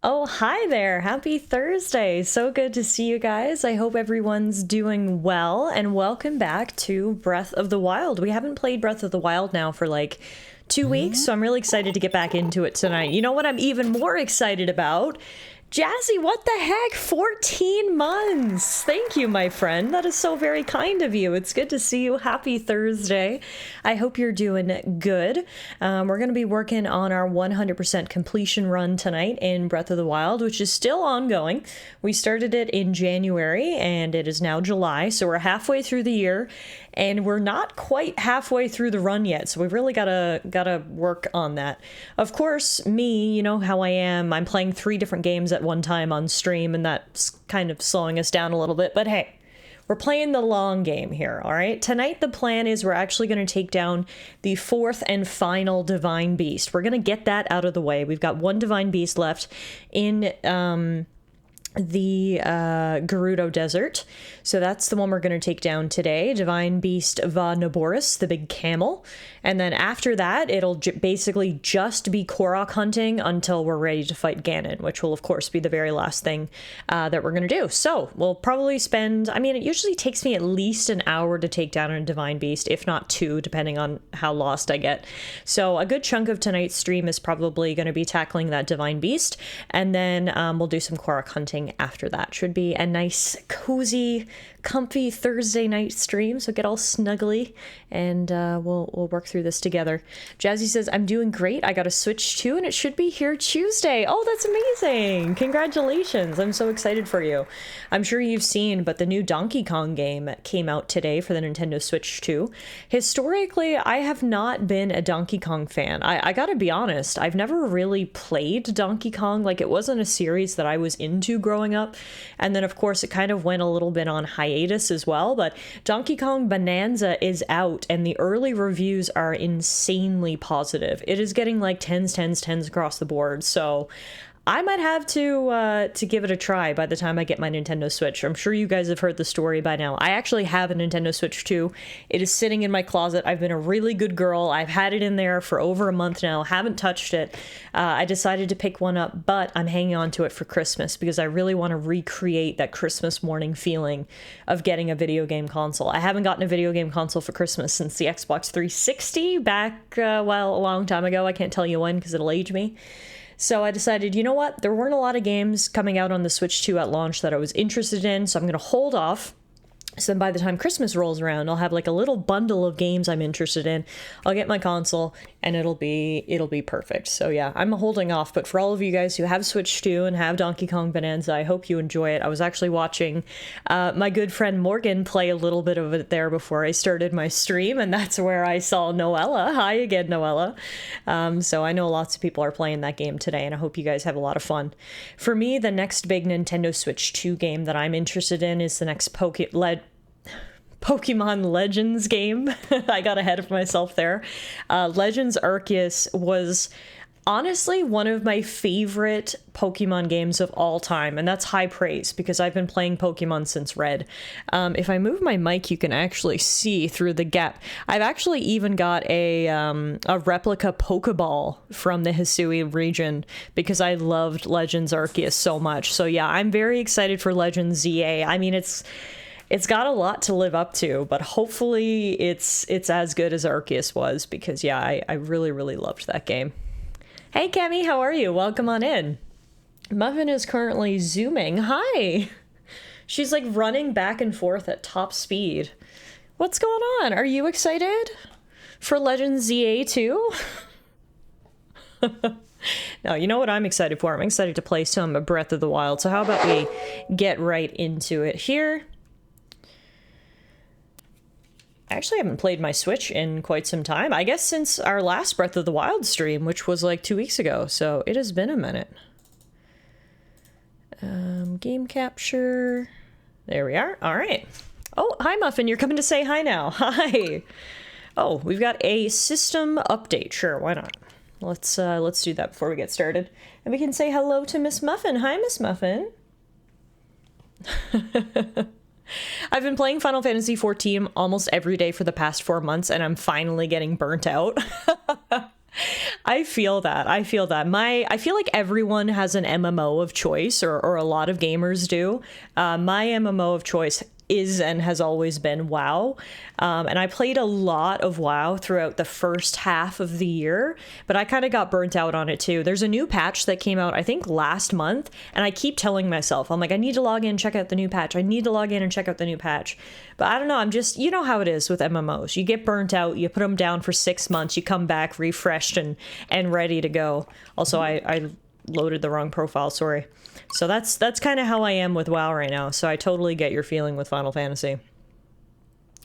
Oh, hi there. Happy Thursday. So good to see you guys. I hope everyone's doing well, and welcome back to Breath of the Wild. We haven't played Breath of the Wild now for like 2 weeks, so I'm really excited to get back into it tonight. You know what I'm even more excited about? Jazzy, what the heck? 14 months! Thank you, my friend. That is so very kind of you. It's good to see you. Happy Thursday. I hope you're doing good. We're going to be working on our 100% completion run tonight in Breath of the Wild, which is still ongoing. We started it in January, and it is now July, so we're halfway through the year, and we're not quite halfway through the run yet, so we've really gotta work on that. Of course, me, you know how I am. I'm playing 3 different games at one time on stream, and that's kind of slowing us down a little bit, but hey, we're playing the long game here, all right? Tonight, the plan is we're actually going to take down the 4th and final Divine Beast. We're going to get that out of the way. We've got 1 Divine Beast left in the Gerudo Desert. So that's the one we're going to take down today. Divine Beast Va Naboris, the big camel. And then after that, it'll basically just be Korok hunting until we're ready to fight Ganon, which will, of course, be the very last thing that we're going to do. So we'll probably spend, I mean, it usually takes me at least an hour to take down a Divine Beast, if not 2, depending on how lost I get. So a good chunk of tonight's stream is probably going to be tackling that Divine Beast. And then we'll do some Korok hunting after that. Should be a nice, cozy, comfy Thursday night stream, so get all snuggly, and we'll work through this together. Jazzy says, I'm doing great. I got a Switch 2, and it should be here Tuesday. Oh, that's amazing. Congratulations. I'm so excited for you. I'm sure you've seen, but the new Donkey Kong game came out today for the Nintendo Switch 2. Historically, I have not been a Donkey Kong fan. I gotta be honest, I've never really played Donkey Kong. Like, it wasn't a series that I was into growing up, and then of course it kind of went a little bit on hiatus as well. But Donkey Kong Bonanza is out, and the early reviews are insanely positive. It is getting like 10s across the board, so I might have to give it a try by the time I get my Nintendo Switch. I'm sure you guys have heard the story by now. I actually have a Nintendo Switch 2. It is sitting in my closet. I've been a really good girl. I've had it in there for over a month now. Haven't touched it. I decided to pick one up, but I'm hanging on to it for Christmas because I really want to recreate that Christmas morning feeling of getting a video game console. I haven't gotten a video game console for Christmas since the Xbox 360 back, well, a long time ago. I can't tell you when because it'll age me. So I decided, you know what, there weren't a lot of games coming out on the Switch 2 at launch that I was interested in, so I'm going to hold off. So then by the time Christmas rolls around, I'll have like a little bundle of games I'm interested in. I'll get my console, and it'll be perfect. So yeah, I'm holding off. But for all of you guys who have Switch 2 and have Donkey Kong Bonanza, I hope you enjoy it. I was actually watching my good friend Morgan play a little bit of it there before I started my stream, and that's where I saw Noella. Hi again, Noella. So I know lots of people are playing that game today, and I hope you guys have a lot of fun. For me, the next big Nintendo Switch 2 game that I'm interested in is the next Pokemon Legends game. I got ahead of myself there. Legends Arceus was honestly one of my favorite Pokemon games of all time, and that's high praise because I've been playing Pokemon since Red. If I move my mic, you can actually see through the gap. I've actually even got a replica Pokeball from the Hisui region because I loved Legends Arceus so much. So yeah, I'm very excited for Legends ZA. I mean, it's got a lot to live up to, but hopefully it's as good as Arceus was because, yeah, I really, really loved that game. Hey, Kemi, how are you? Welcome on in. Muffin is currently zooming. Hi! She's, like, running back and forth at top speed. What's going on? Are you excited for Legends ZA too? No, you know what I'm excited for? I'm excited to play some Breath of the Wild, so how about we get right into it here? I actually haven't played my Switch in quite some time. I guess since our last Breath of the Wild stream, which was like 2 weeks ago, so it has been a minute. Game capture. There we are. All right. Oh, hi, Muffin. You're coming to say hi now. Hi. Oh, we've got a system update. Sure, why not? Let's do that before we get started. And we can say hello to Miss Muffin. Hi, Miss Muffin. I've been playing Final Fantasy XIV almost every day for the past 4 months, and I'm finally getting burnt out. I feel that. I feel that. I feel like everyone has an MMO of choice, or a lot of gamers do. My MMO of choice is and has always been WoW. And I played a lot of WoW throughout the first half of the year, but I kind of got burnt out on it too. There's a new patch that came out, I think, last month, and I keep telling myself, I'm like, I need to log in and check out the new patch. I need to log in and check out the new patch. But I don't know, I'm just, you know how it is with MMOs. You get burnt out, you put them down for 6 months, you come back refreshed and ready to go. Also, I loaded the wrong profile, sorry. So that's kind of how I am with WoW right now. So I totally get your feeling with Final Fantasy.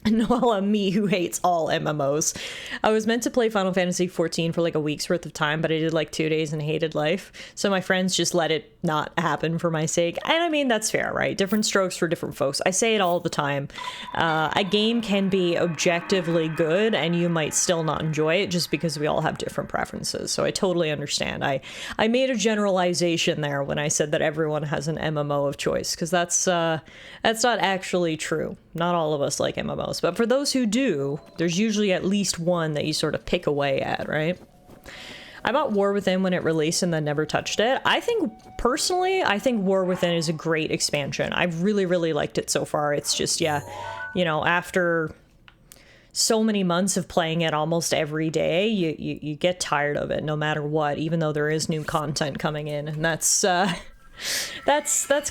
Noella, me who hates all MMOs. I was meant to play Final Fantasy 14 for like a week's worth of time, but I did like 2 days and hated life. So my friends just let it not happen for my sake. And I mean, that's fair, right? Different strokes for different folks. I say it all the time. A game can be objectively good and you might still not enjoy it just because we all have different preferences. So I totally understand. I made a generalization there when I said that everyone has an MMO of choice, because that's not actually true. Not all of us like MMOs, but for those who do, there's usually at least one that you sort of pick away at, right? I bought War Within when it released and then never touched it. Personally, I think War Within is a great expansion. I've really, really liked it so far. It's just, yeah, you know, after so many months of playing it almost every day, you get tired of it no matter what, even though there is new content coming in, and that's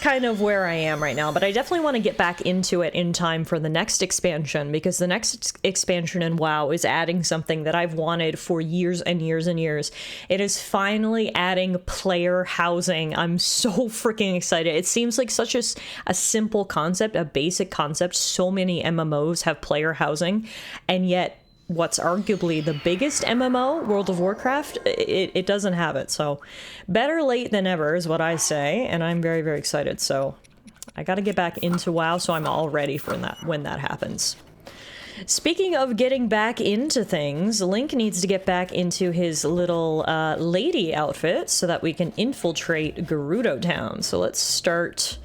kind of where I am right now. But I definitely want to get back into it in time for the next expansion, because the next expansion in WoW is adding something that I've wanted for years and years and years. It is finally adding player housing. I'm so freaking excited. It seems like such a simple concept, a basic concept. So many MMOs have player housing, and yet what's arguably the biggest MMO, World of Warcraft, it doesn't have it. So better late than ever is what I say, and I'm very, very excited. So I got to get back into WoW, so I'm all ready for that when that happens. Speaking of getting back into things, Link needs to get back into his little lady outfit so that we can infiltrate Gerudo Town. So let's start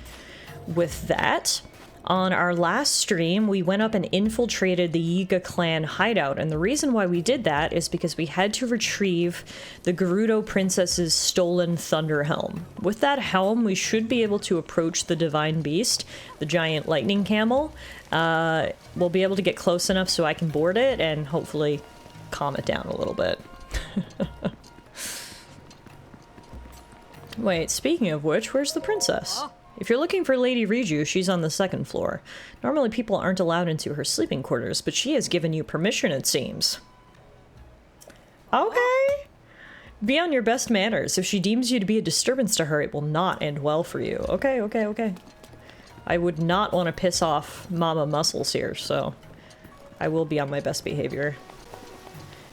with that. On our last stream, we went up and infiltrated the Yiga clan hideout, and the reason why we did that is because we had to retrieve the Gerudo princess's stolen thunder helm. With that helm, we should be able to approach the divine beast, the giant lightning camel. We'll be able to get close enough so I can board it and hopefully calm it down a little bit. Wait, speaking of which, where's the princess? If you're looking for Lady Riju, she's on the 2nd floor. Normally people aren't allowed into her sleeping quarters, but she has given you permission, it seems. Okay. Be on your best manners. If she deems you to be a disturbance to her, it will not end well for you. Okay, okay, okay. I would not want to piss off Mama Muscles here, so I will be on my best behavior.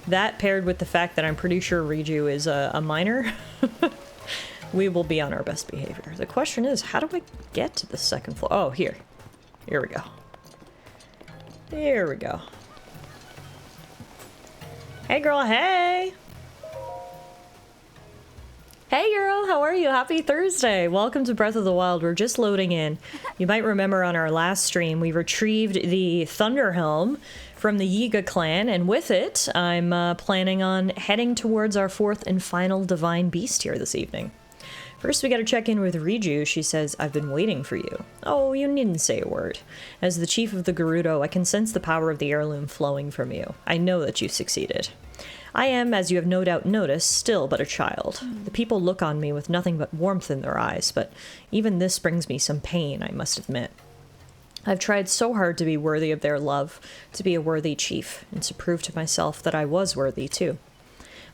That paired with the fact that I'm pretty sure Riju is a minor. We will be on our best behavior. The question is, how do I get to the 2nd floor? Oh, here. Here we go. There we go. Hey, girl, hey! Hey, girl, how are you? Happy Thursday! Welcome to Breath of the Wild. We're just loading in. You might remember on our last stream, we retrieved the Thunder Helm from the Yiga clan, and with it, I'm planning on heading towards our 4th and final divine beast here this evening. First, we gotta check in with Riju. She says, I've been waiting for you. Oh, you needn't say a word. As the chief of the Gerudo, I can sense the power of the heirloom flowing from you. I know that you've succeeded. I am, as you have no doubt noticed, still but a child. The people look on me with nothing but warmth in their eyes, but even this brings me some pain, I must admit. I've tried so hard to be worthy of their love, to be a worthy chief, and to prove to myself that I was worthy too.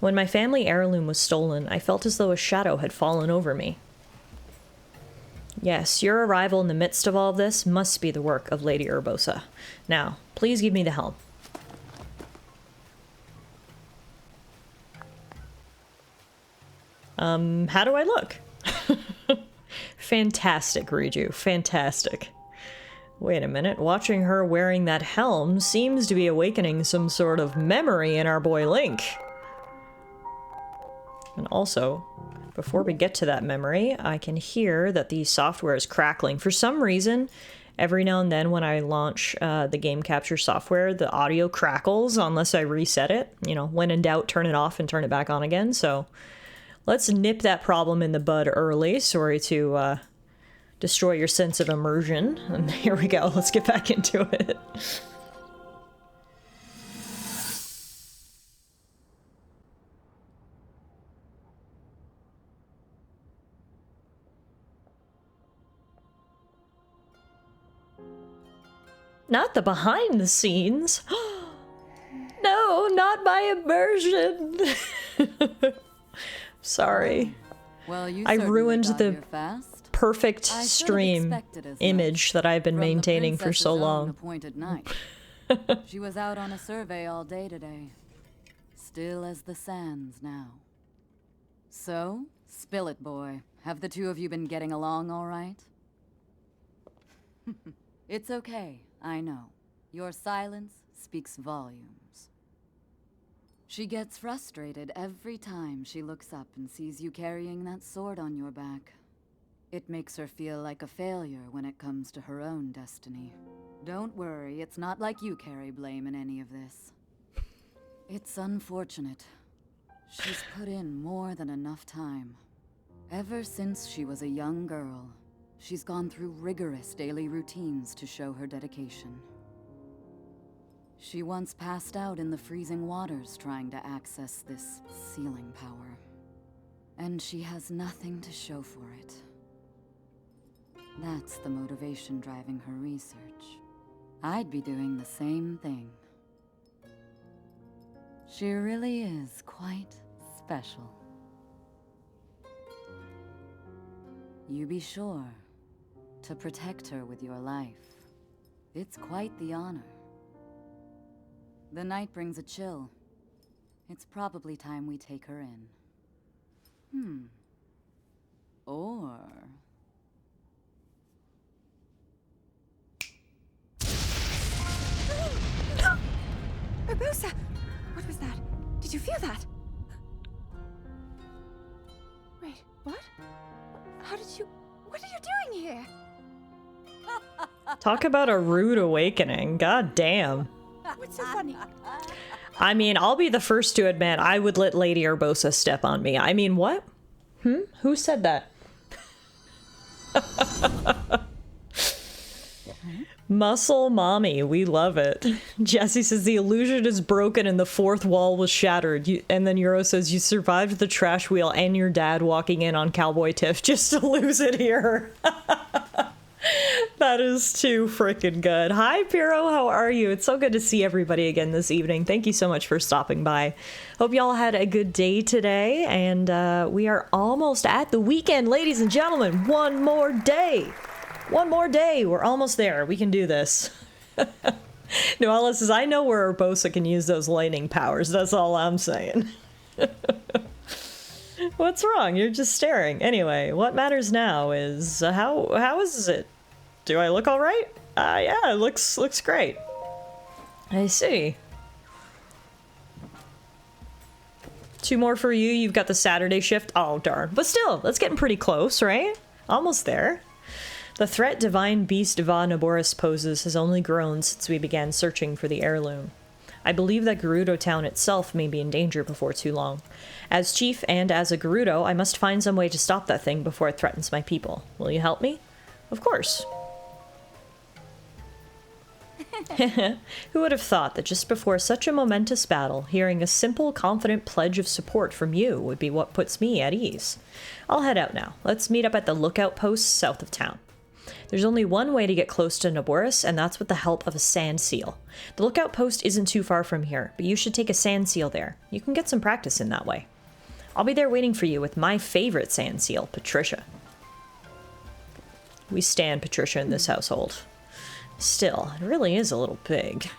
When my family heirloom was stolen, I felt as though a shadow had fallen over me. Yes, your arrival in the midst of all this must be the work of Lady Urbosa. Now, please give me the helm. How do I look? Fantastic, Riju. Fantastic. Wait a minute, watching her wearing that helm seems to be awakening some sort of memory in our boy Link. And also, before we get to that memory, I can hear that the software is crackling. For some reason, Every now and then when I launch the game capture software, the audio crackles unless I reset it. You know, when in doubt, turn it off and turn it back on again. So let's nip that problem in the bud early. Sorry to destroy your sense of immersion. And here we go. Let's get back into it. Not the behind the scenes. No, not my immersion. Sorry. Well, you I ruined the fast. perfect stream image that I've been maintaining for so long. Appointed night. She was out on a survey all day today. Still as the sands now. So, spill it, boy. Have the two of you been getting along all right? It's okay, I know. Your silence speaks volumes. She gets frustrated every time she looks up and sees you carrying that sword on your back. It makes her feel like a failure when it comes to her own destiny. Don't worry, it's not like you carry blame in any of this. It's unfortunate. She's put in more than enough time. Ever since she was a young girl, she's gone through rigorous daily routines to show her dedication. She once passed out in the freezing waters trying to access this sealing power. And she has nothing to show for it. That's the motivation driving her research. I'd be doing the same thing. She really is quite special. You be sure to protect her with your life. It's quite the honor. The night brings a chill. It's probably time we take her in. Or... Urbosa! What was that? Did you feel that? Wait, what? How did you... What are you doing here? Talk about a rude awakening. God damn. What's so funny? I mean, I'll be the first to admit I would let Lady Urbosa step on me. I mean, what? Who said that? Muscle mommy, we love it. Jesse says the illusion is broken and the fourth wall was shattered. And then Euro says you survived the trash wheel and your dad walking in on Cowboy Tiff just to lose it here. That is too freaking good. Hi, Piro. How are you? It's so good to see everybody again this evening. Thank you so much for stopping by. Hope y'all had a good day today. And we are almost at the weekend, ladies and gentlemen. One more day. One more day. We're almost there. We can do this. Noella says, I know where Urbosa can use those lightning powers. That's all I'm saying. What's wrong? You're just staring. Anyway, what matters now is how is it? Do I look all right? Yeah, it looks great. I see. 2 more for you. You've got the Saturday shift. Oh, darn. But still, that's getting pretty close, right? Almost there. The threat Divine Beast Va Naboris poses has only grown since we began searching for the heirloom. I believe that Gerudo Town itself may be in danger before too long. As chief and as a Gerudo, I must find some way to stop that thing before it threatens my people. Will you help me? Of course. Who would have thought that just before such a momentous battle, hearing a simple, confident pledge of support from you would be what puts me at ease? I'll head out now. Let's meet up at the lookout post south of town. There's only one way to get close to Naboris, and that's with the help of a sand seal. The lookout post isn't too far from here, but you should take a sand seal there. You can get some practice in that way. I'll be there waiting for you with my favorite sand seal, Patricia. We stan Patricia in this household. Still, it really is a little big.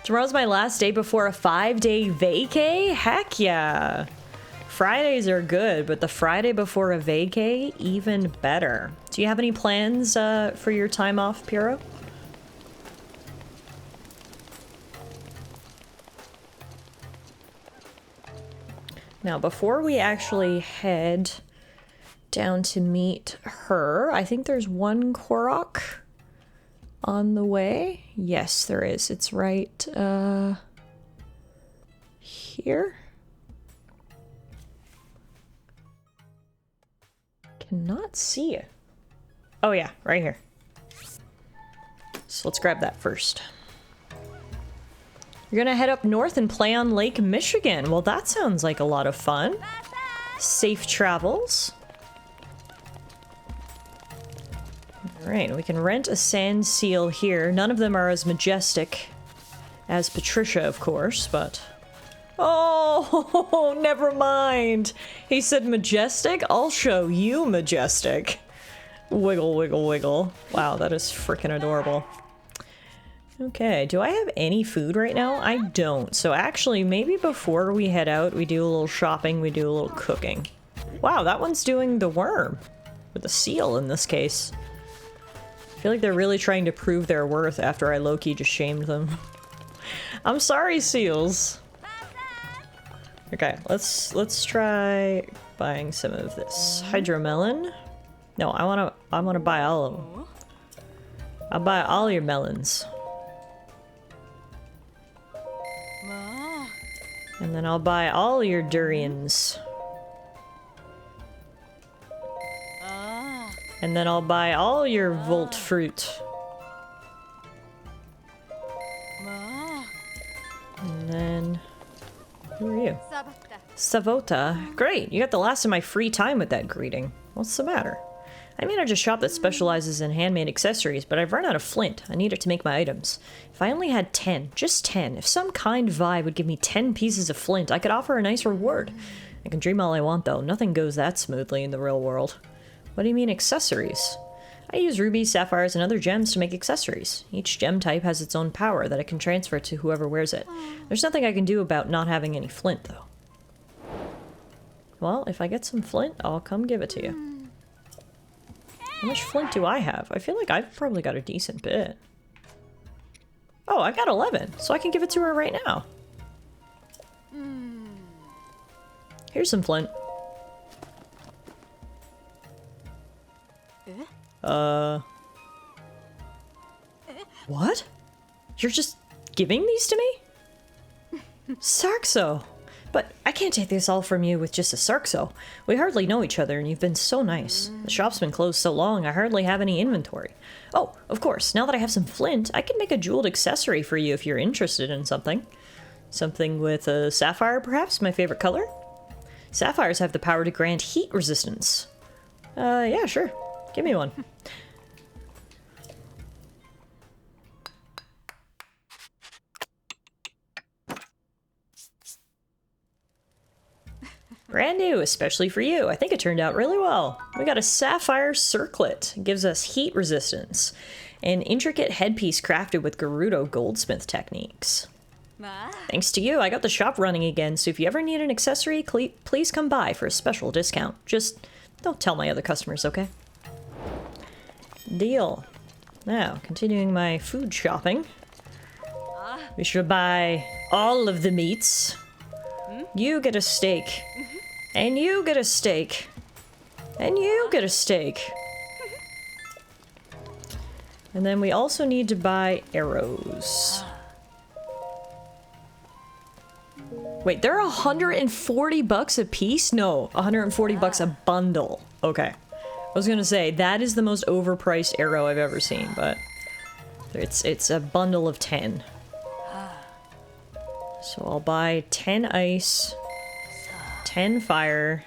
Tomorrow's my last day before a 5-day vacay? Heck yeah! Fridays are good, but the Friday before a vacay, even better. Do you have any plans for your time off, Piro? Now, before we actually head down to meet her. I think there's one Korok on the way. Yes, there is. It's right here. Cannot see it. Oh yeah, right here. So let's grab that first. You're gonna head up north and play on Lake Michigan. Well, that sounds like a lot of fun. Safe travels. Alright, we can rent a sand seal here. None of them are as majestic as Patricia, of course, but... Oh, never mind. He said majestic? I'll show you majestic. Wiggle, wiggle, wiggle. Wow, that is freaking adorable. Okay, do I have any food right now? I don't. So actually, maybe before we head out, we do a little shopping, we do a little cooking. Wow, that one's doing the worm. Or the seal, in this case. I feel like they're really trying to prove their worth after I low-key just shamed them. I'm sorry, seals. Okay, let's try buying some of this. Hydromelon. No, I wanna buy all of them. I'll buy all your melons. And then I'll buy all your durians. And then I'll buy all your volt fruit. And then... who are you? Savota. Great, you got the last of my free time with that greeting. What's the matter? I manage a shop that specializes in handmade accessories, but I've run out of flint. I need it to make my items. If I only had 10, just 10, if some kind vibe would give me 10 pieces of flint, I could offer a nice reward. I can dream all I want, though. Nothing goes that smoothly in the real world. What do you mean accessories? I use rubies, sapphires, and other gems to make accessories. Each gem type has its own power that I can transfer to whoever wears it. There's nothing I can do about not having any flint, though. Well, if I get some flint, I'll come give it to you. How much flint do I have? I feel like I've probably got a decent bit. Oh, I've got 11, so I can give it to her right now. Here's some flint. What? You're just giving these to me? Sarxo! But I can't take this all from you with just a Sarxo. We hardly know each other, and you've been so nice. The shop's been closed so long, I hardly have any inventory. Oh, of course, now that I have some flint, I can make a jeweled accessory for you if you're interested in something. Something with a sapphire, perhaps? My favorite color? Sapphires have the power to grant heat resistance. Yeah, sure. Give me one. Brand new, especially for you. I think it turned out really well. We got a sapphire circlet. It gives us heat resistance. An intricate headpiece crafted with Gerudo goldsmith techniques. Thanks to you, I got the shop running again, so if you ever need an accessory, please come by for a special discount. Just don't tell my other customers, okay? Deal. Now, continuing my food shopping. We should buy all of the meats. You get a steak. And you get a steak. And you get a steak. And then we also need to buy arrows. Wait, they're 140 bucks a piece? No, 140 bucks a bundle. Okay. I was gonna say, that is the most overpriced arrow I've ever seen, but it's a bundle of 10. So I'll buy 10 ice, 10 fire,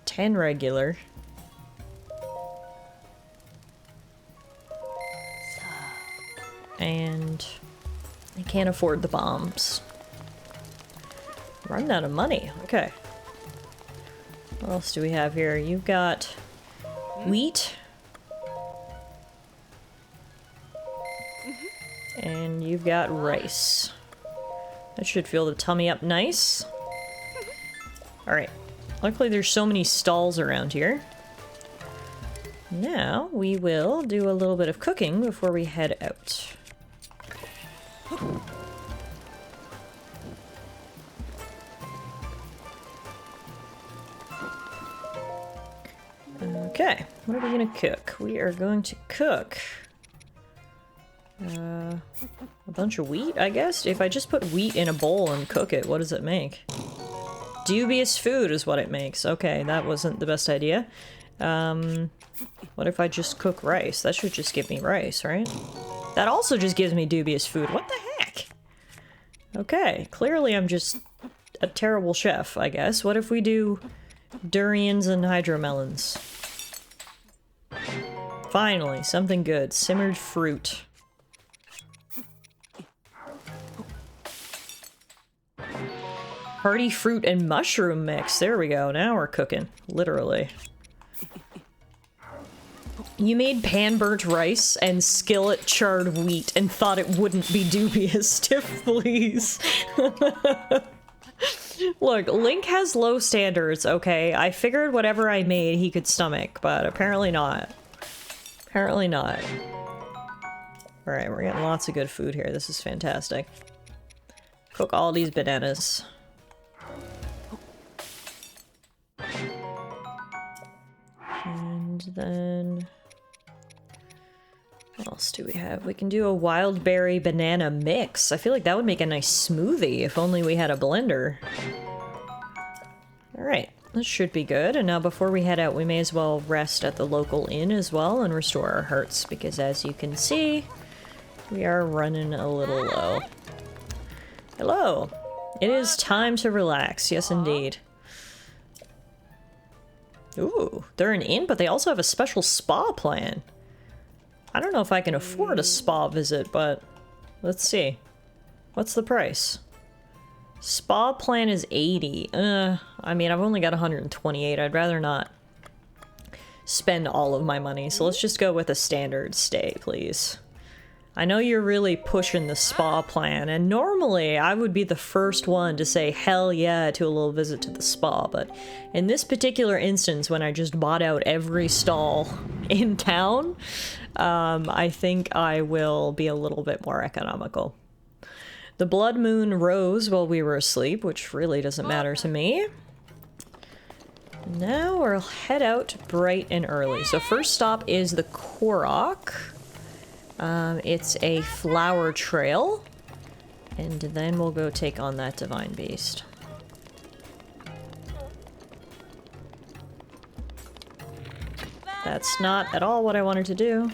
10 regular. And I can't afford the bombs. Running out of money. Okay. What else do we have here? You've got wheat. And you've got rice. That should fill the tummy up nice. Alright. Luckily there's so many stalls around here. Now we will do a little bit of cooking before we head out. Okay, what are we gonna cook? We are going to cook a bunch of wheat, I guess? If I just put wheat in a bowl and cook it, what does it make? Dubious food is what it makes. Okay, that wasn't the best idea. What if I just cook rice? That should just give me rice, right? That also just gives me dubious food. What the heck? Okay, clearly I'm just a terrible chef, I guess. What if we do durians and hydromelons? Finally, something good. Simmered fruit. Hearty fruit and mushroom mix. There we go. Now we're cooking. Literally. You made pan-burnt rice and skillet charred wheat and thought it wouldn't be dubious. Tiff, please. Look, Link has low standards, okay? I figured whatever I made he could stomach, but apparently not. Apparently not. Alright, we're getting lots of good food here. This is fantastic. Cook all these bananas. And then... what else do we have? We can do a wild berry banana mix. I feel like that would make a nice smoothie if only we had a blender. Alright, this should be good. And now before we head out, we may as well rest at the local inn as well and restore our hearts, because as you can see, we are running a little low. Hello! It is time to relax, yes indeed. Ooh, they're an inn, but they also have a special spa plan. I don't know if I can afford a spa visit, but let's see. What's the price? Spa plan is 80. I mean, I've only got 128. I'd rather not spend all of my money, so let's just go with a standard stay, please. I know you're really pushing the spa plan, and normally I would be the first one to say hell yeah to a little visit to the spa, but in this particular instance, when I just bought out every stall in town, I think I will be a little bit more economical. The blood moon rose while we were asleep, which really doesn't matter to me. Now we'll head out bright and early. So first stop is the Korok. It's a flower trail, and then we'll go take on that divine beast. That's not at all what I wanted to do.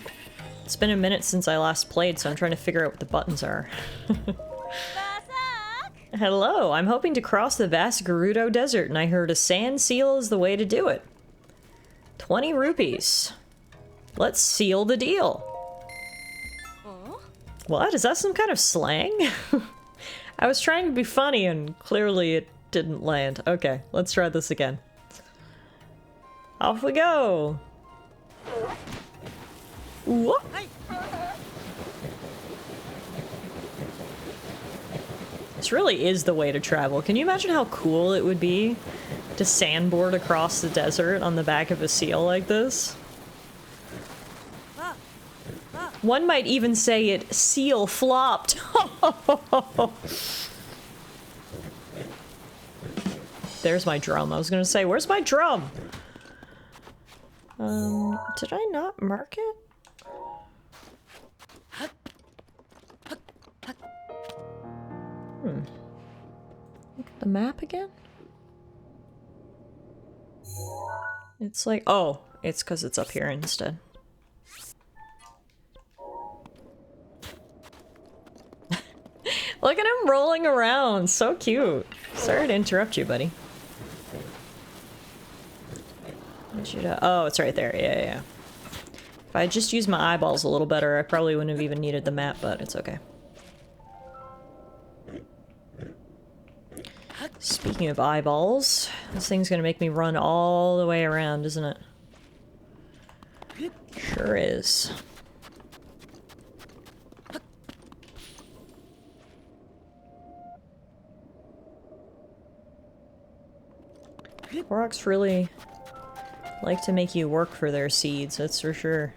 It's been a minute since I last played, so I'm trying to figure out what the buttons are. Hello, I'm hoping to cross the vast Gerudo Desert, and I heard a sand seal is the way to do it. 20 rupees. Let's seal the deal. What? Is that some kind of slang? I was trying to be funny and clearly it didn't land. Okay, let's try this again. Off we go! What? This really is the way to travel. Can you imagine how cool it would be to sandboard across the desert on the back of a seal like this? One might even say it seal flopped. There's my drum. I was gonna say, where's my drum? Did I not mark it? Look at the map again. It's like, oh, it's because it's up here instead. Look at him rolling around. So cute. Sorry to interrupt you, buddy. Oh, it's right there. Yeah, yeah. If I just used my eyeballs a little better, I probably wouldn't have even needed the map, but it's okay. Speaking of eyeballs, this thing's gonna make me run all the way around, isn't it? Sure is. Koroks really like to make you work for their seeds, that's for sure.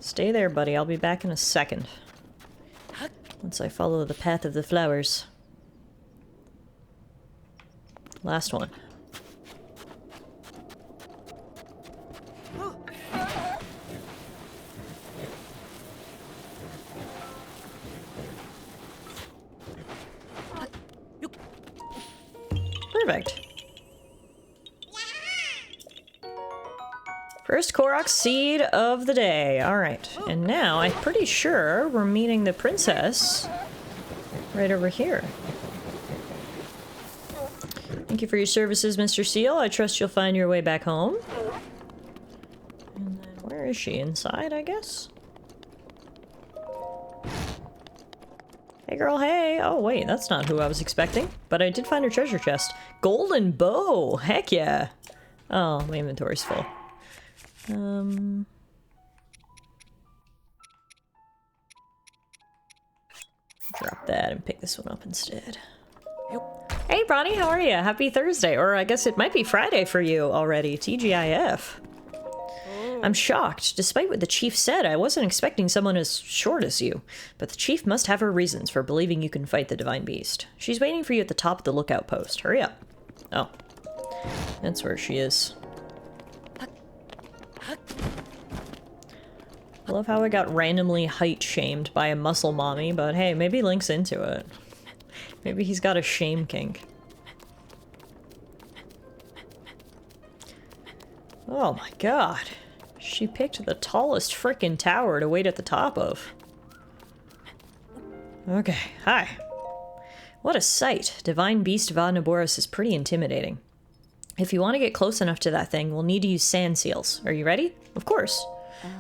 Stay there, buddy. I'll be back in a second. Once I follow the path of the flowers. Last one. First Korok seed of the day. Alright, and now I'm pretty sure we're meeting the princess right over here. Thank you for your services, Mr. Seal. I trust you'll find your way back home. And then where is she? Inside, I guess? Hey girl, hey! Oh wait, that's not who I was expecting. But I did find her treasure chest. Golden bow! Heck yeah! Oh, my inventory's full. Drop that and pick this one up instead. Hey Bronny, how are you? Happy Thursday, or I guess it might be Friday for you already. TGIF. I'm shocked. Despite what the chief said, I wasn't expecting someone as short as you. But the chief must have her reasons for believing you can fight the divine beast. She's waiting for you at the top of the lookout post. Hurry up. Oh. That's where she is. I love how I got randomly height shamed by a muscle mommy, but hey, maybe Link's into it. Maybe he's got a shame kink. Oh my god. She picked the tallest frickin' tower to wait at the top of. Okay, hi. What a sight. Divine Beast Va Naboris is pretty intimidating. If you want to get close enough to that thing, we'll need to use sand seals. Are you ready? Of course.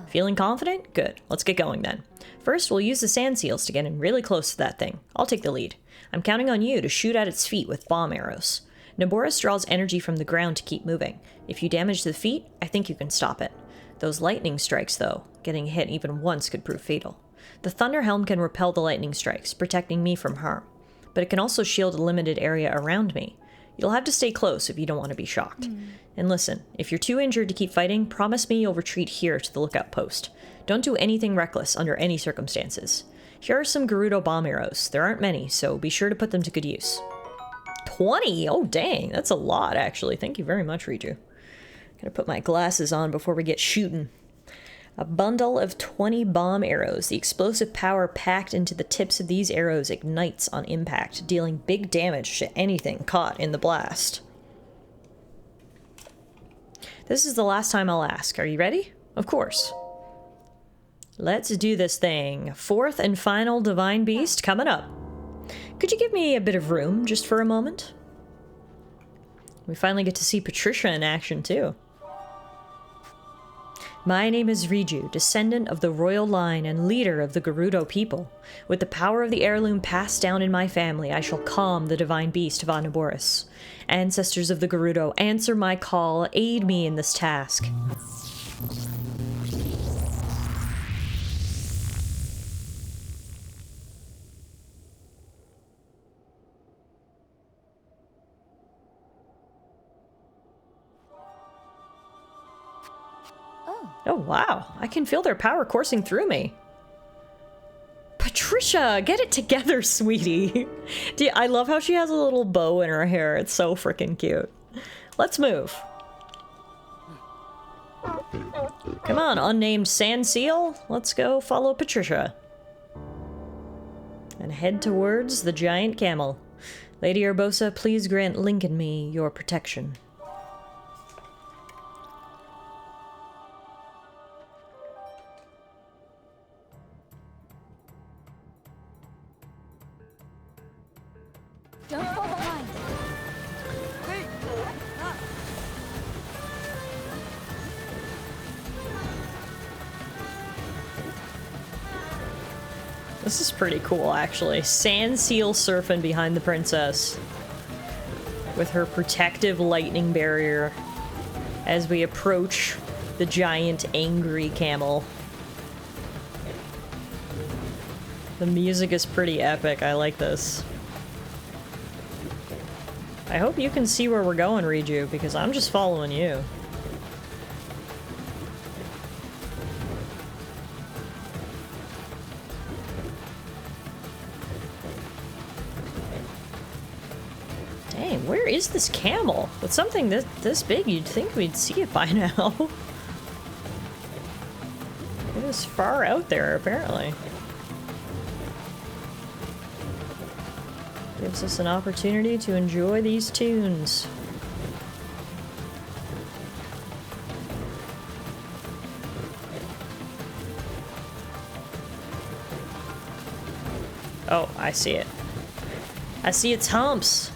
Feeling confident? Good. Let's get going then. First, we'll use the sand seals to get in really close to that thing. I'll take the lead. I'm counting on you to shoot at its feet with bomb arrows. Naboris draws energy from the ground to keep moving. If you damage the feet, I think you can stop it. Those lightning strikes, though, getting hit even once could prove fatal. The Thunder Helm can repel the lightning strikes, protecting me from harm. But it can also shield a limited area around me. You'll have to stay close if you don't want to be shocked. And listen, if you're too injured to keep fighting, promise me you'll retreat here to the lookout post. Don't do anything reckless under any circumstances. Here are some Gerudo bomb arrows. There aren't many, so be sure to put them to good use. 20? Oh dang, that's a lot actually. Thank you very much, Riju. Gotta put my glasses on before we get shooting. A bundle of 20 bomb arrows. The explosive power packed into the tips of these arrows ignites on impact, dealing big damage to anything caught in the blast. This is the last time I'll ask. Are you ready? Of course. Let's do this thing. Fourth and final Divine Beast coming up. Could you give me a bit of room just for a moment? We finally get to see Patricia in action too. My name is Riju, descendant of the royal line and leader of the Gerudo people. With the power of the heirloom passed down in my family, I shall calm the divine beast Va Naboris. Ancestors of the Gerudo, answer my call, aid me in this task. Oh wow, I can feel their power coursing through me. Patricia, get it together, sweetie. I love how she has a little bow in her hair. It's so freaking cute. Let's move. Come on, unnamed sand seal. Let's go follow Patricia. And head towards the giant camel. Lady Urbosa, please grant Link and me your protection. Don't fall behind. This is pretty cool, actually. Sand seal surfing behind the princess. With her protective lightning barrier. As we approach the giant angry camel. The music is pretty epic. I like this. I hope you can see where we're going, Riju, because I'm just following you. Dang, where is this camel? With something this big, you'd think we'd see it by now. It is far out there, apparently. Gives us an opportunity to enjoy these tunes. Oh, I see it. I see its humps.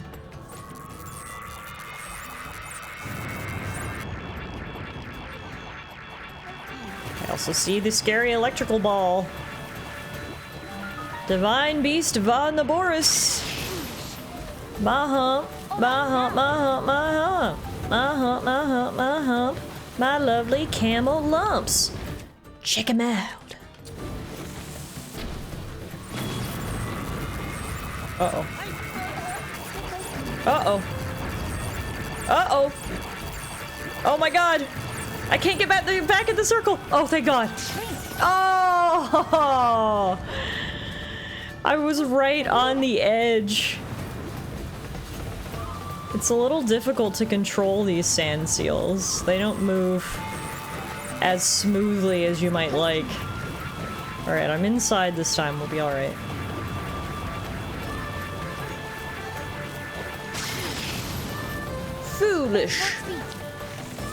I also see the scary electrical ball. Divine Beast Va Naboris. My hump, my hump, my hump, my hump. My hump, my hump, my hump. My lovely camel lumps. Check him out. Uh-oh. Uh-oh. Uh-oh. Oh my god. I can't get back in the circle. Oh, thank god. Oh! I was right on the edge. It's a little difficult to control these sand seals. They don't move as smoothly as you might like. Alright, I'm inside this time. We'll be alright. Foolish.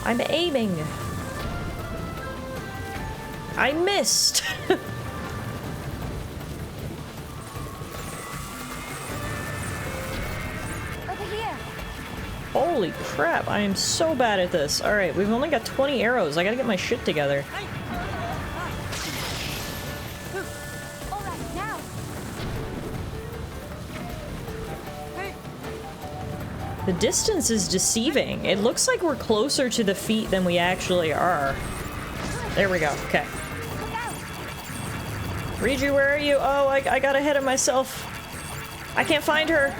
I'm aiming. I missed. Over here. Holy crap, I am so bad at this. Alright, we've only got 20 arrows. I gotta get my shit together. All right, now. The distance is deceiving. It looks like we're closer to the feet than we actually are. There we go. Okay. Look out. Riju, where are you? Oh, I got ahead of myself. I can't find her.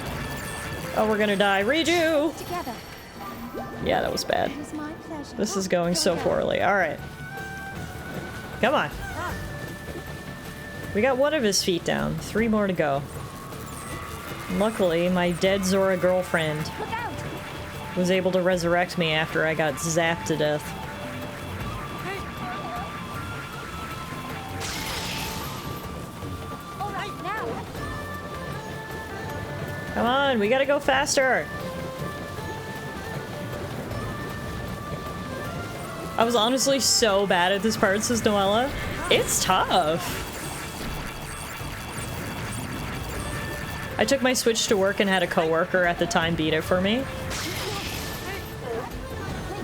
Oh, we're gonna die. Riju! Together. Yeah, that was bad. It was my pleasure. This is going so poorly. Alright. Come on. We got one of his feet down. 3 more to go. Luckily, my dead Zora girlfriend Look out. was able to resurrect me after I got zapped to death. All right, now. Come on, we gotta go faster! I was honestly so bad at this part, says Noella. It's tough. I took my Switch to work and had a coworker at the time beat it for me.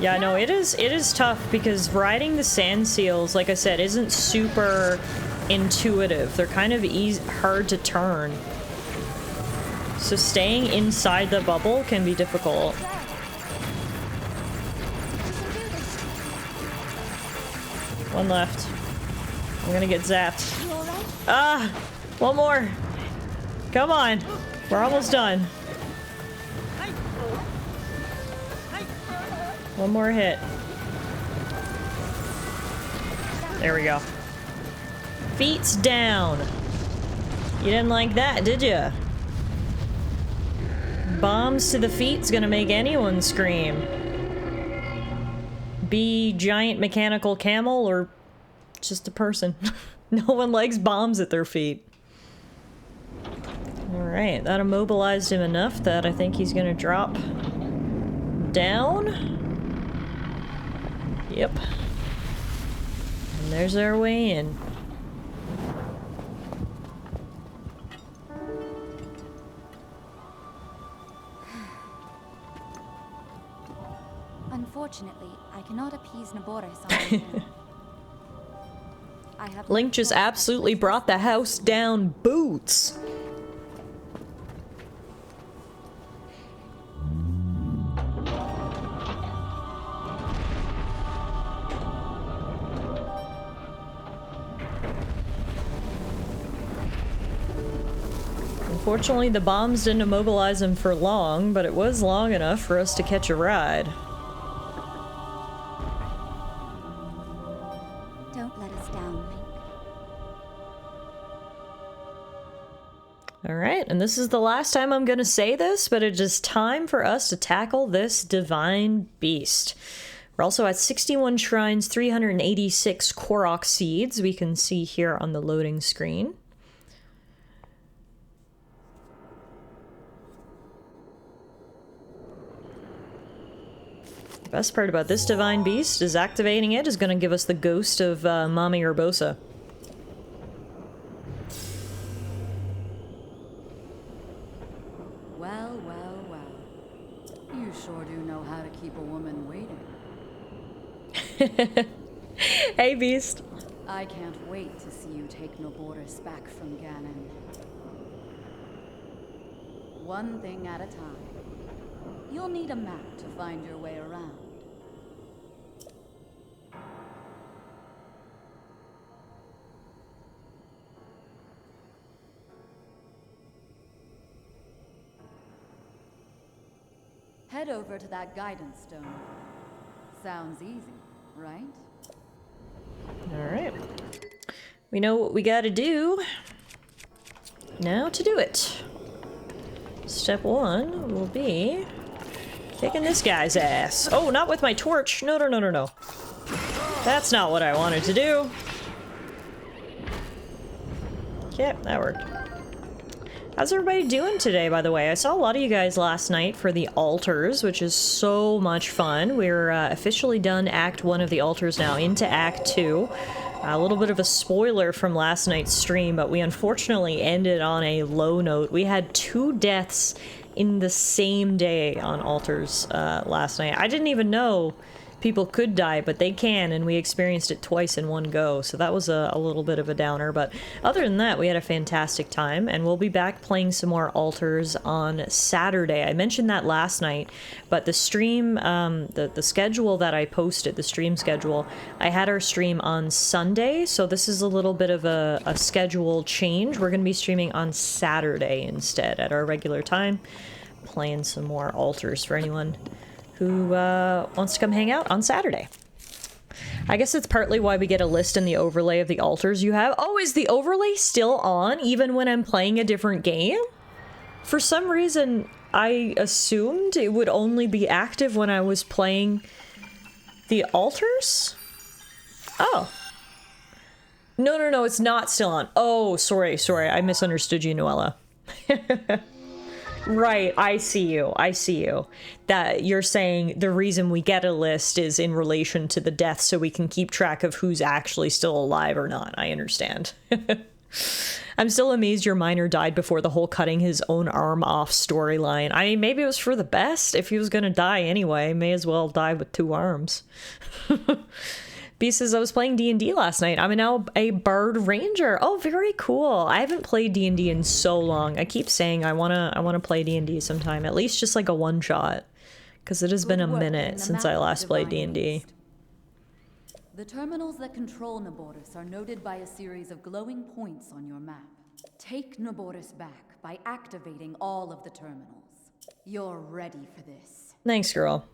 Yeah, no, it is tough because riding the sand seals, like I said, isn't super intuitive. They're kind of hard to turn. So staying inside the bubble can be difficult. One left. I'm gonna get zapped. You all right? Ah! One more! Come on! We're almost done. One more hit. There we go. Feet's down. You didn't like that, did ya? Bombs to the feet's gonna make anyone scream. Be giant mechanical camel or just a person. No one likes bombs at their feet. Alright, that immobilized him enough that I think he's gonna drop down. Yep. And there's our way in. Unfortunately, I cannot appease Naboris on my own. I have Link just absolutely brought the house down boots. Unfortunately, the bombs didn't immobilize him for long, but it was long enough for us to catch a ride. Don't let us down, Link. Alright, and this is the last time I'm gonna say this, but it is time for us to tackle this divine beast. We're also at 61 shrines, 386 Korok seeds, we can see here on the loading screen. The best part about this divine beast is activating it is gonna give us the ghost of Mami Urbosa. know how to keep a woman waiting. Hey, Beast. I can't wait to see you take Naboris back from Ganon. One thing at a time. You'll need a map to find your way around. Head over to that guidance stone. Sounds easy, right? Alright. We know what we gotta do. Now to do it. Step 1 will be kicking this guy's ass. Oh, not with my torch. No, no, no, no, no. That's not what I wanted to do. Okay, that worked. How's everybody doing today, by the way? I saw a lot of you guys last night for the altars, which is so much fun. We're officially done Act 1 of the altars now, into Act 2. A little bit of a spoiler from last night's stream, but we unfortunately ended on a low note. We had 2 deaths in the same day on altars last night. I didn't even know people could die, but they can, and we experienced it twice in one go, so that was a little bit of a downer. But other than that, we had a fantastic time, and we'll be back playing some more altars on Saturday. I mentioned that last night, but the stream, the schedule that I posted, the stream schedule, I had our stream on Sunday, so this is a little bit of a schedule change. We're going to be streaming on Saturday instead at our regular time, playing some more altars for anyone who wants to come hang out on Saturday. I guess it's partly why we get a list in the overlay of the altars you have. Oh, is the overlay still on even when I'm playing a different game? For some reason, I assumed it would only be active when I was playing the altars? Oh. No, no, no, it's not still on. Oh, sorry, sorry. I misunderstood you, Noella. Right, I see you. I see you. That you're saying the reason we get a list is in relation to the deaths so we can keep track of who's actually still alive or not. I understand. I'm still amazed your miner died before the whole cutting his own arm off storyline. I mean, maybe it was for the best. If he was gonna die anyway, may as well die with 2 arms. B says, I was playing D&D last night. I'm now a Bard Ranger. Oh, very cool. I haven't played D&D in so long. I keep saying I wanna play D&D sometime. At least just like a one-shot. Because it has been a minute since I last played D&D. The terminals that control Naboris are noted by a series of glowing points on your map. Take Naboris back by activating all of the terminals. You're ready for this. Thanks, girl.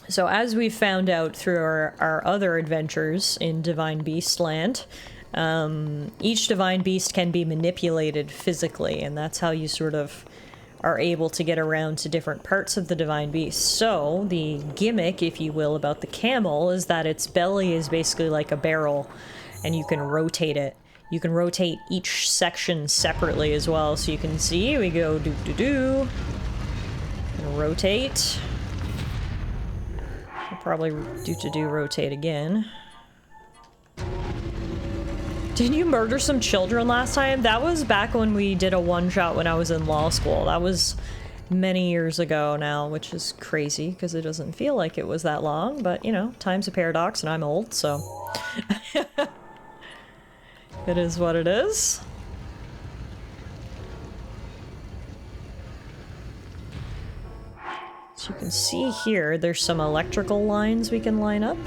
So as we found out through our other adventures in Divine Beast Land, each Divine Beast can be manipulated physically, and that's how you sort of are able to get around to different parts of the Divine Beast. So the gimmick, if you will, about the camel is that its belly is basically like a barrel, and you can rotate it. You can rotate each section separately as well, so you can see we go do-do-do, and rotate. Probably do rotate again. Did you murder some children last time? That was back when we did a one-shot when I was in law school. That was many years ago now, which is crazy because it doesn't feel like it was that long, but you know, time's a paradox and I'm old, so it is what it is. So you can see here, there's some electrical lines we can line up.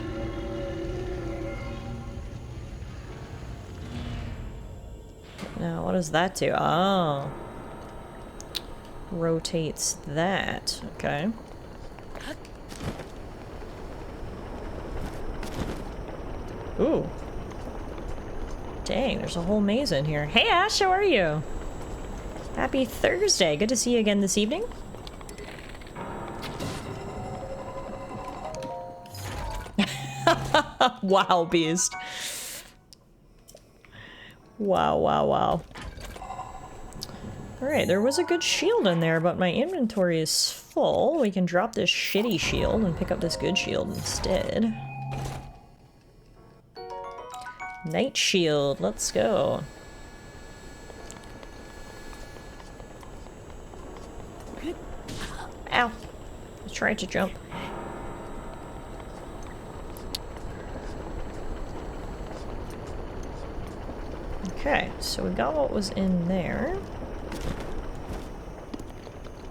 Now, what does that do? Oh. Rotates that. Okay. Ooh. Dang, there's a whole maze in here. Hey Ash, how are you? Happy Thursday. Good to see you again this evening. Wow, Beast. Wow, wow, wow. Alright, there was a good shield in there, but my inventory is full. We can drop this shitty shield and pick up this good shield instead. Night shield, let's go. Ow. Try to jump. Okay, so we got what was in there.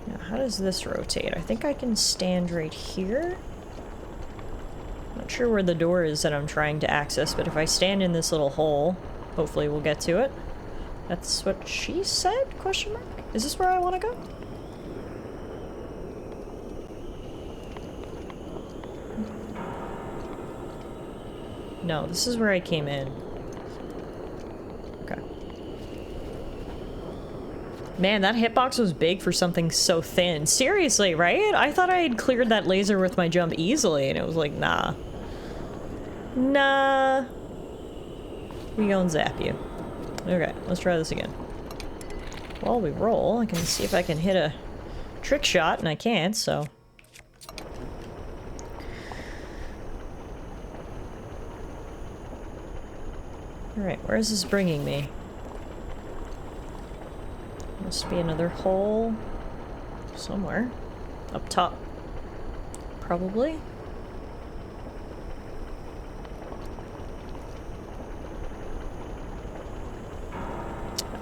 Now, how does this rotate? I think I can stand right here. Not sure where the door is that I'm trying to access, but if I stand in this little hole, hopefully we'll get to it. That's what she said? Question mark? Is this where I want to go? No, this is where I came in. Okay. Man, that hitbox was big for something so thin. Seriously, right? I thought I had cleared that laser with my jump easily, and it was like, nah. Nah. We gonna zap you. Okay, let's try this again. While we roll, I can see if I can hit a trick shot, and I can't, so... Alright, where is this bringing me? Must be another hole somewhere. Up top. Probably.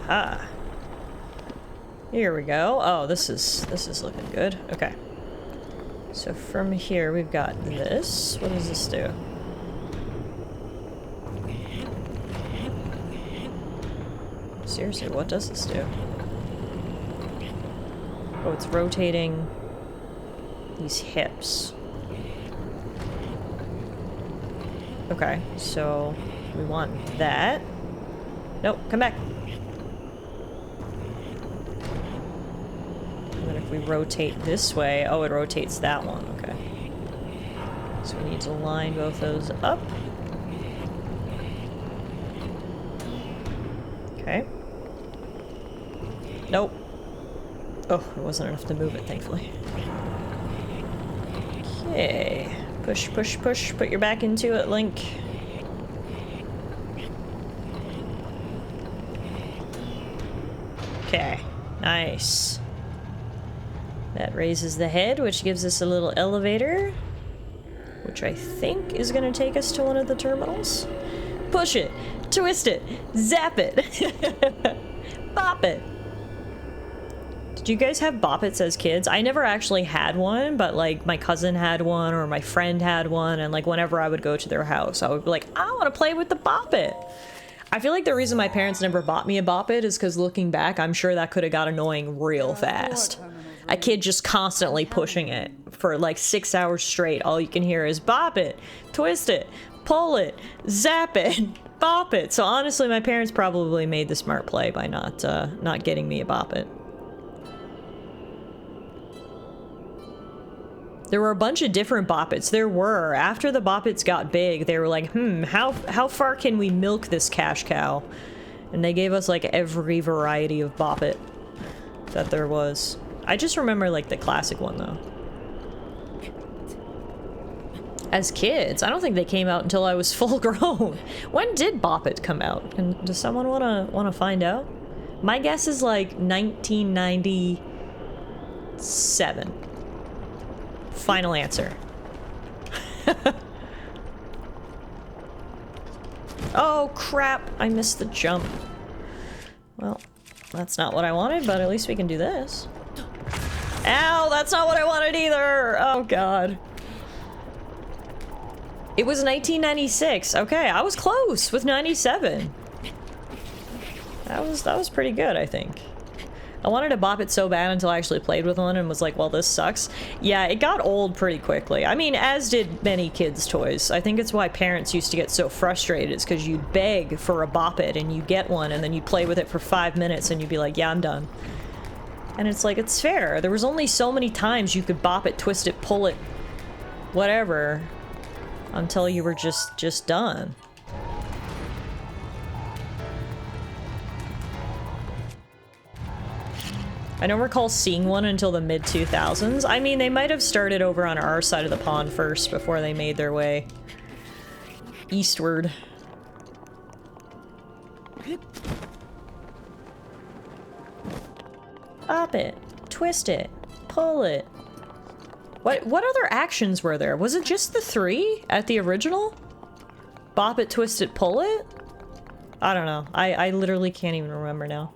Aha. Here we go. Oh, this is looking good. Okay. So from here we've got this. What does this do? Seriously, what does this do? Oh, it's rotating these hips. Okay, so we want that. Nope, come back. And then if we rotate this way, oh, it rotates that one. Okay. So we need to line both those up. Okay. Nope. Oh, it wasn't enough to move it, thankfully. Okay. Push, push, push. Put your back into it, Link. Okay. Nice. That raises the head, which gives us a little elevator, which I think is going to take us to one of the terminals. Push it. Twist it. Zap it. Bop it. Did you guys have Bop-Its as kids? I never actually had one, but like my cousin had one or my friend had one, and like whenever I would go to their house, I would be like, I want to play with the Bop-It. I feel like the reason my parents never bought me a Bop-It is because looking back, I'm sure that could have got annoying real fast. A kid just constantly pushing it for like 6 hours straight. All you can hear is bop it, twist it, pull it, zap it, bop it. So honestly, my parents probably made the smart play by not getting me a Bop-It. There were a bunch of different Bop-Its. There were. After the Bop-Its got big, they were like, how far can we milk this cash cow? And they gave us like every variety of Bop-It that there was. I just remember like the classic one though. As kids, I don't think they came out until I was full grown. When did Bop-It come out? Does someone wanna find out? My guess is like 1997. Final answer. Oh crap, I missed the jump. Well, that's not what I wanted, but at least we can do this. Ow, that's not what I wanted either! Oh god. It was 1996. Okay, I was close with 97. That was pretty good, I think. I wanted to Bop-It so bad until I actually played with one and was like, well, this sucks. Yeah, it got old pretty quickly. I mean, as did many kids' toys. I think it's why parents used to get so frustrated. It's because you'd beg for a Bop-It and you get one and then you'd play with it for 5 minutes and you'd be like, yeah, I'm done. And it's like, it's fair. There was only so many times you could Bop it, twist it, pull it, whatever, until you were just done. I don't recall seeing one until the mid-2000s. I mean, they might have started over on our side of the pond first before they made their way eastward. Bop it, twist it, pull it. What other actions were there? Was it just the 3 at the original? Bop it, twist it, pull it? I don't know. I literally can't even remember now.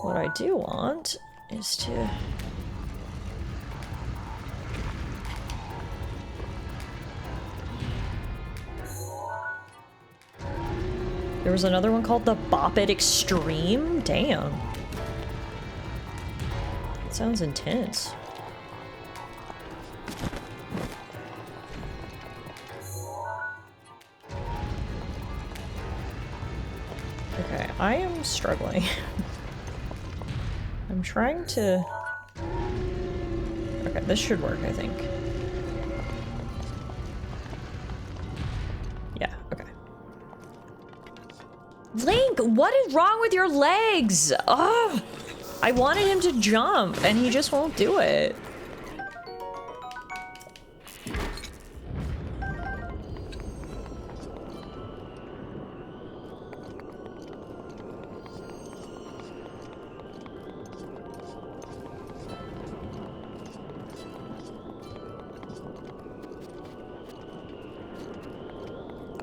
What I do want is to... There was another one called the Bop It Extreme? Damn. That sounds intense. Okay, I am struggling. I'm trying to... Okay, this should work, I think. Yeah, okay. Link, what is wrong with your legs? Ugh! I wanted him to jump, and he just won't do it.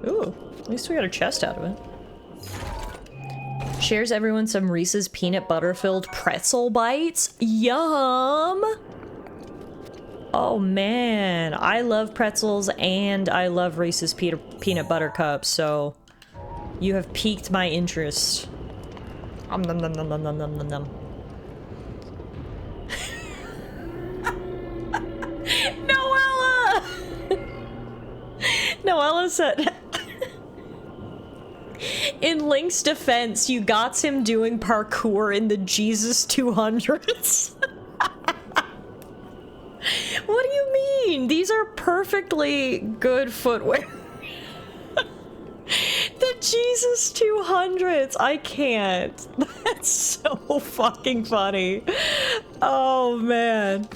Ooh, at least we got a chest out of it. Shares everyone some Reese's peanut butter-filled pretzel bites? Yum! Oh man, I love pretzels and I love Reese's peanut butter cups, so you have piqued my interest. Nom nom nom nom nom nom nom nom. Noella! Noella said... In Link's defense, you got him doing parkour in the Jesus 200s. What do you mean? These are perfectly good footwear. The Jesus 200s. I can't. That's so fucking funny. Oh, man.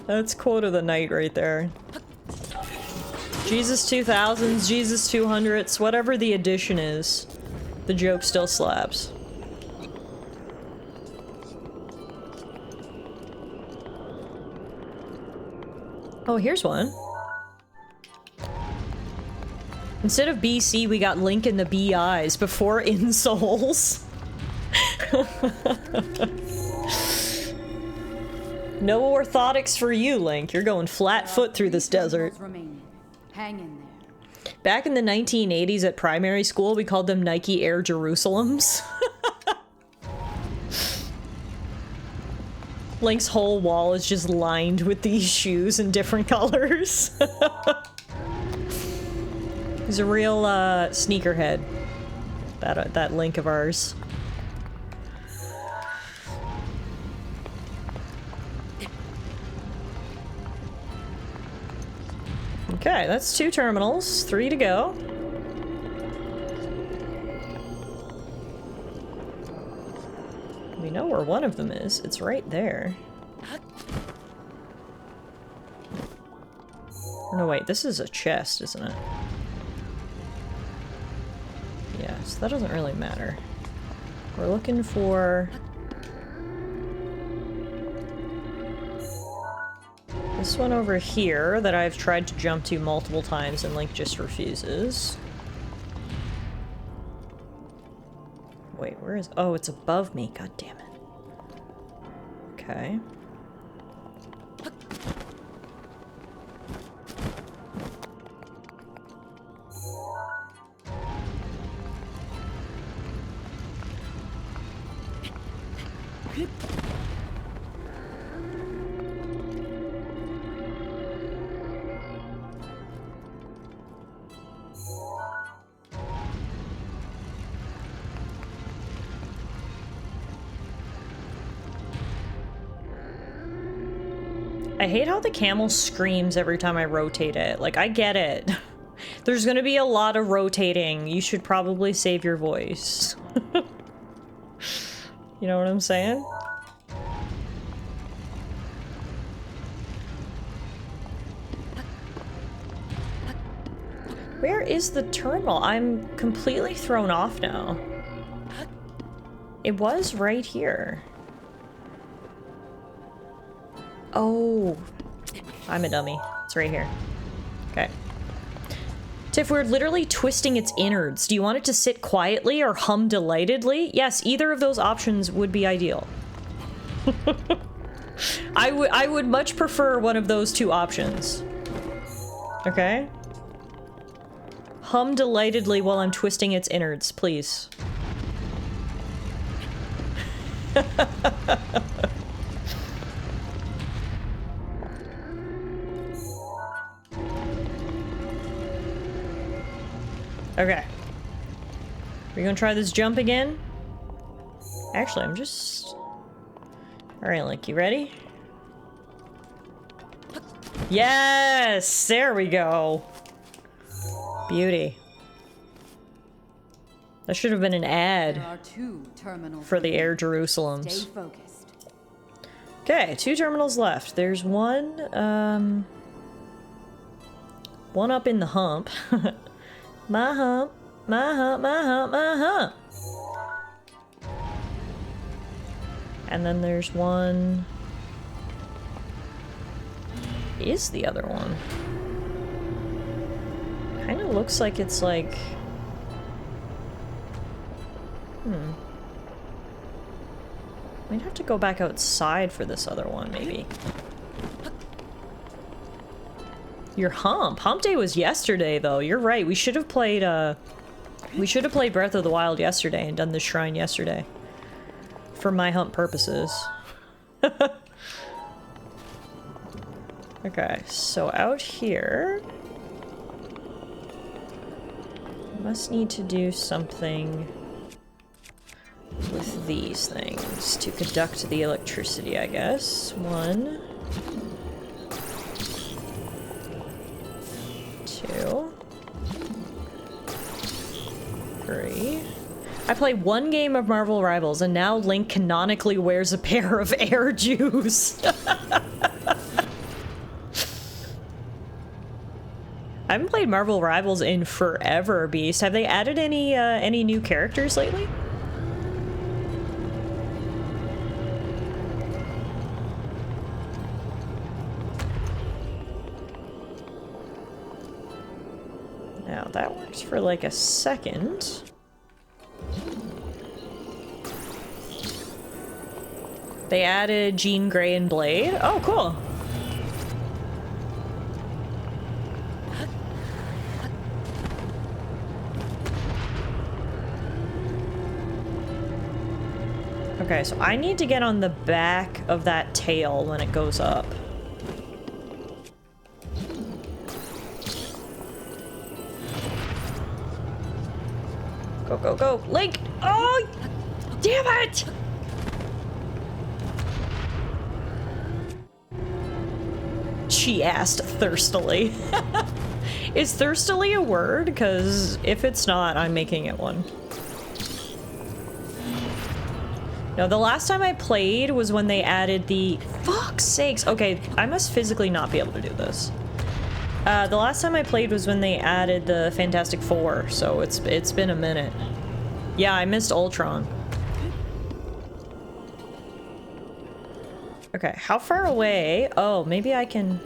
That's quote of the night right there. Jesus 2000s, Jesus 200s, whatever the edition is, the joke still slaps. Oh, here's one. Instead of BC, we got Link in the BIs before insoles. No orthotics for you, Link. You're going flat foot through this desert. Hang in there. Back in the 1980s at primary school, we called them Nike Air Jerusalems. Link's whole wall is just lined with these shoes in different colors. He's a real sneakerhead. That Link of ours. Okay, that's 2 terminals, 3 to go. We know where one of them is. It's right there. No, wait, this is a chest, isn't it? Yeah, so that doesn't really matter. We're looking for... this one over here that I've tried to jump to multiple times and Link just refuses. Wait, where is... oh, it's above me. God damn it. Okay. I hate how the camel screams every time I rotate it. Like, I get it. There's gonna be a lot of rotating. You should probably save your voice. You know what I'm saying? Where where is the terminal? I'm completely thrown off now. It was right here. Oh, I'm a dummy. It's right here. Okay. Tiff, we're literally twisting its innards. Do you want it to sit quietly or hum delightedly? Yes, either of those options would be ideal. I would much prefer one of those two options. Okay? Hum delightedly while I'm twisting its innards, please. Okay. We're gonna try this jump again? Actually, I'm just... Alright, Link, you ready? Yes! There we go! Beauty. That should have been an ad There are 2 terminals for the Air Jerusalems. Stay focused. Okay, 2 terminals left. There's one, one up in the hump. My hump, my hump, my hump, my hump. And then there's one... Is the other one? Kinda looks like it's like... Might have to go back outside for this other one, maybe. Your hump. Hump day was yesterday, though. You're right. We should have played, Breath of the Wild yesterday and done the shrine yesterday. For my hump purposes. Okay, so out here... Must need to do something with these things to conduct the electricity, I guess. 1, 2, 3. I played 1 game of Marvel Rivals, and now Link canonically wears a pair of air Jews. I haven't played Marvel Rivals in forever, Beast. Have they added any new characters lately? Now, that works for like a second. They added Jean Grey and Blade. Oh, cool. Okay, so I need to get on the back of that tail when it goes up. Go, go, go. Link! Oh! Damn it! She asked thirstily. Is thirstily a word? Because if it's not, I'm making it one. No, the last time I played was when they added the... Fuck's sakes! Okay, I must physically not be able to do this. The last time I played was when they added the Fantastic Four, so it's been a minute. Yeah, I missed Ultron. Okay, how far away? Oh, maybe I can...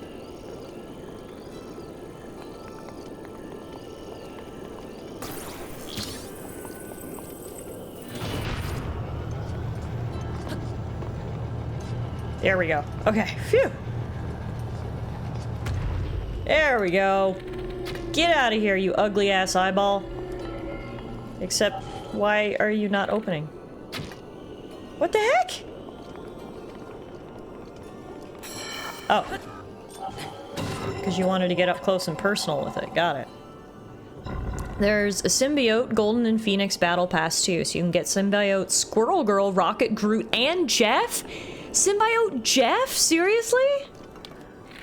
There we go. Okay, phew. There we go. Get out of here, you ugly ass eyeball. Except, why are you not opening? What the heck? Oh. Because you wanted to get up close and personal with it. Got it. There's a Symbiote, Golden and Phoenix Battle Pass too, so you can get Symbiote, Squirrel Girl, Rocket, Groot, and Jeff? Symbiote Jeff? Seriously?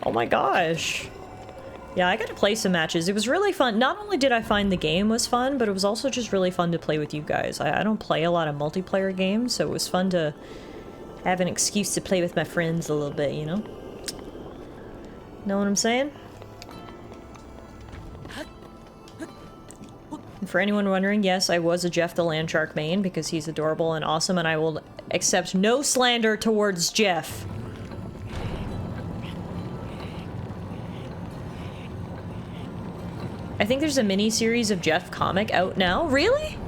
Oh my gosh. Yeah, I got to play some matches. It was really fun. Not only did I find the game was fun, but it was also just really fun to play with you guys. I don't play a lot of multiplayer games, so it was fun to have an excuse to play with my friends a little bit, you know? Know what I'm saying? And for anyone wondering, yes, I was a Jeff the Landshark main because he's adorable and awesome, and I will accept no slander towards Jeff. I think there's a mini-series of Jeff comic out now. Really?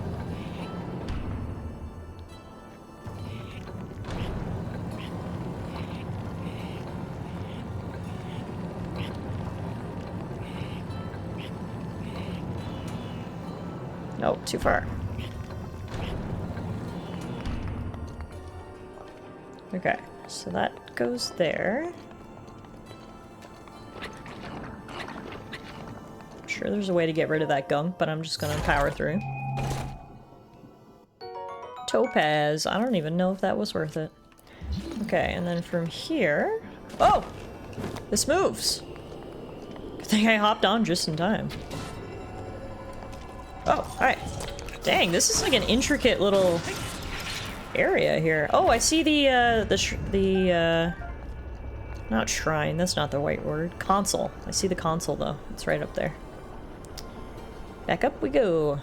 Oh, too far. Okay, so that goes there. I'm sure there's a way to get rid of that gunk, but I'm just gonna power through. Topaz. I don't even know if that was worth it. Okay, and then from here... Oh! This moves! Good thing I hopped on just in time. Oh, alright. Dang, this is like an intricate little area here. Oh, I see not shrine, that's not the right word. Console. I see the console though. It's right up there. Back up we go.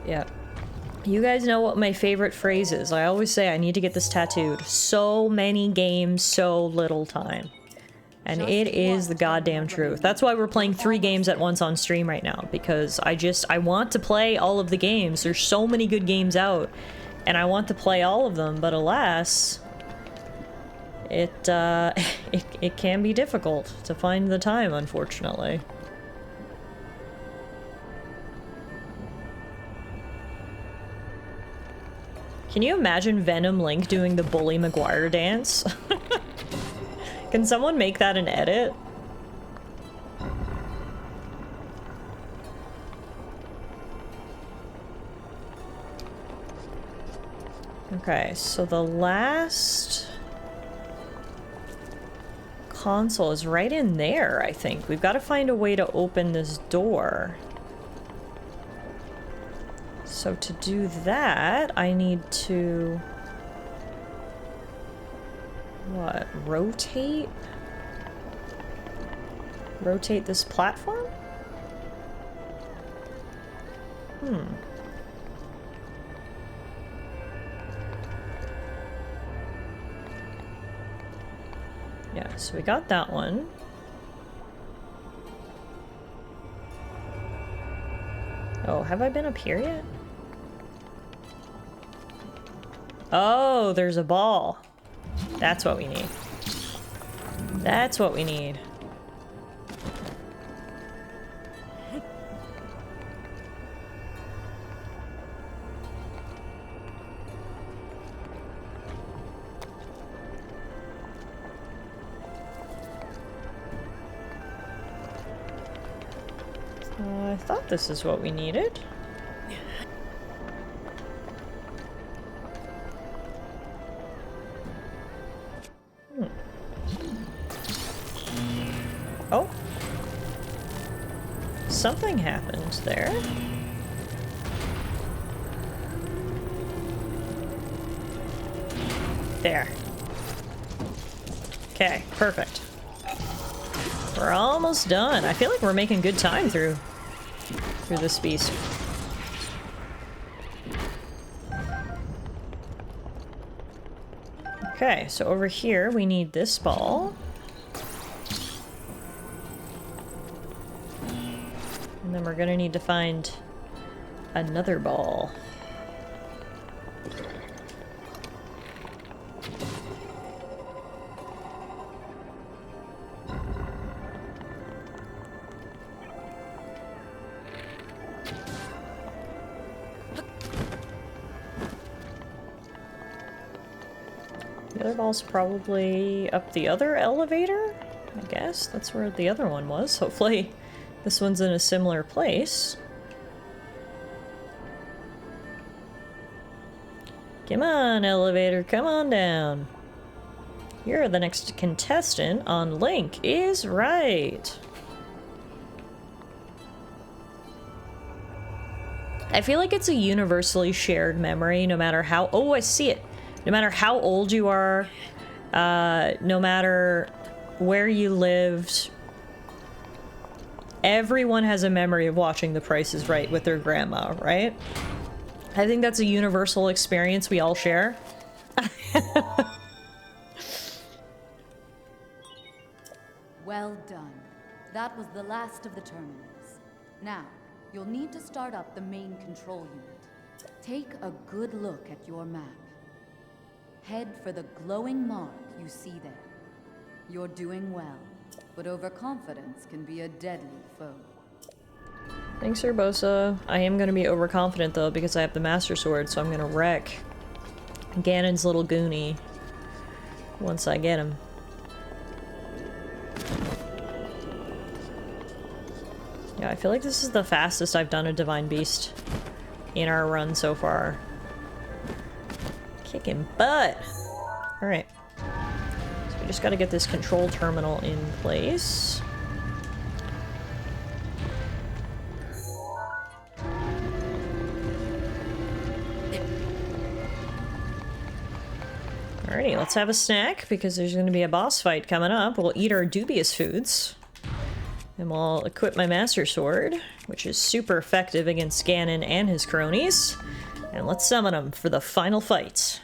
Yeah. You guys know what my favorite phrase is. I always say I need to get this tattooed. So many games, so little time. And it is the goddamn truth. That's why we're playing 3 games at once on stream right now, because I want to play all of the games. There's so many good games out, and I want to play all of them, but alas, it can be difficult to find the time, unfortunately. Can you imagine Venom Link doing the Bully Maguire dance? Can someone make that an edit? Okay, so the last console is right in there, I think. We've got to find a way to open this door. So to do that, I need to... What? Rotate? Rotate this platform? Yeah, so we got that one. Oh, have I been up here yet? Oh, there's a ball. That's what we need. That's what we need. I thought this is what we needed. Oh. Something happened there. There. Okay, perfect. We're almost done. I feel like we're making good time through this beast. Okay, so over here we need this ball. And then we're gonna need to find another ball. The other ball's probably up the other elevator, I guess. That's where the other one was. Hopefully this one's in a similar place. Come on, elevator, come on down. You're the next contestant on Link is right. I feel like it's a universally shared memory, no matter how... Oh, I see it. No matter how old you are, no matter where you lived, everyone has a memory of watching The Price is Right with their grandma, right? I think that's a universal experience we all share. Well done. That was the last of the terminals. Now, you'll need to start up the main control unit. Take a good look at your map. Head for the glowing mark you see there. You're doing well, but overconfidence can be a deadly foe. Thanks, Urbosa. I am gonna be overconfident though because I have the Master Sword, so I'm gonna wreck Ganon's little goonie once I get him. Yeah, I feel like this is the fastest I've done a Divine Beast in our run so far. Kicking butt! Alright. So we just gotta get this control terminal in place. Alrighty, let's have a snack because there's gonna be a boss fight coming up. We'll eat our dubious foods. And we'll equip my Master Sword, which is super effective against Ganon and his cronies. And let's summon them for the final fight.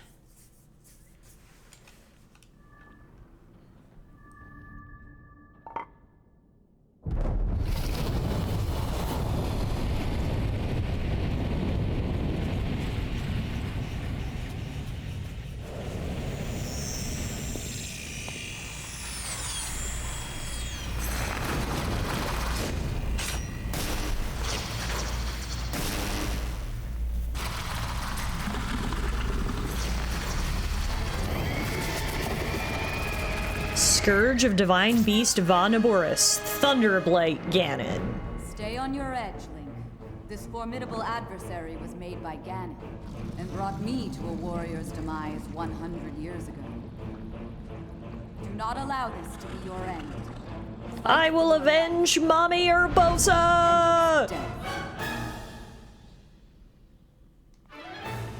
Scourge of Divine Beast Va Naboris, Thunderblight Ganon. Stay on your edge, Link. This formidable adversary was made by Ganon, and brought me to a warrior's demise 100 years ago. Do not allow this to be your end. I will avenge Mommy Urbosa!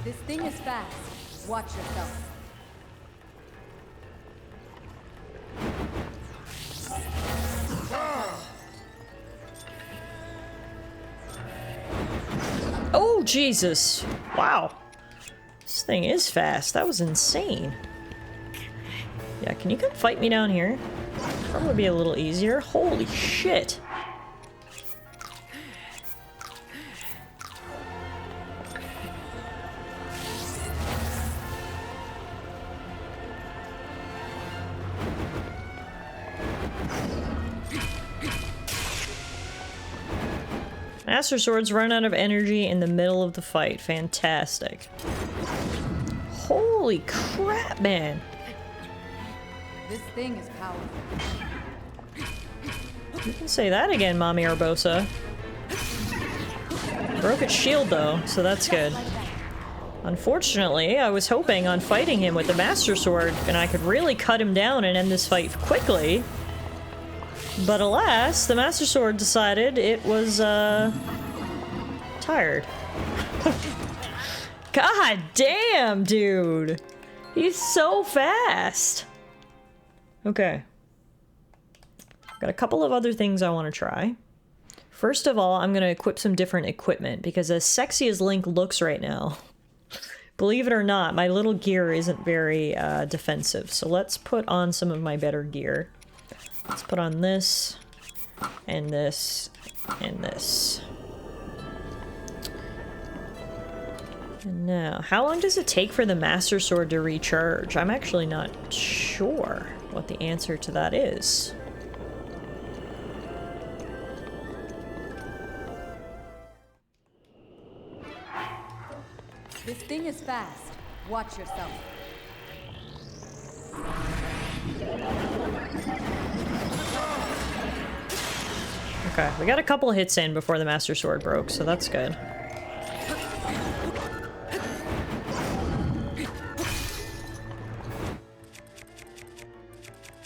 This thing is fast. Watch yourself. Oh, Jesus. Wow. This thing is fast. That was insane. Yeah, can you come fight me down here? Probably be a little easier. Holy shit. Master Swords run out of energy in the middle of the fight. Fantastic. Holy crap, man. This thing is powerful. You can say that again, Mommy Urbosa. Broke its shield, though, so that's good. Unfortunately, I was hoping on fighting him with the Master Sword, and I could really cut him down and end this fight quickly. But alas, the Master Sword decided it was, tired. God damn, dude! He's so fast! Okay. Got a couple of other things I want to try. First of all, I'm going to equip some different equipment, because as sexy as Link looks right now, believe it or not, my little gear isn't very, defensive. So let's put on some of my better gear. Let's put on this, and this, and this. And now, how long does it take for the Master Sword to recharge? I'm actually not sure what the answer to that is. This thing is fast. Watch yourself. Okay, we got a couple hits in before the Master Sword broke, so that's good.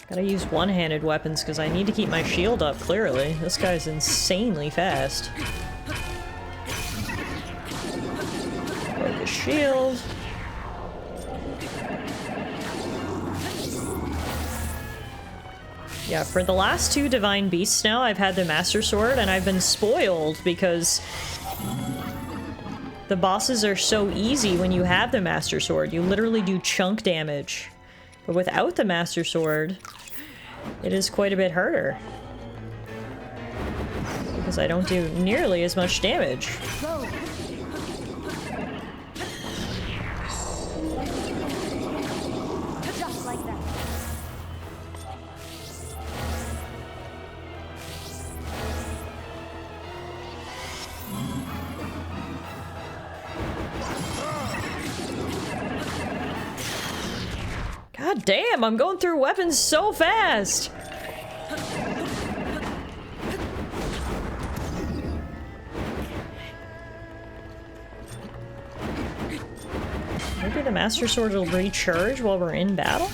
Gotta use one-handed weapons because I need to keep my shield up, clearly. This guy's insanely fast. Broke his shield. Yeah, for the last two Divine Beasts now, I've had the Master Sword, and I've been spoiled because the bosses are so easy when you have the Master Sword. You literally do chunk damage. But without the Master Sword, it is quite a bit harder. Because I don't do nearly as much damage. Just like that. God damn, I'm going through weapons so fast! Maybe the Master Sword will recharge while we're in battle?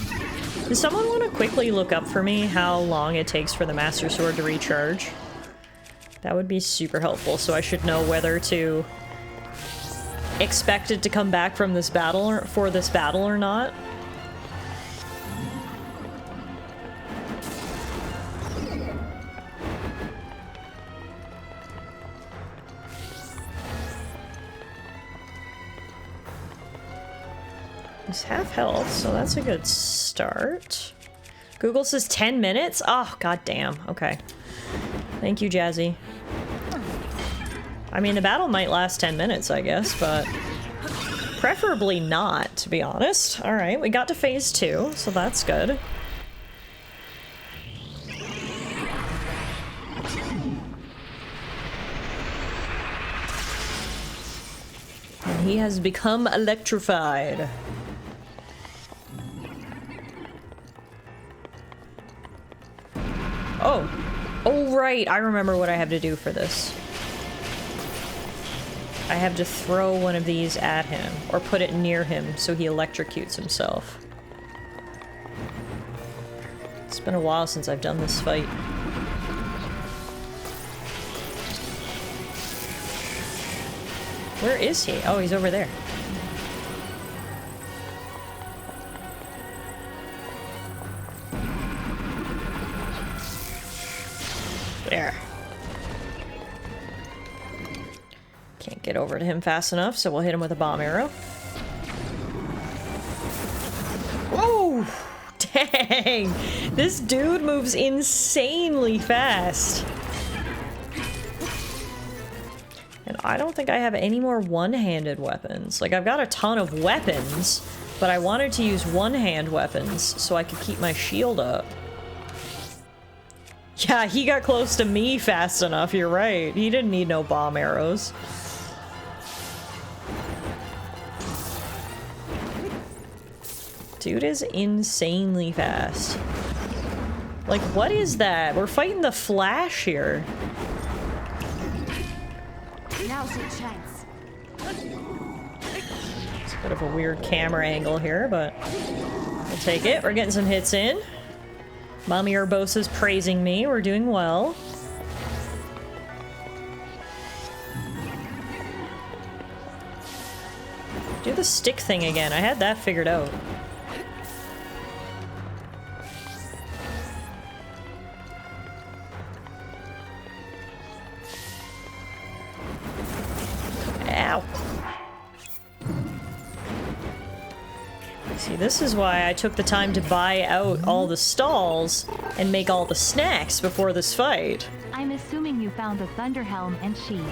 Does someone want to quickly look up for me how long it takes for the Master Sword to recharge? That would be super helpful, so I should know whether to expect it to come back from this battle or not. He's half health, so that's a good start. Google says 10 minutes? Oh, god damn. Okay. Thank you, Jazzy. I mean, the battle might last 10 minutes, I guess, but preferably not, to be honest. Alright, we got to phase 2, so that's good. And he has become electrified. Oh. Oh, right. I remember what I have to do for this. I have to throw one of these at him, or put it near him so he electrocutes himself. It's been a while since I've done this fight. Where is he? Oh, he's over there. There. Can't get over to him fast enough, so we'll hit him with a bomb arrow. Whoa! Dang! This dude moves insanely fast. And I don't think I have any more one-handed weapons. Like, I've got a ton of weapons, but I wanted to use one-hand weapons so I could keep my shield up. Yeah, he got close to me fast enough, you're right. He didn't need no bomb arrows. Dude is insanely fast. Like, what is that? We're fighting the Flash here. Now's your chance. It's a bit of a weird camera angle here, but we'll take it. We're getting some hits in. Mommy Urbosa's praising me. We're doing well. Do the stick thing again. I had that figured out. Ow. See, this is why I took the time to buy out all the stalls and make all the snacks before this fight. I'm assuming you found the Thunder Helm and Sheath.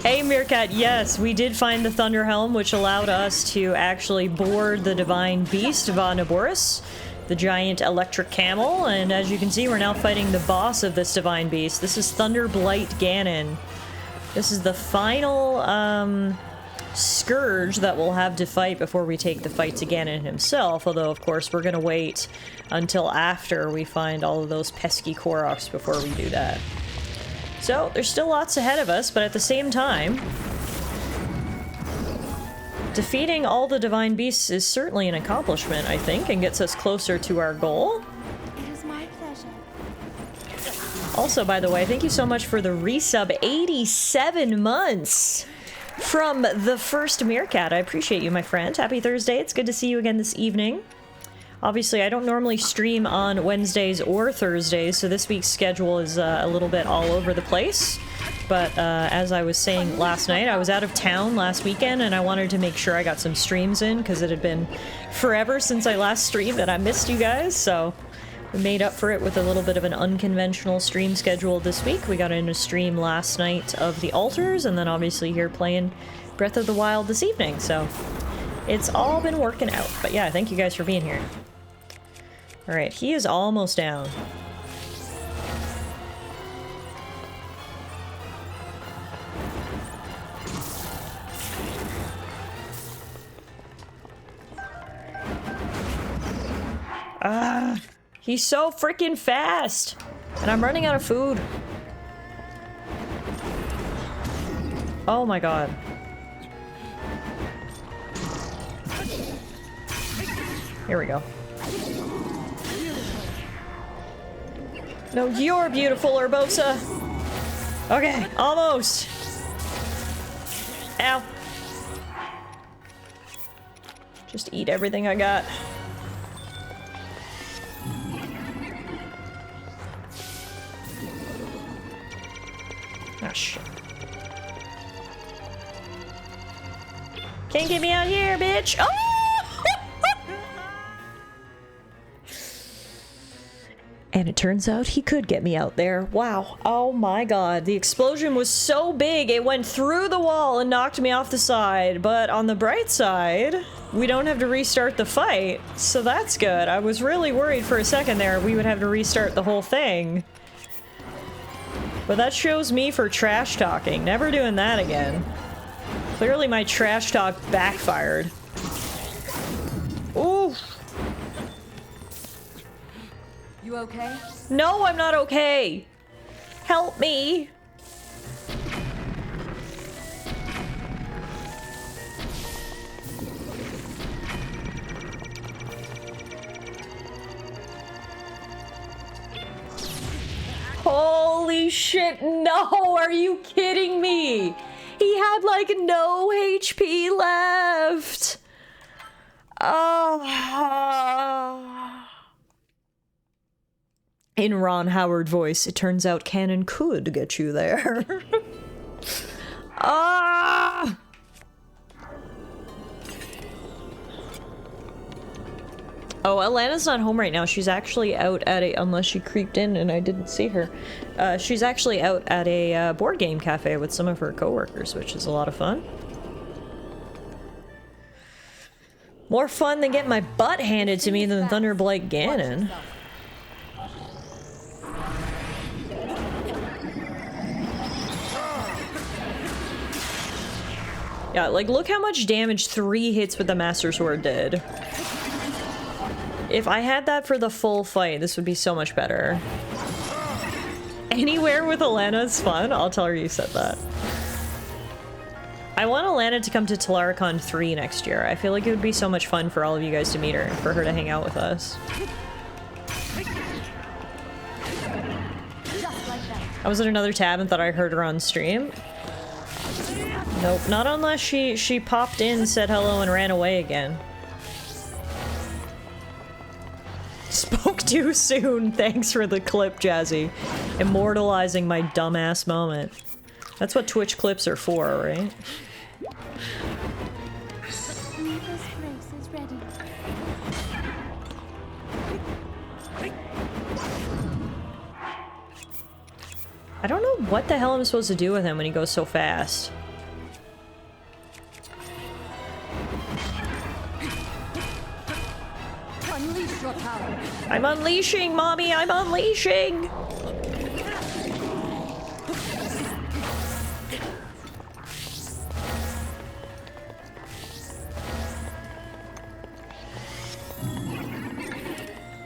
Hey, Meerkat, yes, we did find the Thunder Helm, which allowed us to actually board the Divine Beast, Naboris, the giant electric camel, and as you can see, we're now fighting the boss of this Divine Beast. This is Thunderblight Ganon. This is the final, scourge that we'll have to fight before we take the fight to Ganon himself, although of course we're gonna wait until after we find all of those pesky Koroks before we do that. So there's still lots ahead of us, but at the same time, defeating all the Divine Beasts is certainly an accomplishment, I think, and gets us closer to our goal. It is my pleasure. Also, by the way, thank you so much for the resub. 87 months! From the first Meerkat. I appreciate you, my friend. Happy Thursday. It's good to see you again this evening. Obviously, I don't normally stream on Wednesdays or Thursdays, so this week's schedule is a little bit all over the place. But as I was saying last night, I was out of town last weekend, and I wanted to make sure I got some streams in, because it had been forever since I last streamed, and I missed you guys, so we made up for it with a little bit of an unconventional stream schedule this week. We got in a stream last night of the Altars, and then obviously here playing Breath of the Wild this evening, so it's all been working out. But yeah, thank you guys for being here. Alright, he is almost down. Ah, he's so freaking fast! And I'm running out of food. Oh my god. Here we go. No, you're beautiful, Urbosa! Okay, almost! Ow. Just eat everything I got. Ah, shit. Can't get me out here, bitch! Oh! And it turns out he could get me out there. Wow. Oh my god. The explosion was so big, it went through the wall and knocked me off the side. But on the bright side, we don't have to restart the fight. So that's good. I was really worried for a second there we would have to restart the whole thing. But that shows me for trash talking. Never doing that again. Clearly my trash talk backfired. Ooh. You okay? No, I'm not okay. Help me. Holy shit, no, are you kidding me? He had like no HP left. Oh. In Ron Howard voice, it turns out Canon could get you there. Ah! Oh, Alana's not home right now. She's actually out at a, unless she creeped in and I didn't see her. She's actually out at a board game cafe with some of her coworkers, which is a lot of fun. More fun than getting my butt handed to me than Thunderblight Ganon. Yeah, like, look how much damage 3 hits with the Master Sword did. If I had that for the full fight, this would be so much better. Anywhere with Alana is fun? I'll tell her you said that. I want Alana to come to TallaraCon 3 next year. I feel like it would be so much fun for all of you guys to meet her and for her to hang out with us. I was in another tab and thought I heard her on stream. Nope, not unless she popped in, said hello, and ran away again. Spoke too soon. Thanks for the clip, Jazzy. Immortalizing my dumbass moment. That's what Twitch clips are for, right? I don't know what the hell I'm supposed to do with him when he goes so fast. Unleash your power. I'm unleashing, Mommy! I'm unleashing!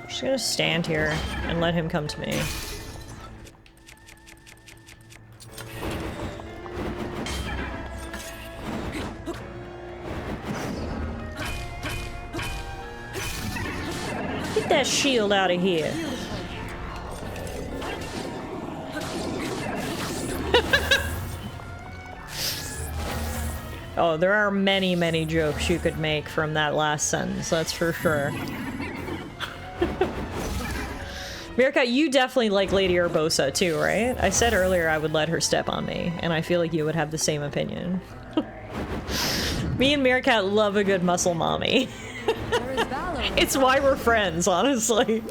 I'm just gonna stand here and let him come to me. Get that shield out of here. Oh, there are many, many jokes you could make from that last sentence, that's for sure. Mirka, you definitely like Lady Urbosa too, right? I said earlier I would let her step on me, and I feel like you would have the same opinion. Me and Meerkat love a good muscle mommy. It's why we're friends, honestly. It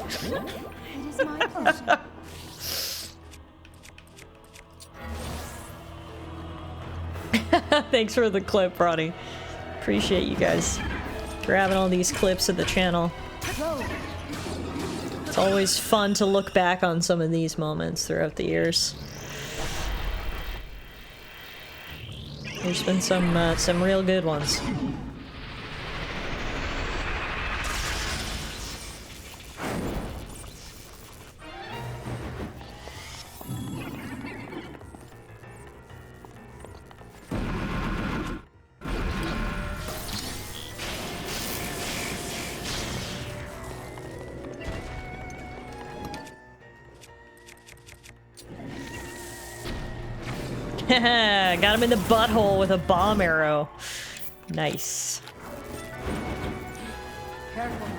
is my pleasure. Thanks for the clip, Ronnie. Appreciate you guys grabbing all these clips of the channel. It's always fun to look back on some of these moments throughout the years. There's been some real good ones. Got him in the butthole with a bomb arrow. Nice. Careful now.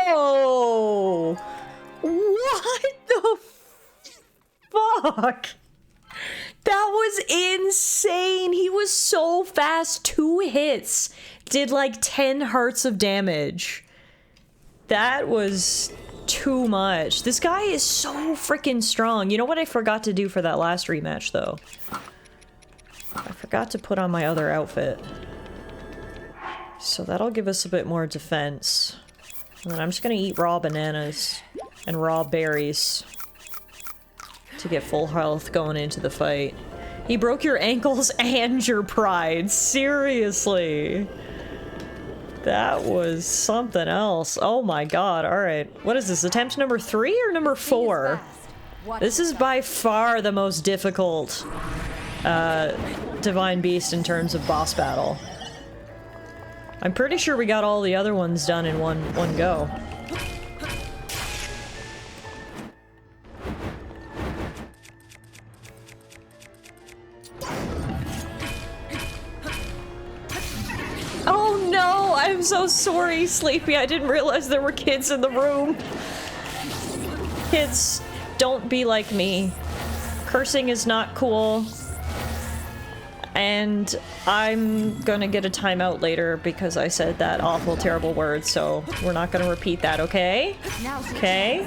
Yo! What the fuck? That was insane. He was so fast. 2 hits did like 10 hearts of damage. That was too much. This guy is so freaking strong. You know what I forgot to do for that last rematch, though? I forgot to put on my other outfit. So that'll give us a bit more defense. And then I'm just gonna eat raw bananas and raw berries to get full health going into the fight. He broke your ankles and your pride. Seriously. That was something else. Oh my god, alright. What is this, attempt number 3 or number 4? This is by far the most difficult Divine Beast in terms of boss battle. I'm pretty sure we got all the other ones done in one go. Oh no! I'm so sorry, Sleepy. I didn't realize there were kids in the room. Kids, don't be like me. Cursing is not cool. And I'm gonna get a timeout later because I said that awful, terrible word, so we're not gonna repeat that, okay? Okay?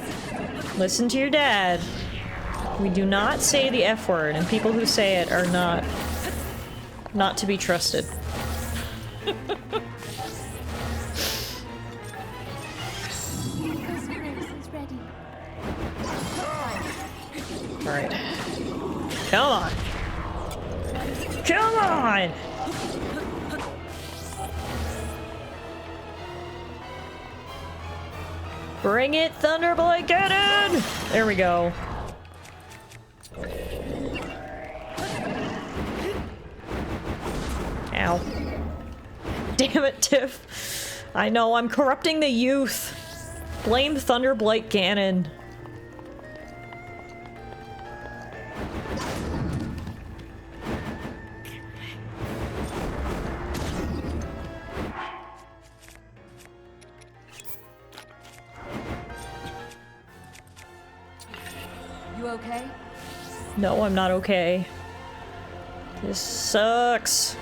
Listen to your dad. We do not say the F word, and people who say it are not to be trusted. Alright. Come on! Come on! Bring it, Thunderbolt Ganon! There we go. Ow. Damn it, Tiff. I know, I'm corrupting the youth. Blame Thunderblight Ganon. You okay? No, I'm not okay. This sucks.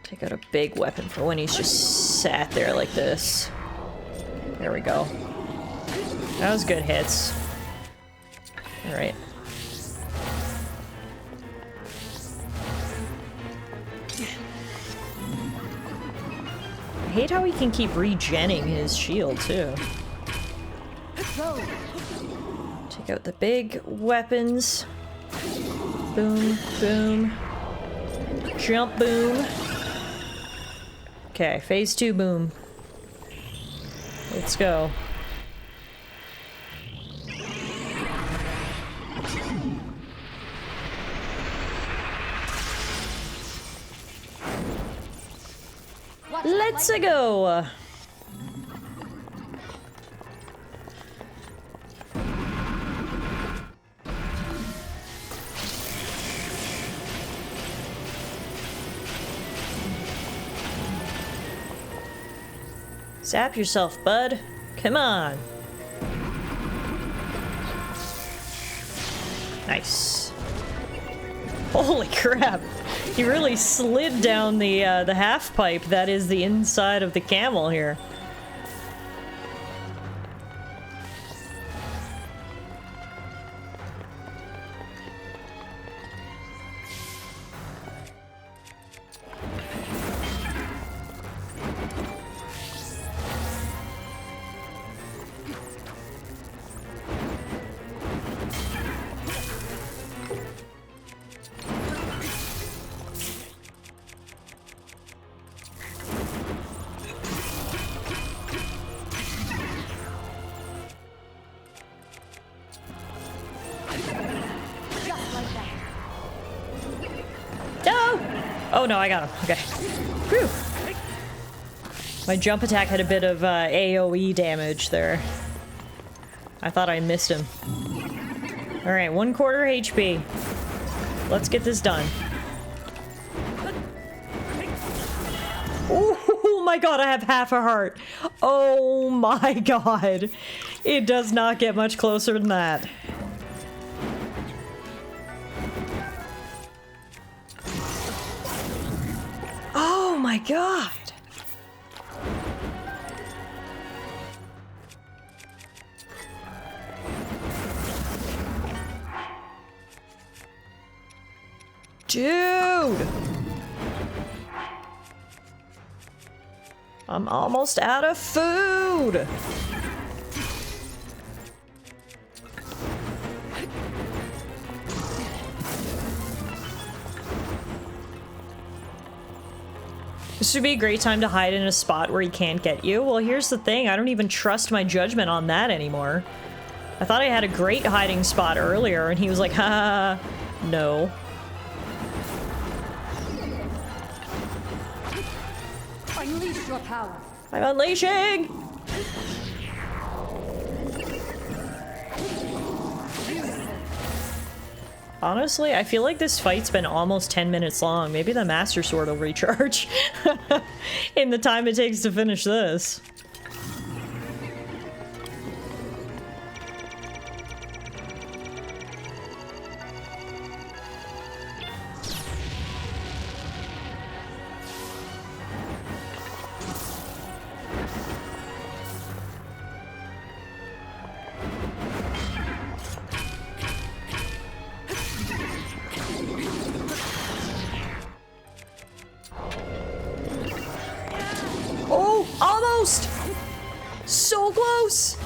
Take out a big weapon for when he's just sat there like this. There we go. That was good hits. Alright. I hate how he can keep regenning his shield, too. Take out the big weapons. Boom, boom. Jump, boom. Okay, phase 2 boom. Let's go. Let's go. Zap yourself, bud. Come on. Nice. Holy crap. He really slid down the half pipe that is the inside of the camel here. Oh no, I got him. Okay. Whew. My jump attack had a bit of AoE damage there. I thought I missed him. Alright, 1/4 HP. Let's get this done. Oh my god, I have half a heart. Oh my god. It does not get much closer than that. Oh my god! Dude! I'm almost out of food! This would be a great time to hide in a spot where he can't get you. Well, here's the thing. I don't even trust my judgment on that anymore. I thought I had a great hiding spot earlier, and he was like, ha, no. Unleash your power. I'm unleashing! Honestly, I feel like this fight's been almost 10 minutes long. Maybe the Master Sword will recharge in the time it takes to finish this. So close!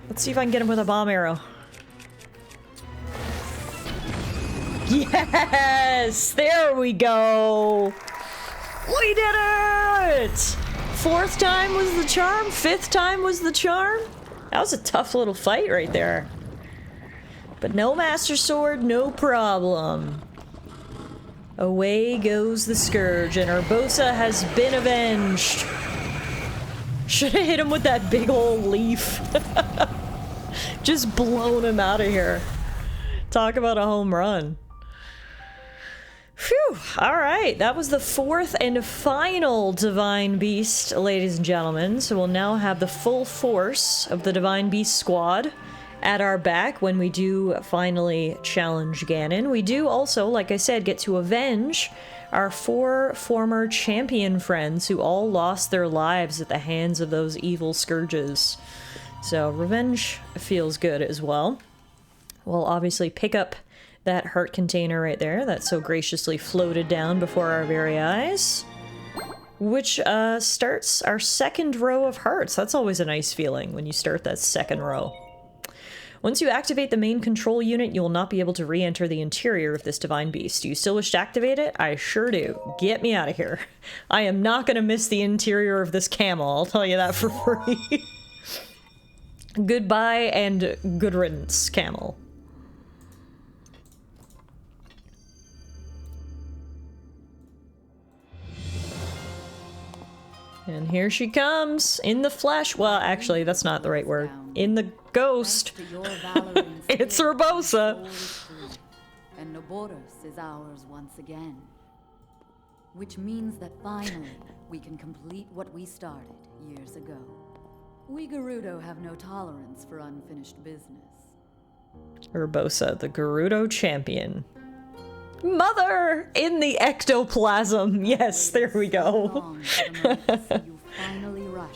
Let's see if I can get him with a bomb arrow. Yes! There we go! We did it! 4th time was the charm? 5th time was the charm? That was a tough little fight right there. But no Master Sword, no problem. Away goes the Scourge, and Urbosa has been avenged. Should have hit him with that big old leaf. Just blown him out of here. Talk about a home run. Phew. Alright, that was the 4th and final Divine Beast, ladies and gentlemen. So we'll now have the full force of the Divine Beast squad at our back when we do finally challenge Ganon. We do also, like I said, get to avenge our 4 former champion friends who all lost their lives at the hands of those evil scourges. So revenge feels good as well. We'll obviously pick up that heart container right there that so graciously floated down before our very eyes, which starts our 2nd row of hearts. That's always a nice feeling when you start that 2nd row. Once you activate the main control unit, you will not be able to re-enter the interior of this Divine Beast. Do you still wish to activate it? I sure do. Get me out of here. I am not going to miss the interior of this camel, I'll tell you that for free. Goodbye and good riddance, camel. And here she comes, in the flesh. Well, actually, that's not the right word. In the ghost. It's Urbosa. And Naboris is ours once again. Which means that finally, we can complete what we started years ago. We Gerudo have no tolerance for unfinished business. Urbosa, the Gerudo champion. Mother! In the ectoplasm! Yes, there we go.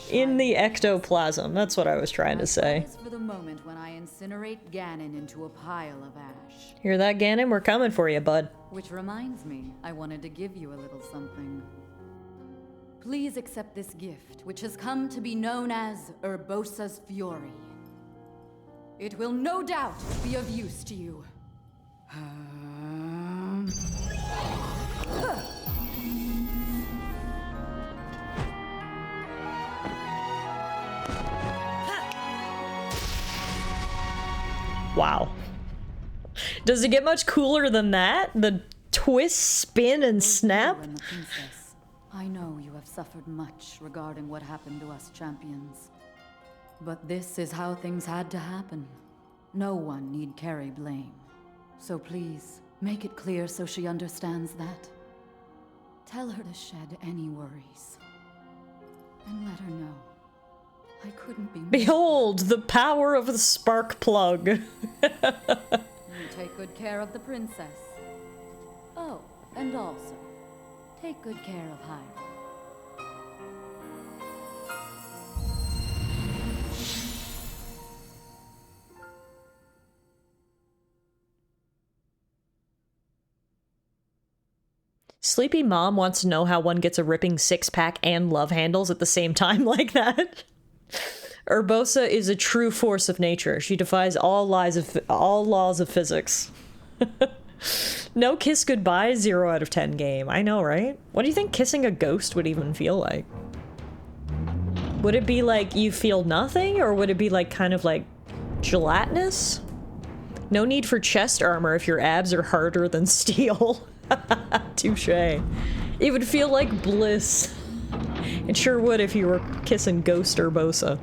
In the ectoplasm. That's what I was trying to say. For the moment when I incinerate Ganon into a pile of ash. Hear that, Ganon? We're coming for you, bud. Which reminds me, I wanted to give you a little something. Please accept this gift, which has come to be known as Urbosa's Fury. It will no doubt be of use to you. Wow. Does it get much cooler than that? The twist, spin, and snap? Princess, I know you have suffered much regarding what happened to us champions. But this is how things had to happen. No one need carry blame. So please, make it clear so she understands that. Tell her to shed any worries. And let her know I couldn't be more. Behold, the power of the spark plug. You take good care of the princess. Oh, and also, take good care of Hyrule. Sleepy Mom wants to know how one gets a ripping six-pack and love handles at the same time like that. Urbosa is a true force of nature. She defies all laws of physics. No kiss goodbye, 0 out of 10 game. I know, right? What do you think kissing a ghost would even feel like? Would it be like you feel nothing, or would it be like kind of like gelatinous? No need for chest armor if your abs are harder than steel. Touche. It would feel like bliss. It sure would if you were kissing Ghost Urbosa.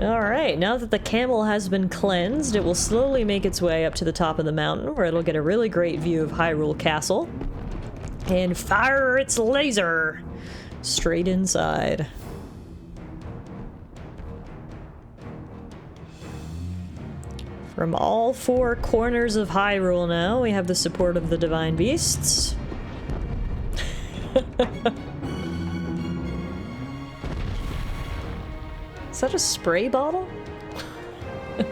Alright, now that the camel has been cleansed, it will slowly make its way up to the top of the mountain, where it'll get a really great view of Hyrule Castle. And fire its laser! Straight inside. From all 4 corners of Hyrule now, we have the support of the Divine Beasts. Is that a spray bottle? I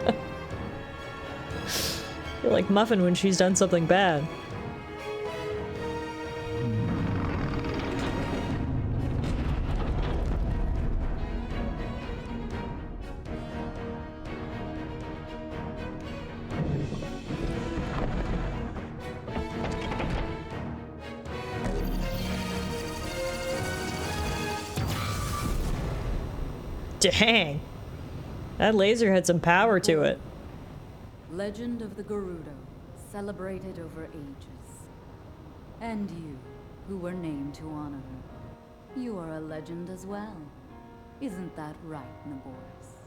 feel like Muffin when she's done something bad. Dang. That laser had some power to it. Legend of the Gerudo, celebrated over ages. And you, who were named to honor her. You are a legend as well. Isn't that right, Naboris?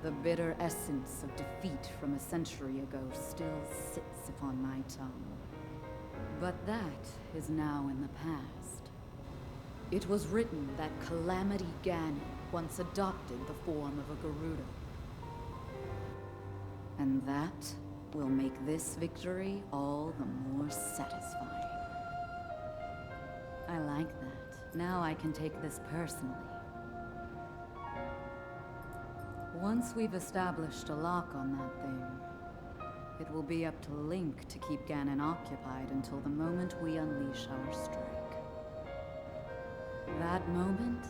The bitter essence of defeat from a century ago still sits upon my tongue. But that is now in the past. It was written that Calamity Ganon once adopted the form of a Gerudo. And that will make this victory all the more satisfying. I like that. Now I can take this personally. Once we've established a lock on that thing, it will be up to Link to keep Ganon occupied until the moment we unleash our strike. That moment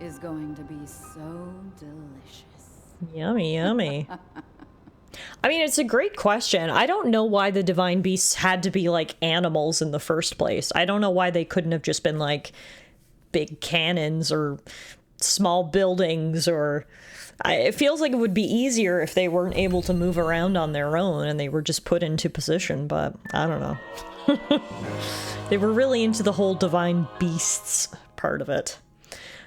is going to be so delicious. Yummy, yummy. I mean, it's a great question. I don't know why the Divine Beasts had to be like animals in the first place. I don't know why they couldn't have just been like big cannons or small buildings, or it feels like it would be easier if they weren't able to move around on their own and they were just put into position, but I don't know. They were really into the whole divine beasts part of it.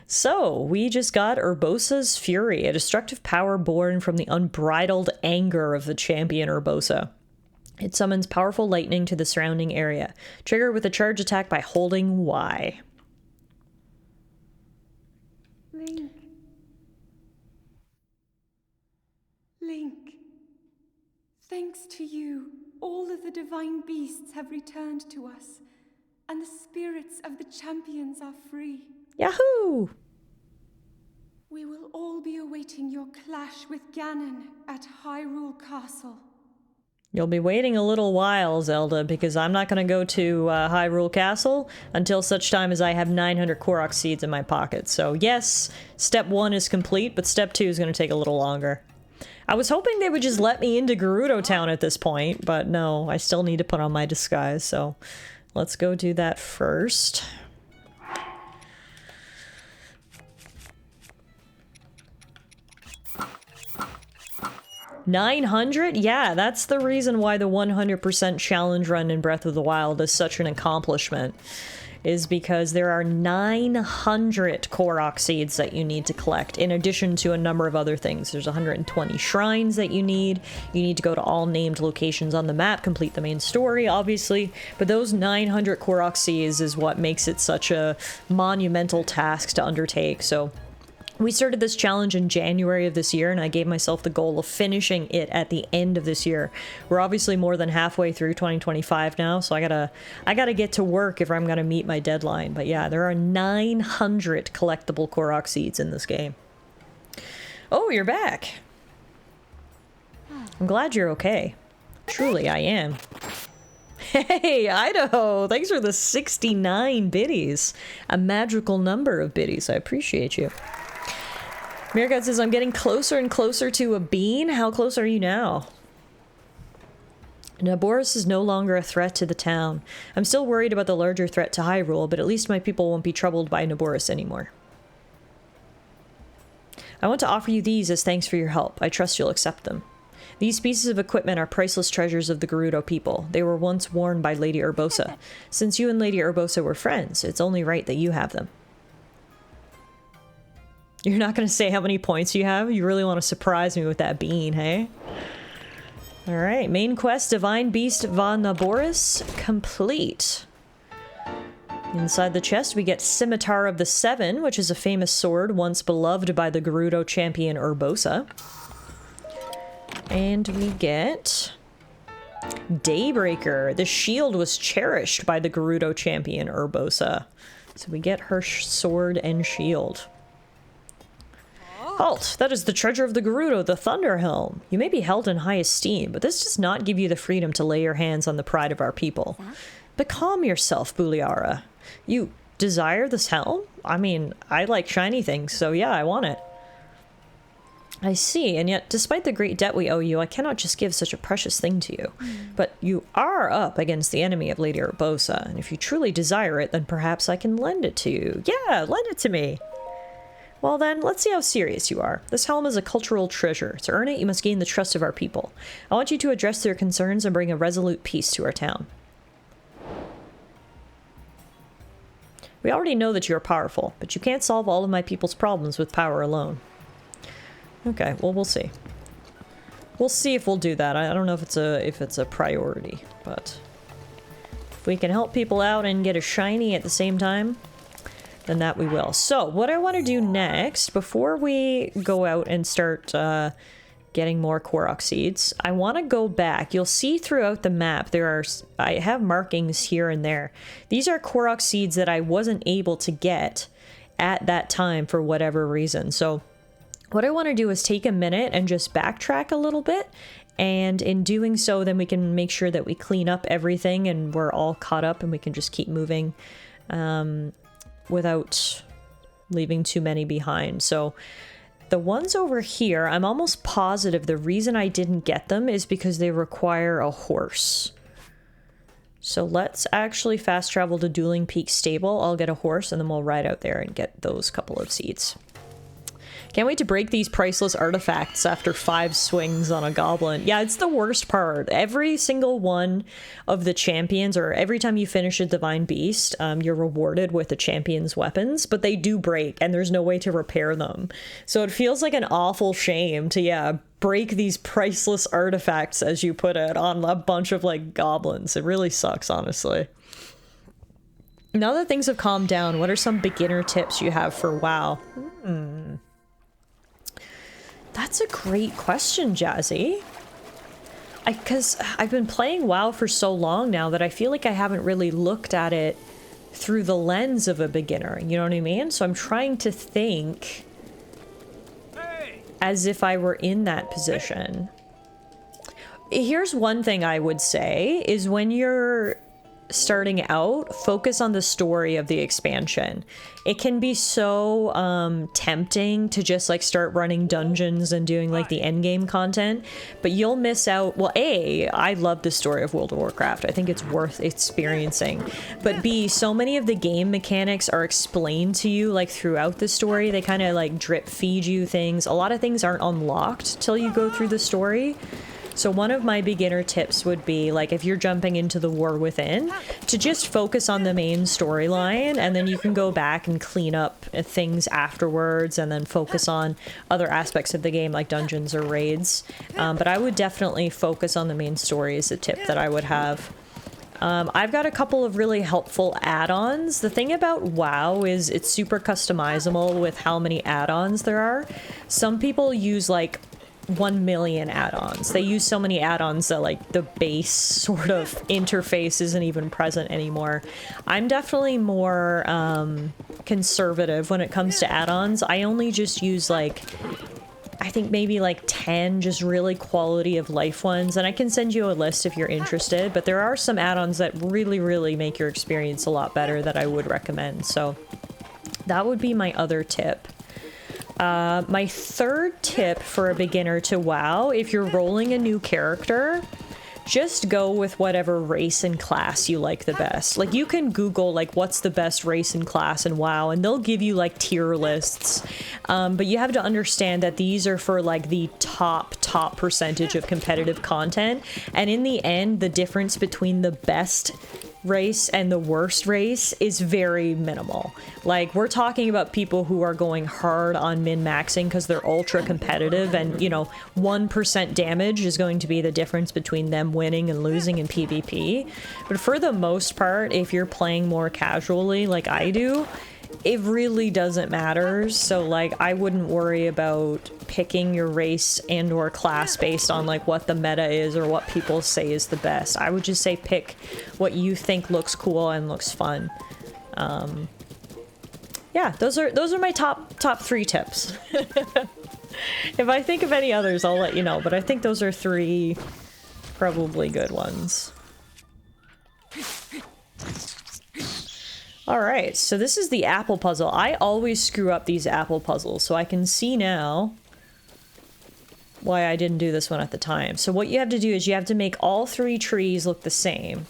So, we just got Urbosa's Fury, a destructive power born from the unbridled anger of the champion Urbosa. It summons powerful lightning to the surrounding area. Trigger with a charge attack by holding Y. Link. Link. Thanks to you, all of the divine beasts have returned to us, and the spirits of the champions are free. Yahoo! We will all be awaiting your clash with Ganon at Hyrule Castle. You'll be waiting a little while, Zelda, because I'm not going to go to Hyrule Castle until such time as I have 900 Korok seeds in my pocket. So yes, step 1 is complete, but step 2 is going to take a little longer. I was hoping they would just let me into Gerudo Town at this point, but no, I still need to put on my disguise, so let's go do that first. 900? Yeah, that's the reason why the 100% challenge run in Breath of the Wild is such an accomplishment. Is because there are 900 Korok seeds that you need to collect, in addition to a number of other things. There's 120 shrines that you need. You need to go to all named locations on the map, complete the main story, obviously. But those 900 Korok seeds is what makes it such a monumental task to undertake. So we started this challenge in January of this year, and I gave myself the goal of finishing it at the end of this year. We're obviously more than halfway through 2025 now, so I gotta get to work if I'm gonna meet my deadline. But yeah, there are 900 collectible Korok seeds in this game. Oh, you're back. I'm glad you're okay. Truly, I am. Hey, Idaho! Thanks for the 69 biddies. A magical number of biddies. I appreciate you. Meerkat says, I'm getting closer and closer to a bean. How close are you now? Naboris is no longer a threat to the town. I'm still worried about the larger threat to Hyrule, but at least my people won't be troubled by Naboris anymore. I want to offer you these as thanks for your help. I trust you'll accept them. These pieces of equipment are priceless treasures of the Gerudo people. They were once worn by Lady Urbosa. Since you and Lady Urbosa were friends, it's only right that you have them. You're not going to say how many points you have? You really want to surprise me with that bean, hey? Alright, main quest, Divine Beast Va Naboris, complete. Inside the chest, we get Scimitar of the Seven, which is a famous sword once beloved by the Gerudo champion Urbosa. And we get Daybreaker. The shield was cherished by the Gerudo champion Urbosa. So we get her sword and shield. Halt! That is the treasure of the Gerudo, the Thunder Helm. You may be held in high esteem, but this does not give you the freedom to lay your hands on the pride of our people. But calm yourself, Buliara. You desire this helm? I mean, I like shiny things, so yeah, I want it. I see, and yet, despite the great debt we owe you, I cannot just give such a precious thing to you. But you are up against the enemy of Lady Urbosa, and if you truly desire it, then perhaps I can lend it to you. Yeah, lend it to me! Well then, let's see how serious you are. This helm is a cultural treasure. To earn it, you must gain the trust of our people. I want you to address their concerns and bring a resolute peace to our town. We already know that you are powerful, but you can't solve all of my people's problems with power alone. Okay, well, we'll see. We'll see if we'll do that. I don't know if it's a priority, but if we can help people out and get a shiny at the same time, then that we will. So, what I want to do next, before we go out and start getting more Korok seeds, I want to go back. You'll see throughout the map, I have markings here and there. These are Korok seeds that I wasn't able to get at that time for whatever reason. So, what I want to do is take a minute and just backtrack a little bit, and in doing so, then we can make sure that we clean up everything and we're all caught up and we can just keep moving without leaving too many behind. So the ones over here, I'm almost positive the reason I didn't get them is because they require a horse. So let's actually fast travel to Dueling Peak Stable. I'll get a horse and then we'll ride out there and get those couple of seeds. Can't wait to break these priceless artifacts after 5 swings on a goblin. Yeah, it's the worst part. Every single one of the champions, or every time you finish a divine beast, you're rewarded with the champion's weapons, but they do break and there's no way to repair them. So it feels like an awful shame to, yeah, break these priceless artifacts, as you put it, on a bunch of like goblins. It really sucks, honestly. Now that things have calmed down, what are some beginner tips you have for WoW? That's a great question, Jazzy. Because I've been playing WoW for so long now that I feel like I haven't really looked at it through the lens of a beginner, you know what I mean? So I'm trying to think as if I were in that position. Here's one thing I would say, is when you're starting out, focus on the story of the expansion. It can be so tempting to just like start running dungeons and doing like the end game content, but you'll miss out. Well, A, I love the story of World of Warcraft. I think it's worth experiencing. But B, so many of the game mechanics are explained to you like throughout the story. They kind of like drip feed you things. A lot of things aren't unlocked till you go through the story. So one of my beginner tips would be, like, if you're jumping into the War Within, to just focus on the main storyline, and then you can go back and clean up things afterwards, and then focus on other aspects of the game, like dungeons or raids. But I would definitely focus on the main story is a tip that I would have. I've got a couple of really helpful add-ons. The thing about WoW is it's super customizable with how many add-ons there are. Some people use, like, 1 million add-ons. They use so many add-ons that like the base sort of interface isn't even present anymore. I'm definitely more conservative when it comes to add-ons. I only just use like, I think maybe like 10 just really quality of life ones, and I can send you a list if you're interested, but there are some add-ons that really make your experience a lot better that I would recommend. So that would be my other tip. My third tip for a beginner to WoW, if you're rolling a new character, just go with whatever race and class you like the best. Like, you can Google, like, what's the best race and class in WoW, and they'll give you, like, tier lists. But you have to understand that these are for, like, the top percentage of competitive content. And in the end, the difference between the best race and the worst race is very minimal. Like, we're talking about people who are going hard on min-maxing because they're ultra competitive, and, you know, 1% damage is going to be the difference between them winning and losing in PvP. But for the most part, if you're playing more casually like I do, it really doesn't matter. So like, I wouldn't worry about picking your race and or class based on like what the meta is or what people say is the best. I would just say pick what you think looks cool and looks fun. Yeah, those are my top 3 tips. If I think of any others, I'll let you know, but I think those are 3 probably good ones. Alright, so this is the apple puzzle. I always screw up these apple puzzles, so I can see now why I didn't do this one at the time. So what you have to do is you have to make all 3 trees look the same.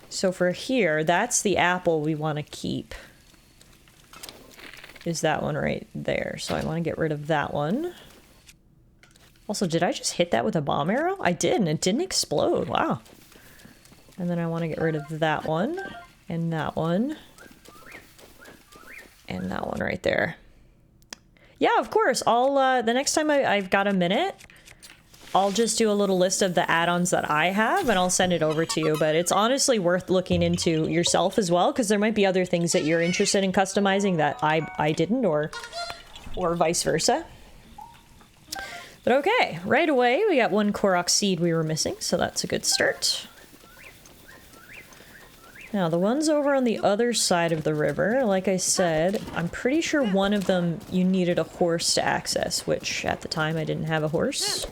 So for here, that's the apple we want to keep. Is that one right there. So I want to get rid of that one. Also, did I just hit that with a bomb arrow? I did, and it didn't explode. Wow. And then I want to get rid of that one, and that one, and that one right there. Yeah, of course. I'll, the next time I've got a minute, I'll just do a little list of the add-ons that I have, and I'll send it over to you. But it's honestly worth looking into yourself as well, because there might be other things that you're interested in customizing that I didn't, or vice versa. But okay, right away, we got 1 Korok seed we were missing, so that's a good start. Now, the ones over on the other side of the river, like I said, I'm pretty sure one of them you needed a horse to access, which at the time I didn't have a horse.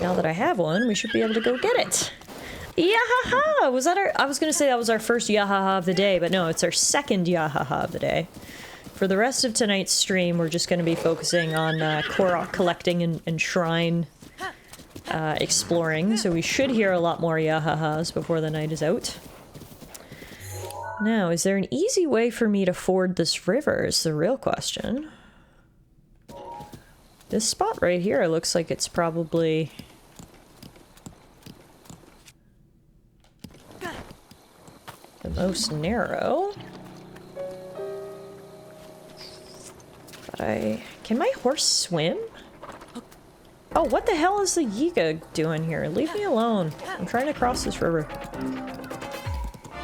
Now that I have one, we should be able to go get it. Yahaha! Was that our... I was going to say that was our first yahaha of the day, but no, it's our second yahaha of the day. For the rest of tonight's stream, we're just going to be focusing on Korok collecting and shrine exploring, so we should hear a lot more yahahas before the night is out. Now, is there an easy way for me to ford this river is the real question. This spot right here looks like it's probably... the most narrow. But can my horse swim? Oh, what the hell is the Yiga doing here? Leave me alone. I'm trying to cross this river.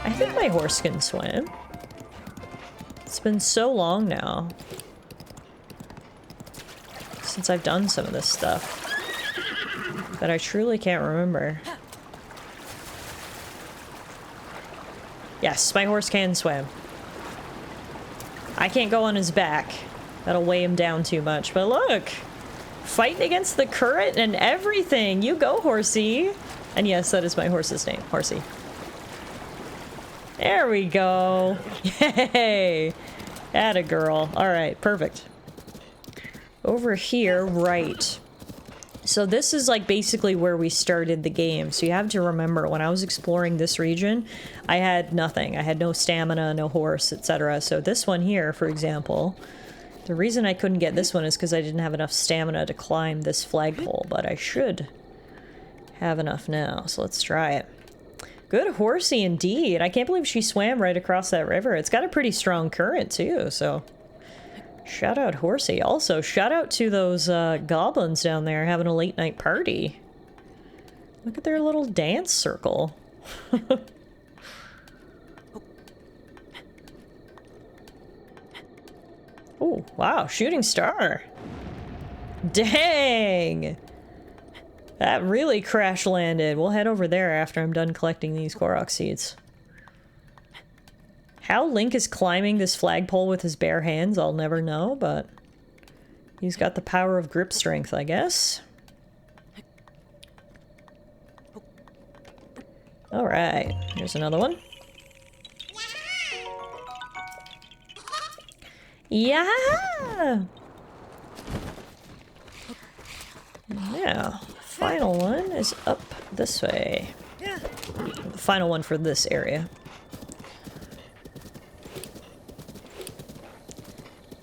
I think my horse can swim. It's been so long now since I've done some of this stuff that I truly can't remember. Yes, my horse can swim. I can't go on his back. That'll weigh him down too much. But look! Fighting against the current and everything! You go, horsey! And yes, that is my horse's name. Horsey. There we go! Yay! Atta girl. Alright, perfect. Over here, right. So this is like basically where we started the game. So you have to remember, when I was exploring this region, I had nothing. I had no stamina, no horse, etc. So this one here, for example, the reason I couldn't get this one is because I didn't have enough stamina to climb this flagpole, but I should have enough now. So let's try it. Good horsey indeed. I can't believe she swam right across that river. It's got a pretty strong current too, so... shout out horsey. Also, shout out to those goblins down there having a late night party. Look at their little dance circle. Oh, wow, shooting star. Dang! That really crash landed. We'll head over there after I'm done collecting these Korok seeds. How Link is climbing this flagpole with his bare hands, I'll never know, but he's got the power of grip strength, I guess. Alright, here's another one. Yeah! Now, final one is up this way. The final one for this area.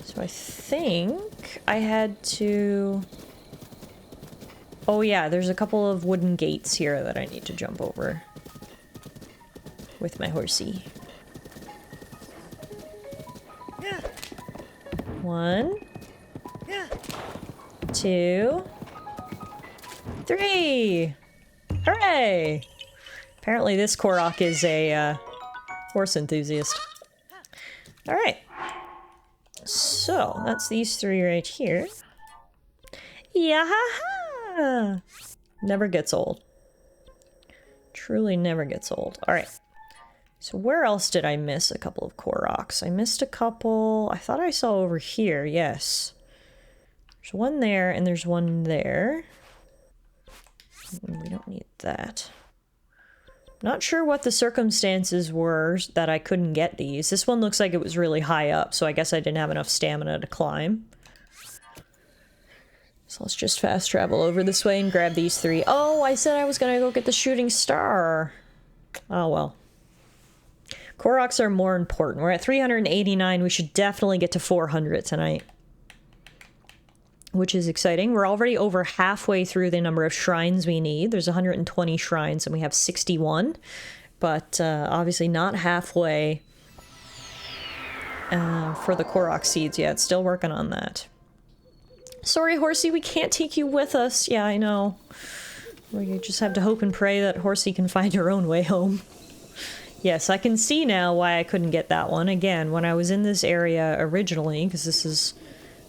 So I think I had to... oh yeah, there's a couple of wooden gates here that I need to jump over with my horsey. 1, 2, 3! Hooray! Apparently this Korok is a horse enthusiast. Alright. So, that's these 3 right here. Yeah-ha-ha! Never gets old. Truly never gets old. Alright. So where else did I miss a couple of Koroks? I missed a couple... I thought I saw over here, yes. There's one there, and there's one there. We don't need that. Not sure what the circumstances were that I couldn't get these. This one looks like it was really high up, so I guess I didn't have enough stamina to climb. So let's just fast travel over this way and grab these 3. Oh, I said I was gonna go get the shooting star. Oh well. Koroks are more important. We're at 389. We should definitely get to 400 tonight. Which is exciting. We're already over halfway through the number of shrines we need. There's 120 shrines and we have 61. But obviously not halfway for the Korok seeds yet. Still working on that. Sorry, Horsey, we can't take you with us. Yeah, I know. We just have to hope and pray that Horsey can find her own way home. Yes, I can see now why I couldn't get that one. Again, when I was in this area originally, because this is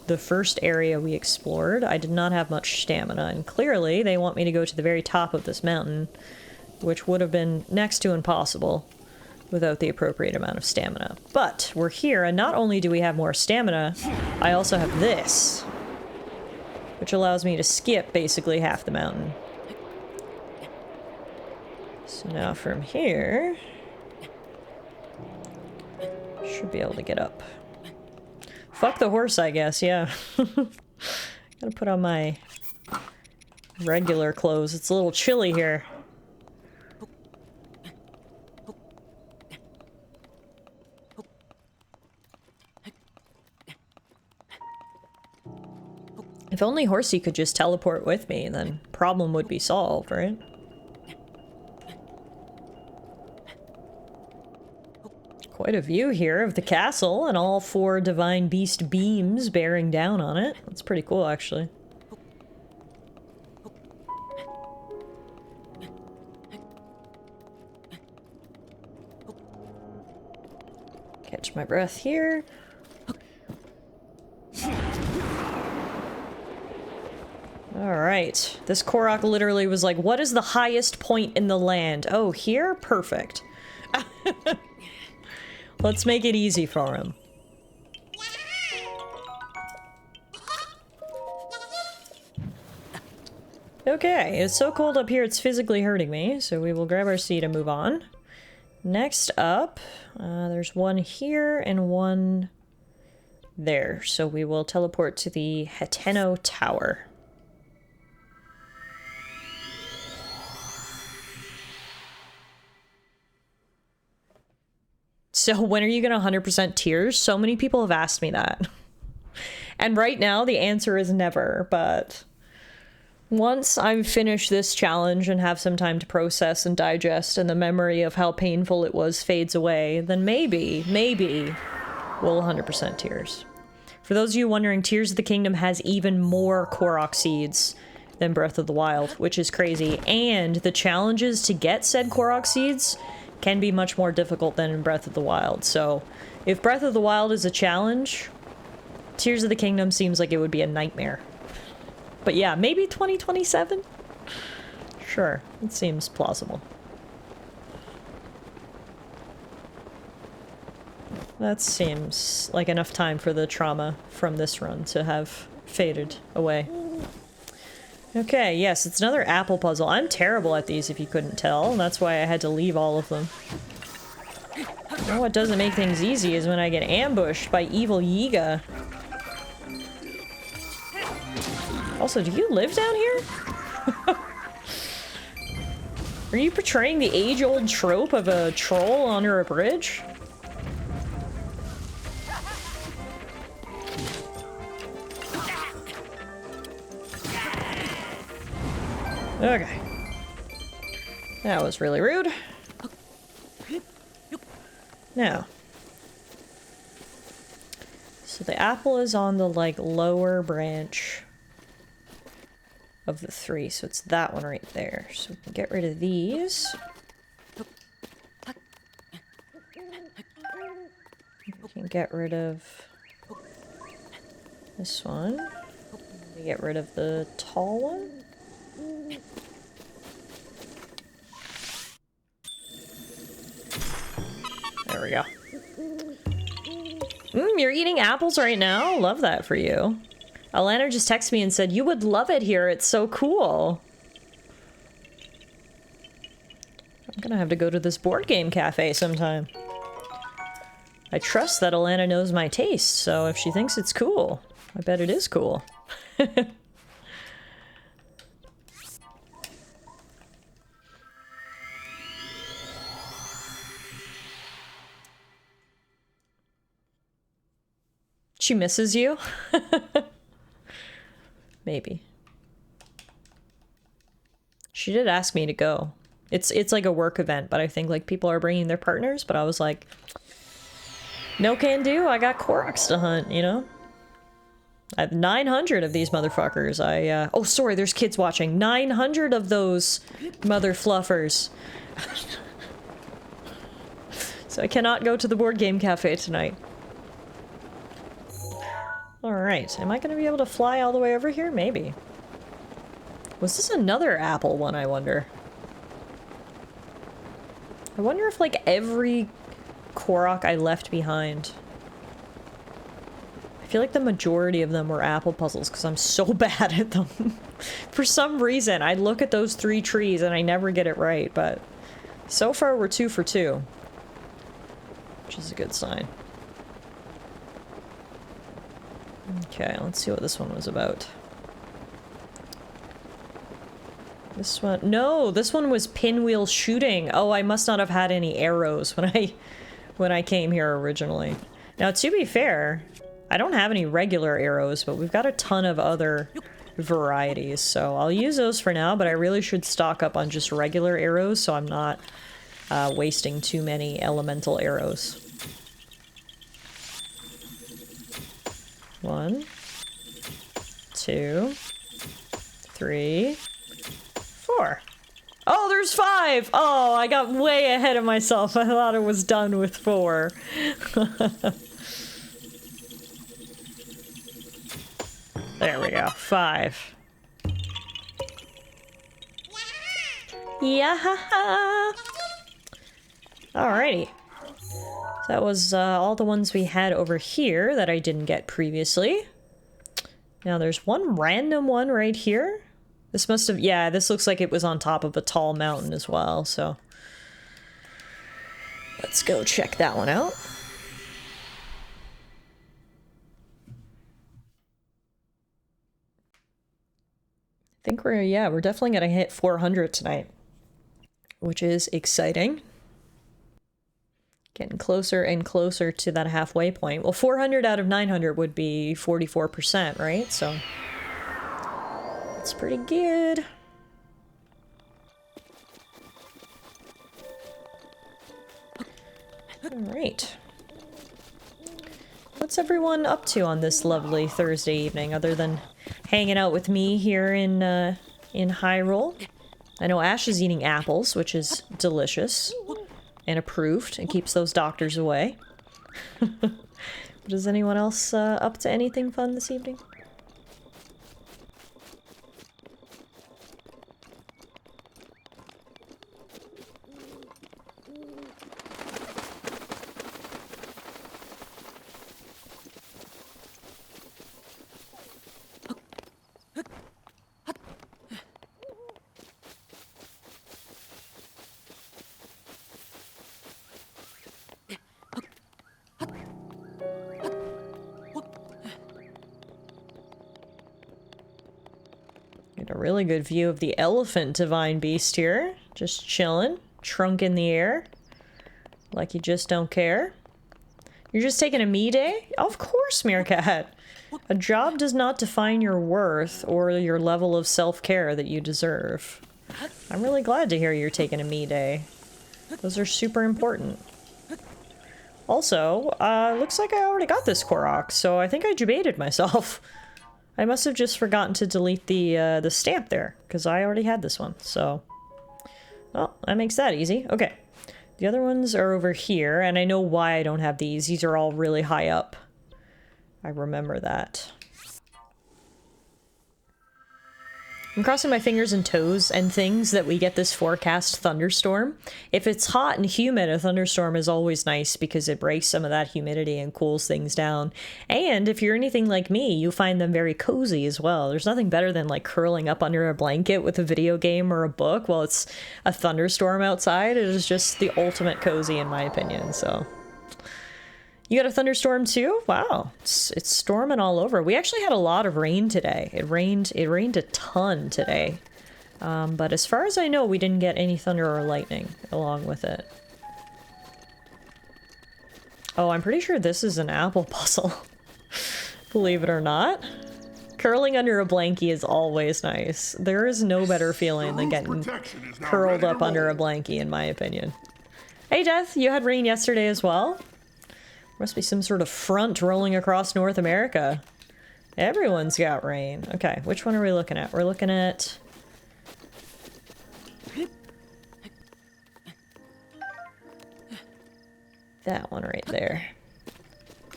the first area we explored, I did not have much stamina, and clearly they want me to go to the very top of this mountain, which would have been next to impossible without the appropriate amount of stamina. But we're here, and not only do we have more stamina, I also have this, which allows me to skip basically half the mountain. So now from here... should be able to get up. Fuck the horse, I guess, yeah. Gotta put on my regular clothes. It's a little chilly here. If only Horsey could just teleport with me, then problem would be solved, right? Quite a view here of the castle and all 4 divine beast beams bearing down on it. That's pretty cool, actually. Catch my breath here. Alright. This Korok literally was like, what is the highest point in the land? Oh, here? Perfect. Let's make it easy for him. Okay, it's so cold up here it's physically hurting me, so we will grab our seed and move on. Next up, there's one here and one there, so we will teleport to the Heteno Tower. So when are you gonna 100% tears? So many people have asked me that. And right now the answer is never, but once I finish this challenge and have some time to process and digest and the memory of how painful it was fades away, then maybe we'll 100% tears. For those of you wondering, Tears of the Kingdom has even more Korok seeds than Breath of the Wild, which is crazy. And the challenges to get said Korok seeds can be much more difficult than in Breath of the Wild. So if Breath of the Wild is a challenge, Tears of the Kingdom seems like it would be a nightmare. But yeah, maybe 2027? Sure, it seems plausible. That seems like enough time for the trauma from this run to have faded away. Okay, yes, it's another apple puzzle. I'm terrible at these if you couldn't tell, and that's why I had to leave all of them. You know what doesn't make things easy is when I get ambushed by evil Yiga. Also, do you live down here? Are you portraying the age-old trope of a troll under a bridge? Okay. That was really rude. Now. So the apple is on the, like, lower branch of the 3, so it's that one right there. So we can get rid of these. We can get rid of this one. We get rid of the tall one. There we go. You're eating apples right now? Love that for you. Alana just texted me and said, you would love it here, it's so cool. I'm gonna have to go to this board game cafe sometime. I trust that Alana knows my taste, so if she thinks it's cool, I bet it is cool. She misses you? Maybe. She did ask me to go. It's like a work event, but I think like people are bringing their partners, but I was like, no can do, I got Koroks to hunt, you know? I have 900 of these motherfuckers. Oh sorry, there's kids watching. 900 of those mother fluffers. So I cannot go to the board game cafe tonight. Alright, am I gonna be able to fly all the way over here? Maybe. Was this another apple one, I wonder? I wonder if, like, every Korok I left behind... I feel like the majority of them were apple puzzles, because I'm so bad at them. For some reason, I look at those 3 trees and I never get it right, but... So far, we're 2 for 2. Which is a good sign. Okay, let's see what this one was about. This one... No! This one was pinwheel shooting! Oh, I must not have had any arrows when I came here originally. Now, to be fair, I don't have any regular arrows, but we've got a ton of other varieties, so I'll use those for now, but I really should stock up on just regular arrows so I'm not wasting too many elemental arrows. 1, 2, 3, 4. Oh, there's 5! Oh, I got way ahead of myself. I thought it was done with 4. There we go. 5. Yeah. Alrighty. That was all the ones we had over here that I didn't get previously. Now there's one random one right here. This must have, yeah, this looks like it was on top of a tall mountain as well, so. Let's go check that one out. I think we're definitely gonna hit 400 tonight, which is exciting. Getting closer and closer to that halfway point. Well, 400 out of 900 would be 44%, right? So that's pretty good. All right. What's everyone up to on this lovely Thursday evening, other than hanging out with me here in Hyrule? I know Ash is eating apples, which is delicious and approved and keeps those doctors away. But is anyone else up to anything fun this evening? Get a really good view of the elephant divine beast here. Just chilling, trunk in the air. Like you just don't care. You're just taking a me day? Of course, Meerkat. A job does not define your worth or your level of self-care that you deserve. I'm really glad to hear you're taking a me day. Those are super important. Also, looks like I already got this Korok, so I think I debated myself. I must have just forgotten to delete the stamp there, because I already had this one, so. Well, that makes that easy. Okay. The other ones are over here, and I know why I don't have these. These are all really high up. I remember that. I'm crossing my fingers and toes and things that we get this forecast thunderstorm. If it's hot and humid, a thunderstorm is always nice because it breaks some of that humidity and cools things down. And if you're anything like me, you find them very cozy as well. There's nothing better than like curling up under a blanket with a video game or a book while it's a thunderstorm outside. It is just the ultimate cozy in my opinion, so. You got a thunderstorm too? Wow, it's storming all over. We actually had a lot of rain today. It rained a ton today. But as far as I know, we didn't get any thunder or lightning along with it. Oh, I'm pretty sure this is an apple puzzle. Believe it or not. Curling under a blankie is always nice. There is no better feeling than getting curled up under a blankie, in my opinion. Hey, Death, you had rain yesterday as well? Must be some sort of front rolling across North America. Everyone's got rain. Okay, which one are we looking at? We're looking at... that one right there.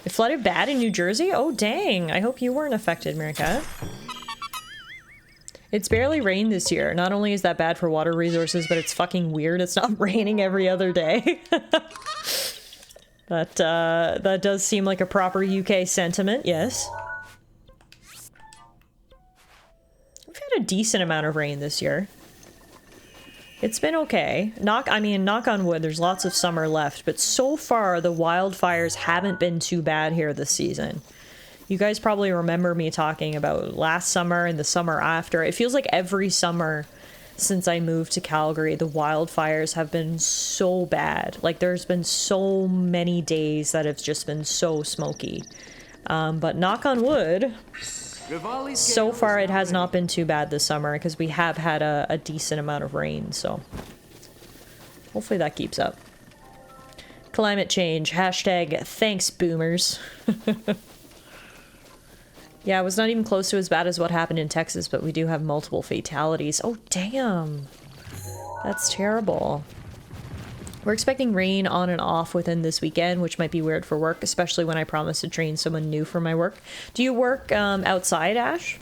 It flooded bad in New Jersey? Oh, dang. I hope you weren't affected, Meerkat. It's barely rained this year. Not only is that bad for water resources, but it's fucking weird. It's not raining every other day. That does seem like a proper UK sentiment, yes. We've had a decent amount of rain this year. It's been okay. Knock on wood, there's lots of summer left, but so far the wildfires haven't been too bad here this season. You guys probably remember me talking about last summer and the summer after. It feels like every summer since I moved to Calgary, the wildfires have been so bad. Like, there's been so many days that have just been so smoky. But knock on wood, so far it has not been too bad this summer because we have had a decent amount of rain, so hopefully that keeps up. Climate change, hashtag thanks boomers. Yeah, it was not even close to as bad as what happened in Texas, but we do have multiple fatalities. Oh, damn. That's terrible. We're expecting rain on and off within this weekend, which might be weird for work, especially when I promised to train someone new for my work. Do you work outside, Ash?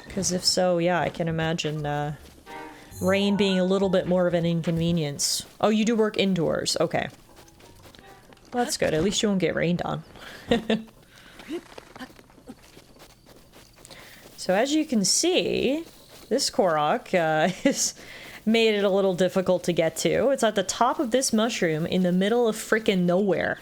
Because if so, yeah, I can imagine rain being a little bit more of an inconvenience. Oh, you do work indoors. Okay. Well, that's good. At least you won't get rained on. So as you can see, this Korok has made it a little difficult to get to. It's at the top of this mushroom in the middle of frickin' nowhere.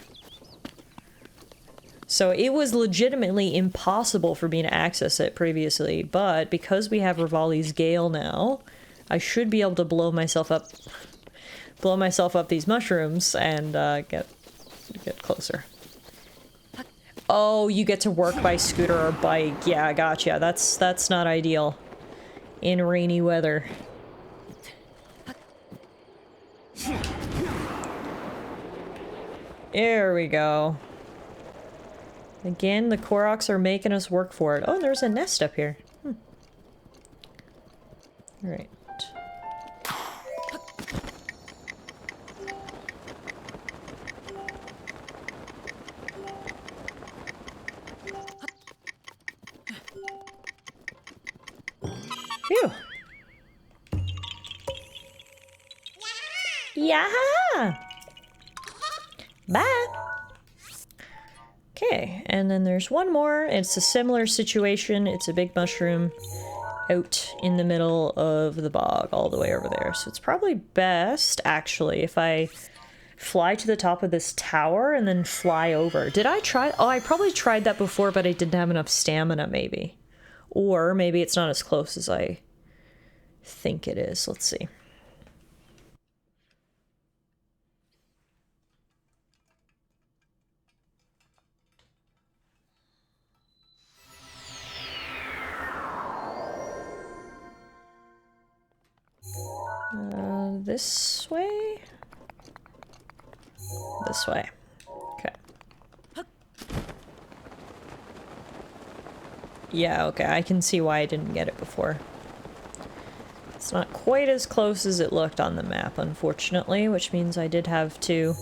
So it was legitimately impossible for me to access it previously, but because we have Rivali's Gale now, I should be able to blow myself up these mushrooms and get closer. Oh, you get to work by scooter or bike. Yeah, gotcha. That's not ideal in rainy weather. There we go. Again, the Koroks are making us work for it. Oh, there's a nest up here. Alright. Phew. Yeah. Bye. Okay, and then there's one more. It's a similar situation. It's a big mushroom out in the middle of the bog all the way over there. So it's probably best, actually, if I fly to the top of this tower and then fly over. Did I try? Oh, I probably tried that before, but I didn't have enough stamina, maybe. Or maybe it's not as close as I think it is. Let's see. This way? This way. Okay. Yeah, okay, I can see why I didn't get it before. It's not quite as close as it looked on the map, unfortunately, which means I did have to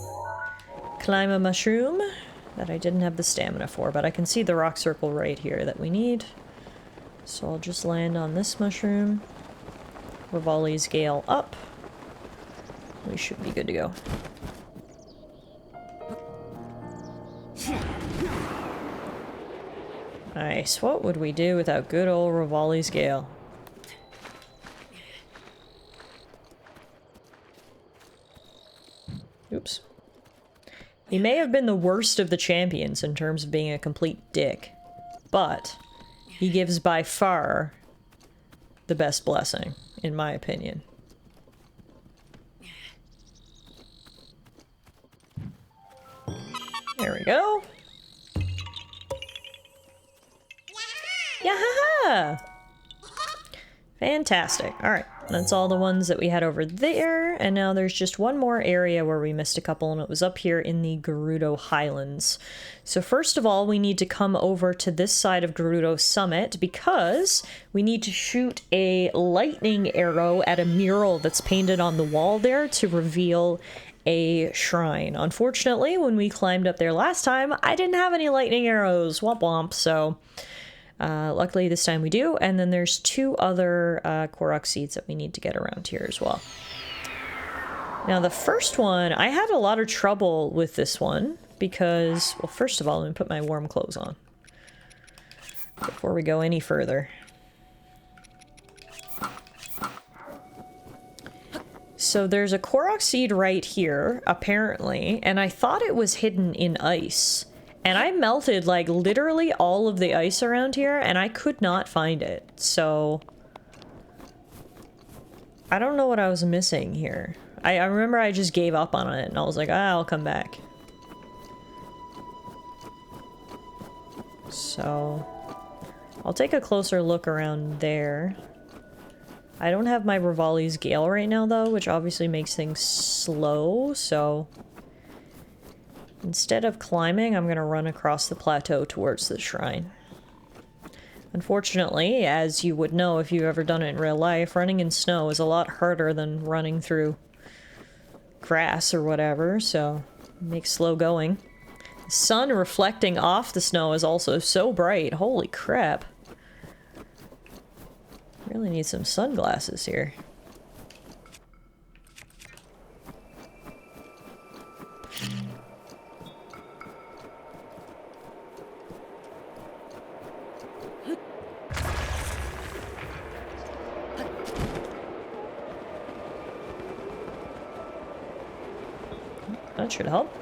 climb a mushroom that I didn't have the stamina for, but I can see the rock circle right here that we need. So I'll just land on this mushroom. Rivali's Gale up. We should be good to go. Nice. What would we do without good old Rivali's Gale? Oops. He may have been the worst of the champions in terms of being a complete dick, but he gives by far the best blessing, in my opinion. There we go. Yeah! Fantastic. Alright, that's all the ones that we had over there, and now there's just one more area where we missed a couple, and it was up here in the Gerudo Highlands. So first of all, we need to come over to this side of Gerudo Summit, because we need to shoot a lightning arrow at a mural that's painted on the wall there to reveal a shrine. Unfortunately, when we climbed up there last time, I didn't have any lightning arrows. Womp womp, so... luckily this time we do, and then there's two other Korok seeds that we need to get around here as well. Now the first one, I had a lot of trouble with this one because, well, first of all, let me put my warm clothes on before we go any further. So there's a Korok seed right here, apparently, and I thought it was hidden in ice. And I melted, like, literally all of the ice around here, and I could not find it. So I don't know what I was missing here. I remember I just gave up on it, and I was like, ah, I'll come back. So I'll take a closer look around there. I don't have my Rivali's Gale right now though, which obviously makes things slow, so instead of climbing, I'm gonna run across the plateau towards the shrine. Unfortunately, as you would know if you've ever done it in real life, running in snow is a lot harder than running through grass or whatever, so it makes slow going. The sun reflecting off the snow is also so bright. Holy crap. Really need some sunglasses here. That should help.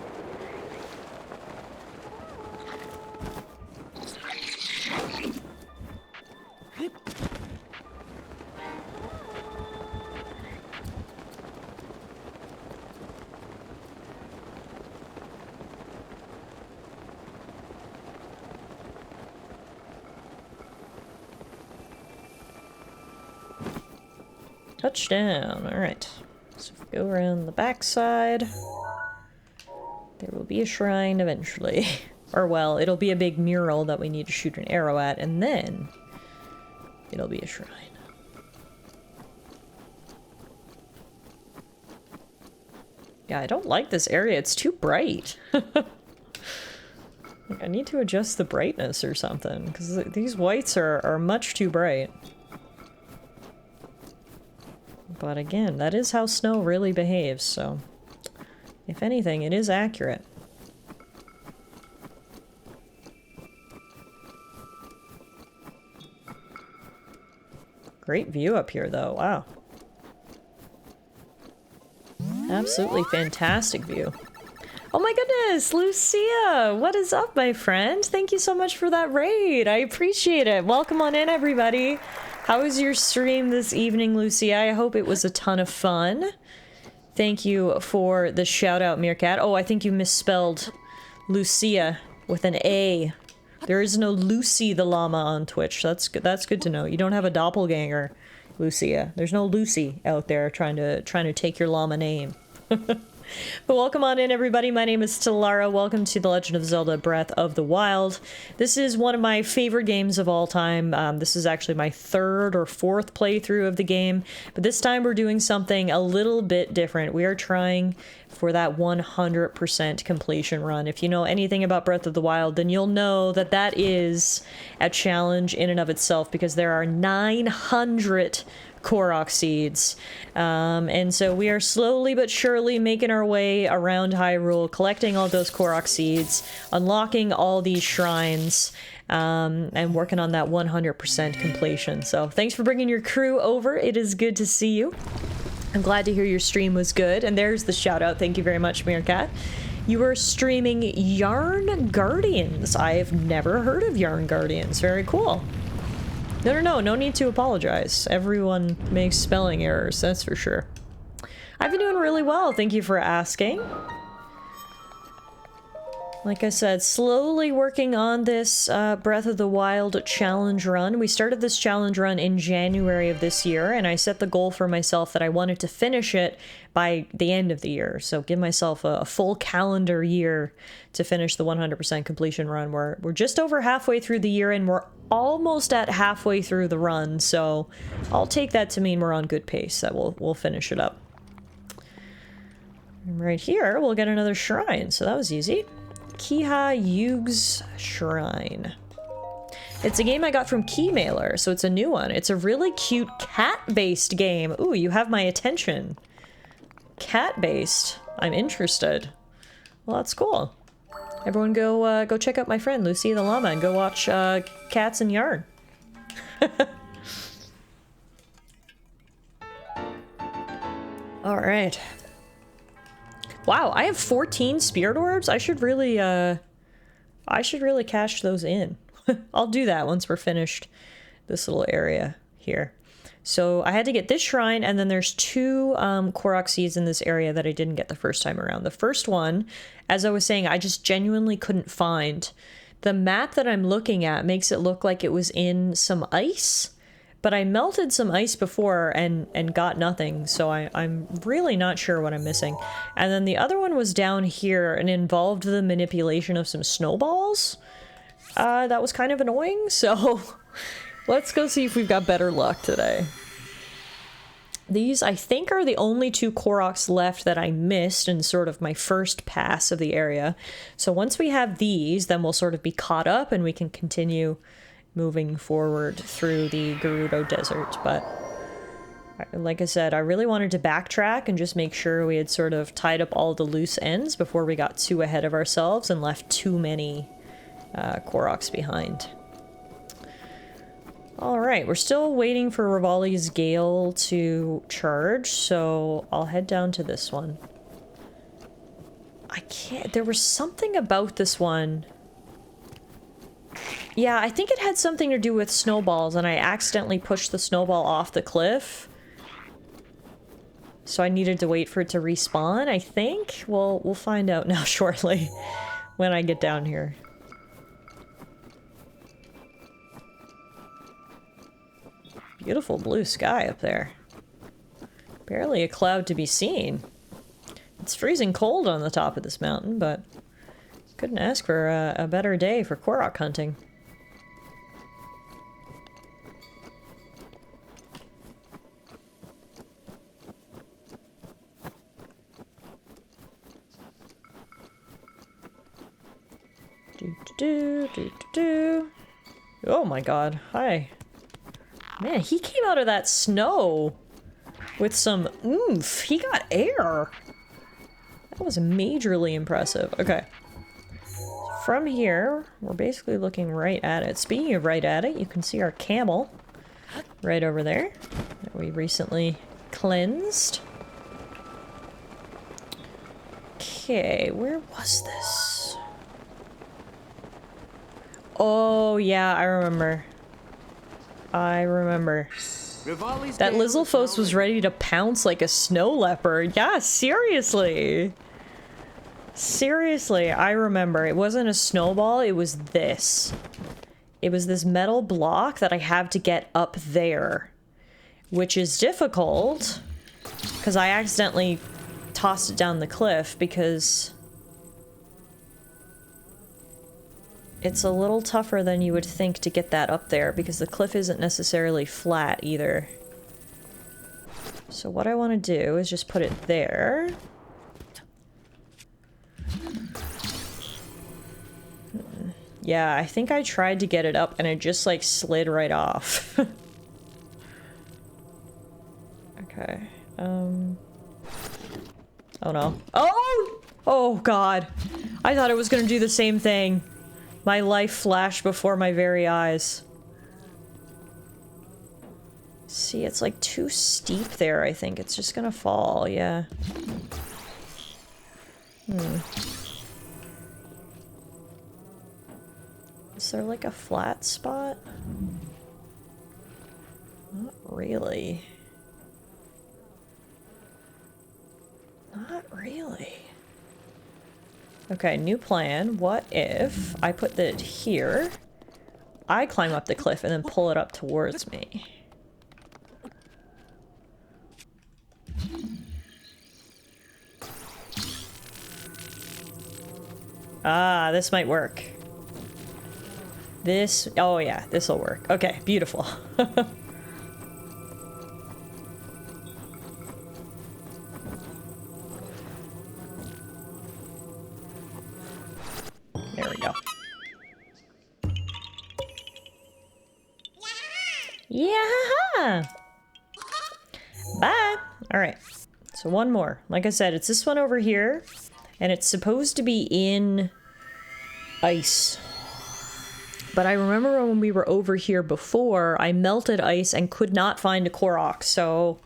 Touchdown. Alright. So if we go around the backside, there will be a shrine eventually. Or well, it'll be a big mural that we need to shoot an arrow at, and then it'll be a shrine. Yeah, I don't like this area. It's too bright. Like, I need to adjust the brightness or something, because these whites are much too bright. But again, that is how snow really behaves, so if anything, it is accurate. Great view up here, though. Wow. Absolutely fantastic view. Oh my goodness, Lucia! What is up, my friend? Thank you so much for that raid. I appreciate it. Welcome on in, everybody. How was your stream this evening, Lucia? I hope it was a ton of fun. Thank you for the shout out, Meerkat. Oh, I think you misspelled Lucia with an A. There is no Lucy the llama on Twitch. That's good to know. You don't have a doppelganger, Lucia. There's no Lucy out there trying to take your llama name. But welcome on in, everybody. My name is Tallara. Welcome to The Legend of Zelda Breath of the Wild. This is one of my favorite games of all time. This is actually my third or fourth playthrough of the game, but this time we're doing something a little bit different. We are trying for that 100% completion run. If you know anything about Breath of the Wild, then you'll know that that is a challenge in and of itself, because there are 900 Korok seeds, and so we are slowly but surely making our way around Hyrule, collecting all those Korok seeds, unlocking all these shrines, and working on that 100% completion. So thanks for bringing your crew over. It is good to see you. I'm glad to hear your stream was good. And there's the shout out. Thank you very much, Meerkat. You were streaming Yarn Guardians. I've never heard of Yarn Guardians. Very cool. No need to apologize. Everyone makes spelling errors, that's for sure. I've been doing really well, thank you for asking. Like I said, slowly working on this Breath of the Wild challenge run. We started this challenge run in January of this year, and I set the goal for myself that I wanted to finish it by the end of the year. So give myself a full calendar year to finish the 100% completion run. We're just over halfway through the year, and we're almost at halfway through the run, so I'll take that to mean we're on good pace, that we'll finish it up. And right here, we'll get another shrine, so that was easy. Kiha Yuge's Shrine. It's a game I got from Keymailer, so it's a new one. It's a really cute cat-based game. Ooh, you have my attention. Cat-based. I'm interested. Well, that's cool. Everyone go check out my friend Lucy the Llama and go watch Cats and Yarn. Alright. Wow, I have 14 spirit orbs? I should really cash those in. I'll do that once we're finished this little area here. So I had to get this shrine, and then there's two Korok seeds in this area that I didn't get the first time around. The first one, as I was saying, I just genuinely couldn't find, The map that I'm looking at makes it look like it was in some ice, but I melted some ice before and got nothing, so I'm really not sure what I'm missing. And then the other one was down here and involved the manipulation of some snowballs. That was kind of annoying, so let's go see if we've got better luck today. These, I think, are the only 2 Koroks left that I missed in sort of my first pass of the area. So once we have these, then we'll sort of be caught up and we can continue moving forward through the Gerudo Desert. But like I said, I really wanted to backtrack and just make sure we had sort of tied up all the loose ends before we got too ahead of ourselves and left too many Koroks behind. Alright, we're still waiting for Revali's Gale to charge, so I'll head down to this one. I can't... There was something about this one. Yeah, I think it had something to do with snowballs, and I accidentally pushed the snowball off the cliff. So I needed to wait for it to respawn, I think? We'll find out now shortly when I get down here. Beautiful blue sky up there. Barely a cloud to be seen. It's freezing cold on the top of this mountain, but couldn't ask for a better day for Korok hunting. Oh my god, hi. Man, he came out of that snow with some oomph. He got air. That was majorly impressive. Okay. From here, we're basically looking right at it. Speaking of right at it, you can see our camel right over there that we recently cleansed. Okay, where was this? Oh, yeah, I remember. I remember. That Lizalfos was ready to pounce like a snow leopard. Yeah, seriously. Seriously, I remember. It wasn't a snowball, it was this. It was this metal block that I have to get up there. Which is difficult, because I accidentally tossed it down the cliff because it's a little tougher than you would think to get that up there, because the cliff isn't necessarily flat either. So what I want to do is just put it there. Yeah, I think I tried to get it up and it just like slid right off. Okay. Oh no. Oh! Oh god. I thought it was gonna do the same thing. My life flashed before my very eyes. See, it's like too steep there, I think. It's just gonna fall, yeah. Is there like a flat spot? Not really. Not really. Okay, new plan. What if I put that here, I climb up the cliff and then pull it up towards me? Ah, this might work. This, oh yeah, this'll work. Okay, beautiful. There we go. Yeah! Bye! Alright, so one more. Like I said, it's this one over here, and it's supposed to be in ice. But I remember when we were over here before, I melted ice and could not find a Korok, so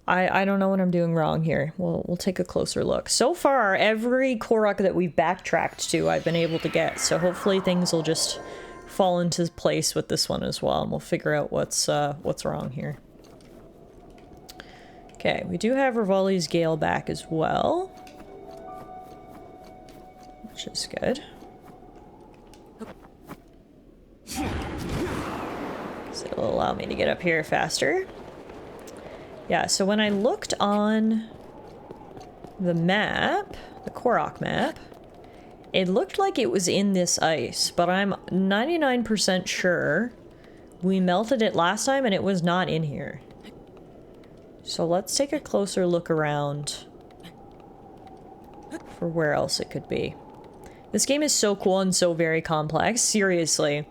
I don't know what I'm doing wrong here. We'll take a closer look. So far, every Korok that we've backtracked to, I've been able to get, so hopefully things will just fall into place with this one as well, and we'll figure out what's wrong here. Okay, we do have Revali's Gale back as well, which is good. it'll allow me to get up here faster. Yeah, so when I looked on the map, the Korok map, it looked like it was in this ice, but I'm 99% sure we melted it last time and it was not in here. So let's take a closer look around for where else it could be. This game is so cool and so very complex, seriously.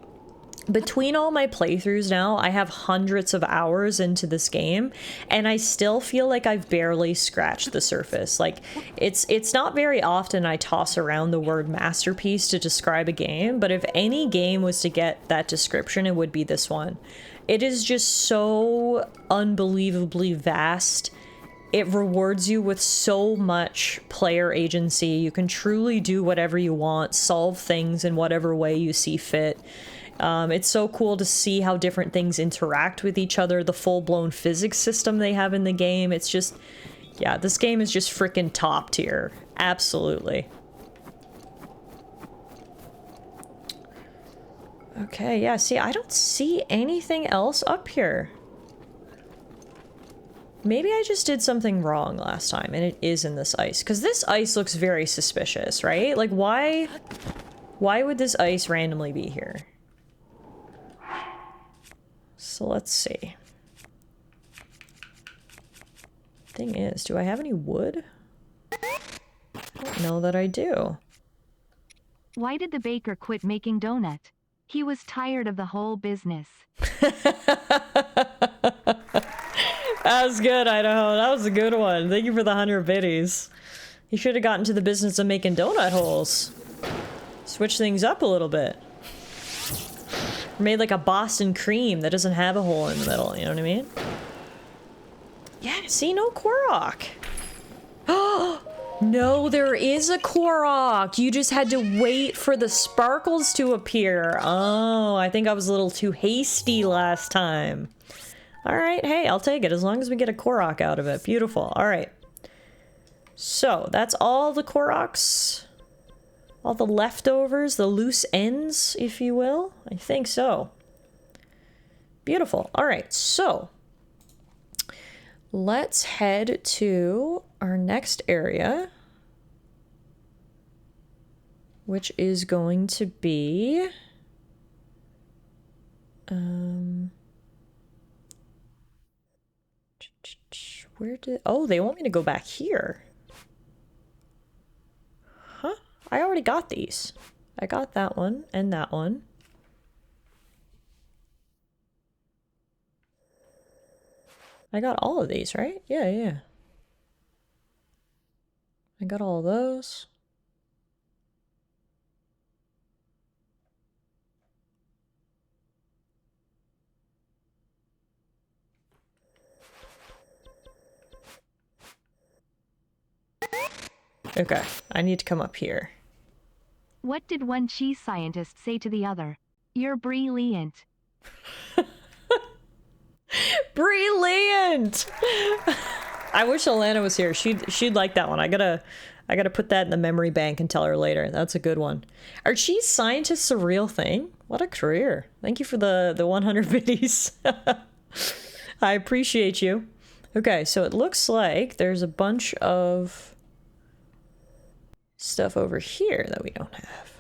Between all my playthroughs now, I have hundreds of hours into this game, and I still feel like I've barely scratched the surface. Like, it's not very often I toss around the word masterpiece to describe a game, but if any game was to get that description, it would be this one. It is just so unbelievably vast. It rewards you with so much player agency. You can truly do whatever you want, solve things in whatever way you see fit. It's so cool to see how different things interact with each other, the full-blown physics system they have in the game. It's just, yeah, this game is just freaking top tier. Absolutely. Okay, yeah, see, I don't see anything else up here. Maybe I just did something wrong last time, and it is in this ice. Because this ice looks very suspicious, right? Like, why would this ice randomly be here? So let's see. Thing is, do I have any wood? I don't know that I do. Why did the baker quit making donut? He was tired of the whole business. That was good, Idaho. That was a good one. Thank you for the 100 biddies. He should have gotten to the business of making donut holes. Switch things up a little bit. Or made like a Boston cream that doesn't have a hole in the middle, you know what I mean? Yeah, see, no Korok. Oh, no, there is a Korok. You just had to wait for the sparkles to appear. Oh, I think I was a little too hasty last time. All right, hey, I'll take it as long as we get a Korok out of it. Beautiful. All right. So, that's all the Koroks. All the leftovers, the loose ends, if you will. I think so. Beautiful. All right, so let's head to our next area, which is going to be where did, oh, they want me to go back here. Huh? I already got these. I got that one and that one. I got all of these, right? Yeah, yeah. I got all of those. Okay, I need to come up here. What did one cheese scientist say to the other? You're brilliant. Brilliant! I wish Alana was here. She'd like that one. I gotta put that in the memory bank and tell her later. That's a good one. Are cheese scientists a real thing? What a career. Thank you for the 100 biddies. I appreciate you. Okay, so it looks like there's a bunch of stuff over here that we don't have.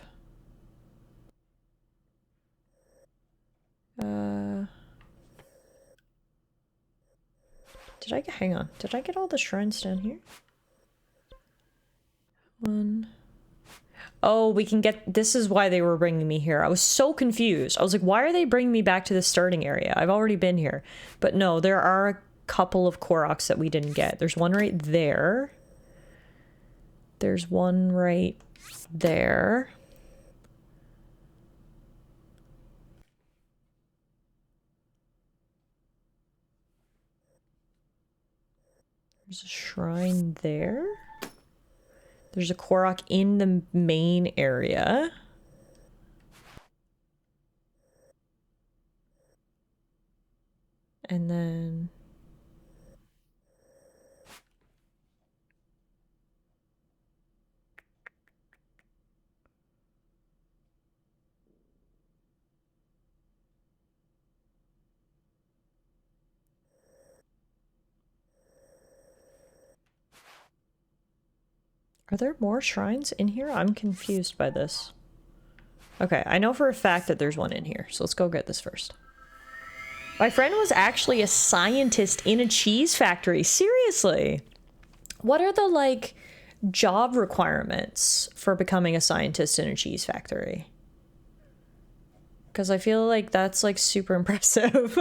Hang on. Did I get all the shrines down here? One. Oh, we can get, this is why they were bringing me here. I was so confused. I was like, why are they bringing me back to the starting area? I've already been here. But no, there are a couple of Koroks that we didn't get. There's one right there. There's one right there. There's a shrine there. There's a Korok in the main area. And then... Are there more shrines in here? I'm confused by this. Okay, I know for a fact that there's one in here, so let's go get this first. My friend was actually a scientist in a cheese factory. Seriously. What are the, like, job requirements for becoming a scientist in a cheese factory? Because I feel like that's, like, super impressive.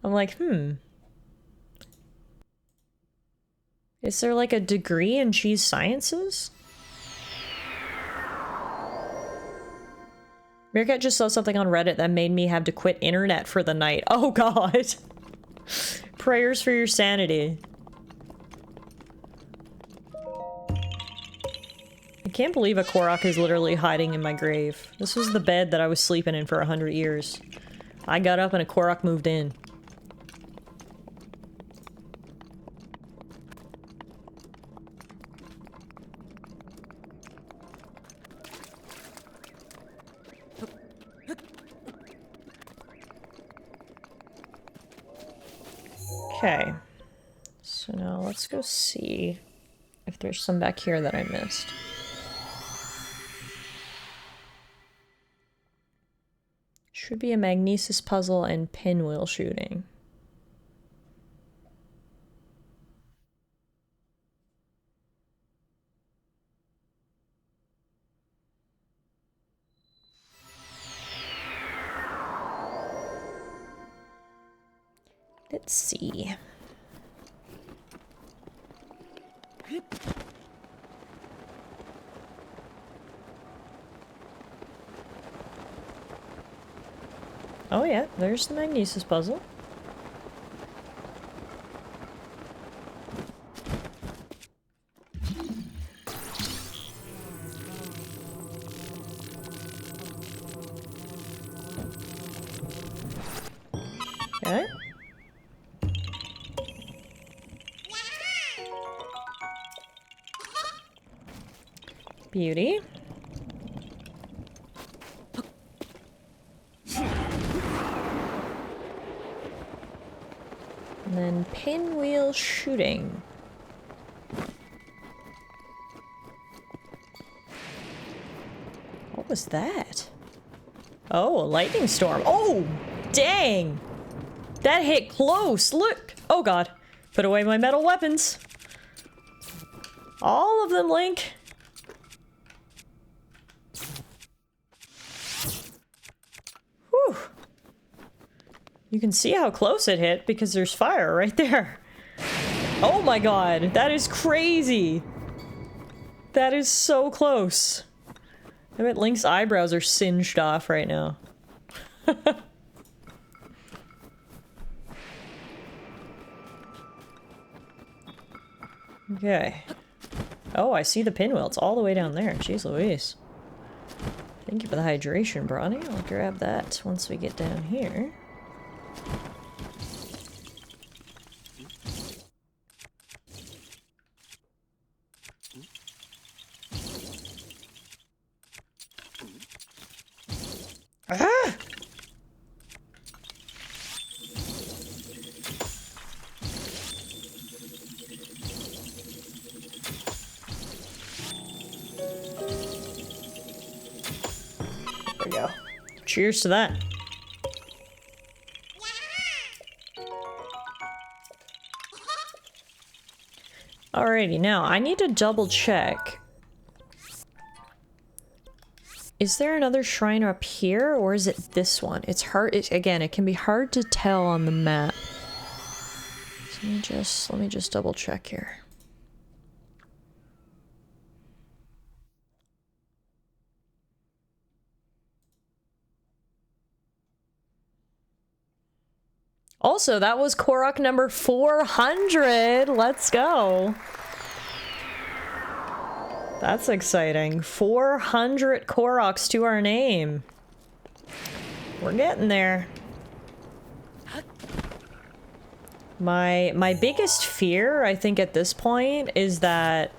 I'm like, Is there, like, a degree in cheese sciences? Meerkat just saw something on Reddit that made me have to quit internet for the night. Oh, God. Prayers for your sanity. I can't believe a Korok is literally hiding in my grave. This was the bed that I was sleeping in for 100 years. I got up and a Korok moved in. Okay. So now let's go see if there's some back here that I missed. Should be a magnesis puzzle and pinwheel shooting. Let's see. Oh yeah, there's the magnesis puzzle. Okay. Beauty. And then pinwheel shooting. What was that? Oh, a lightning storm. Oh, dang! That hit close, look! Oh god. Put away my metal weapons. All of them, Link. Whew. You can see how close it hit because there's fire right there. Oh my god, that is crazy. That is so close. I bet Link's eyebrows are singed off right now. Okay. Oh, I see the pinwheel. It's all the way down there. Jeez Louise. Thank you for the hydration, Bronny. I'll grab that once we get down here. Ah! There we go. Cheers to that. Alrighty, now I need to double check. Is there another shrine up here, or is it this one? It's hard, again, it can be hard to tell on the map. So let me just double check here. Also, that was Korok number 400. Let's go. That's exciting. 400 Koroks to our name. We're getting there. My biggest fear, I think, at this point is that...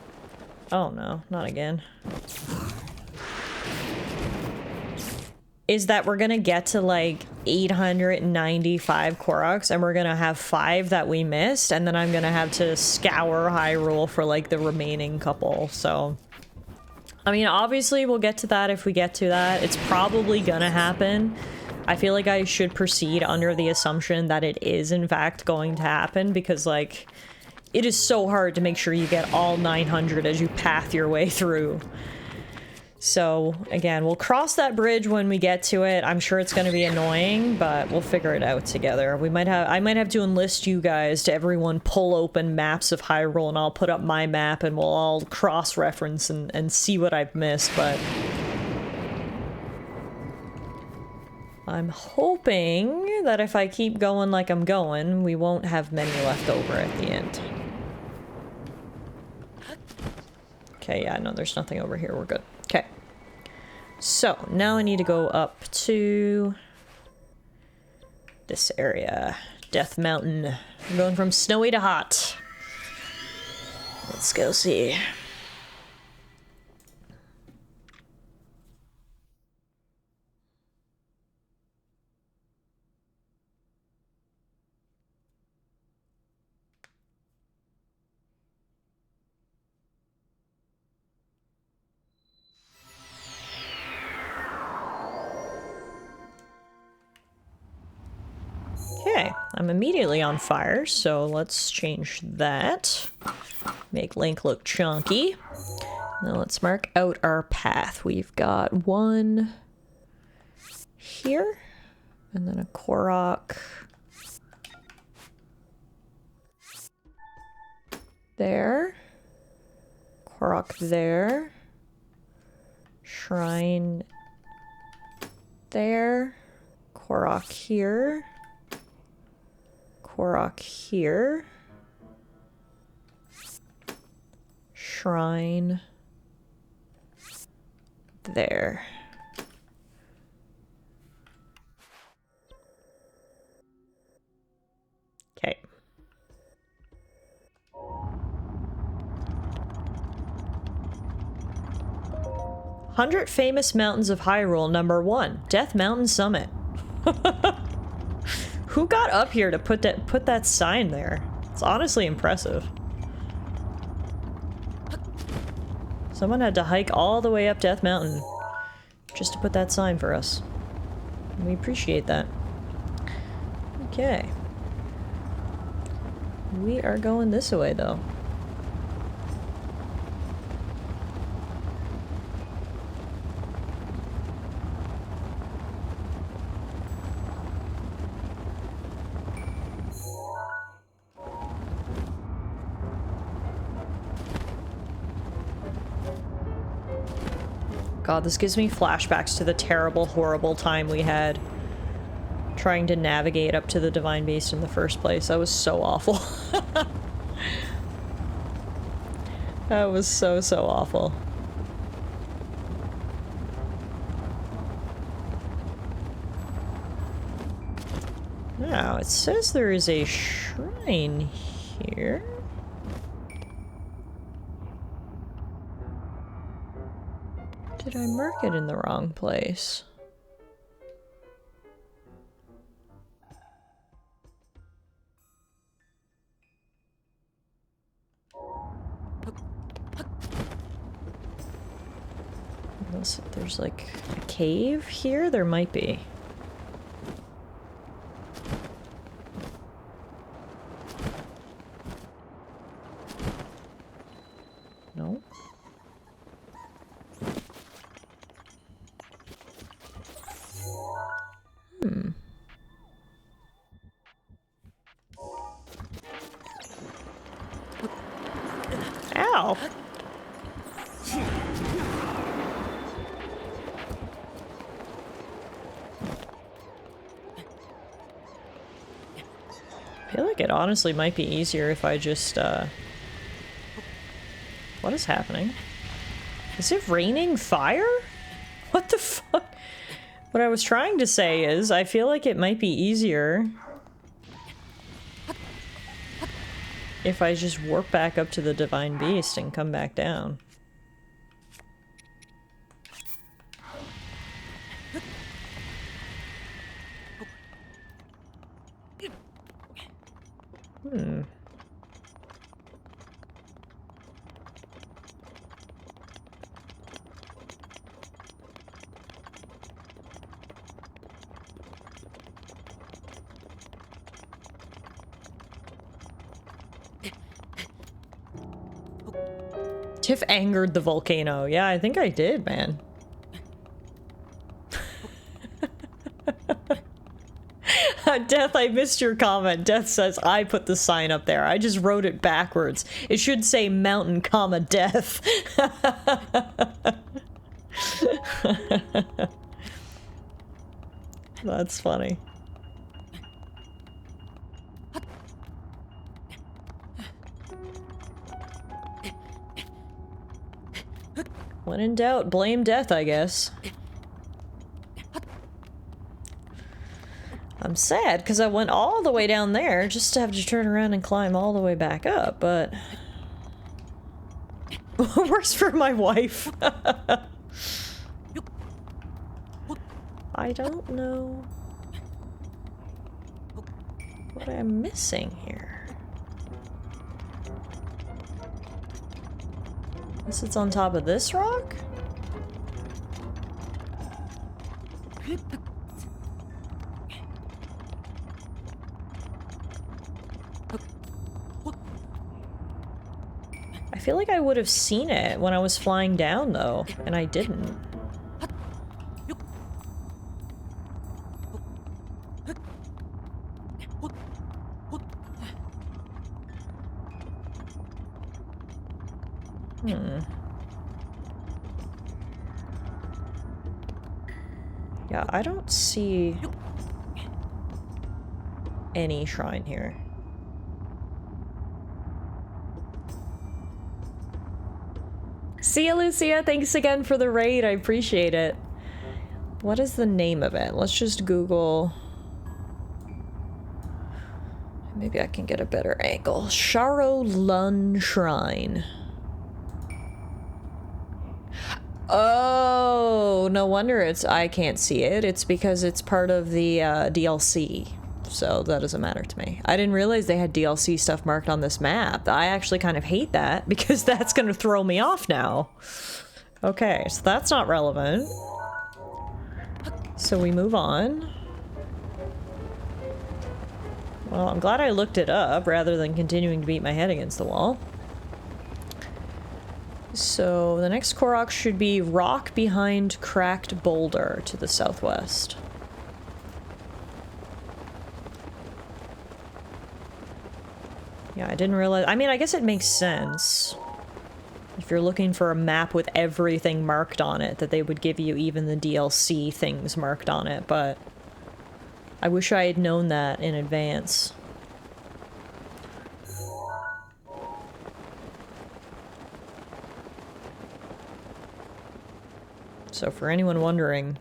Oh no, not again. is that we're gonna get to like 895 Koroks and we're gonna have 5 that we missed, and then I'm gonna have to scour Hyrule for like the remaining couple. So I mean, obviously we'll get to that if we get to that. It's probably gonna happen. I feel like I should proceed under the assumption that it is in fact going to happen, because like it is so hard to make sure you get all 900 as you path your way through. So again, we'll cross that bridge when we get to it. I'm sure it's going to be annoying, but we'll figure it out together. I might have to enlist you guys to everyone pull open maps of Hyrule, and I'll put up my map and we'll all cross-reference and see what I've missed, but I'm hoping that if I keep going like I'm going, we won't have many left over at the end. Okay, yeah, no, there's nothing over here. We're good. Okay. So, now I need to go up to this area. Death Mountain. I'm going from snowy to hot. Let's go see. Okay, I'm immediately on fire, so let's change that. Make Link look chunky. Now let's mark out our path. We've got one here, and then a Korok there, Korok there, Shrine there, Korok here, Korok here, Shrine there. Okay. "100 Famous Mountains of Hyrule, number 1, Death Mountain Summit." Who got up here to put that sign there? It's honestly impressive. Someone had to hike all the way up Death Mountain just to put that sign for us. We appreciate that. Okay. We are going this way, though. God, this gives me flashbacks to the terrible, horrible time we had trying to navigate up to the Divine Beast in the first place. That was so awful. That was so, so awful. Now, it says there is a shrine here. Did I mark it in the wrong place? Unless there's like a cave here? There might be. No? Ow! I feel like it honestly might be easier if I just, What is happening? Is it raining fire? What the fuck? What I was trying to say is, I feel like it might be easier if I just warp back up to the Divine Beast and come back down. Tiff angered the volcano. Yeah, I think I did, man. Death, I missed your comment. Death says, I put the sign up there. I just wrote it backwards. It should say mountain, comma, death. That's funny. When in doubt, blame Death, I guess. I'm sad because I went all the way down there just to have to turn around and climb all the way back up, but... Worse for my wife. I don't know what I'm missing here. Unless it's on top of this rock? I feel like I would have seen it when I was flying down, though, and I didn't. Yeah, I don't see any shrine here. See ya, Lucia. Thanks again for the raid. I appreciate it. What is the name of it? Let's just Google. Maybe I can get a better angle. Sharo Lun Shrine. Oh, no wonder I can't see it. It's because it's part of the DLC. So that doesn't matter to me. I didn't realize they had DLC stuff marked on this map. I actually kind of hate that because that's going to throw me off now. Okay, so that's not relevant. So we move on. Well, I'm glad I looked it up rather than continuing to beat my head against the wall. So the next Korok should be rock behind cracked boulder to the southwest. Yeah, I didn't realize. I mean, I guess it makes sense. If you're looking for a map with everything marked on it, that they would give you even the DLC things marked on it, but I wish I had known that in advance. So for anyone wondering,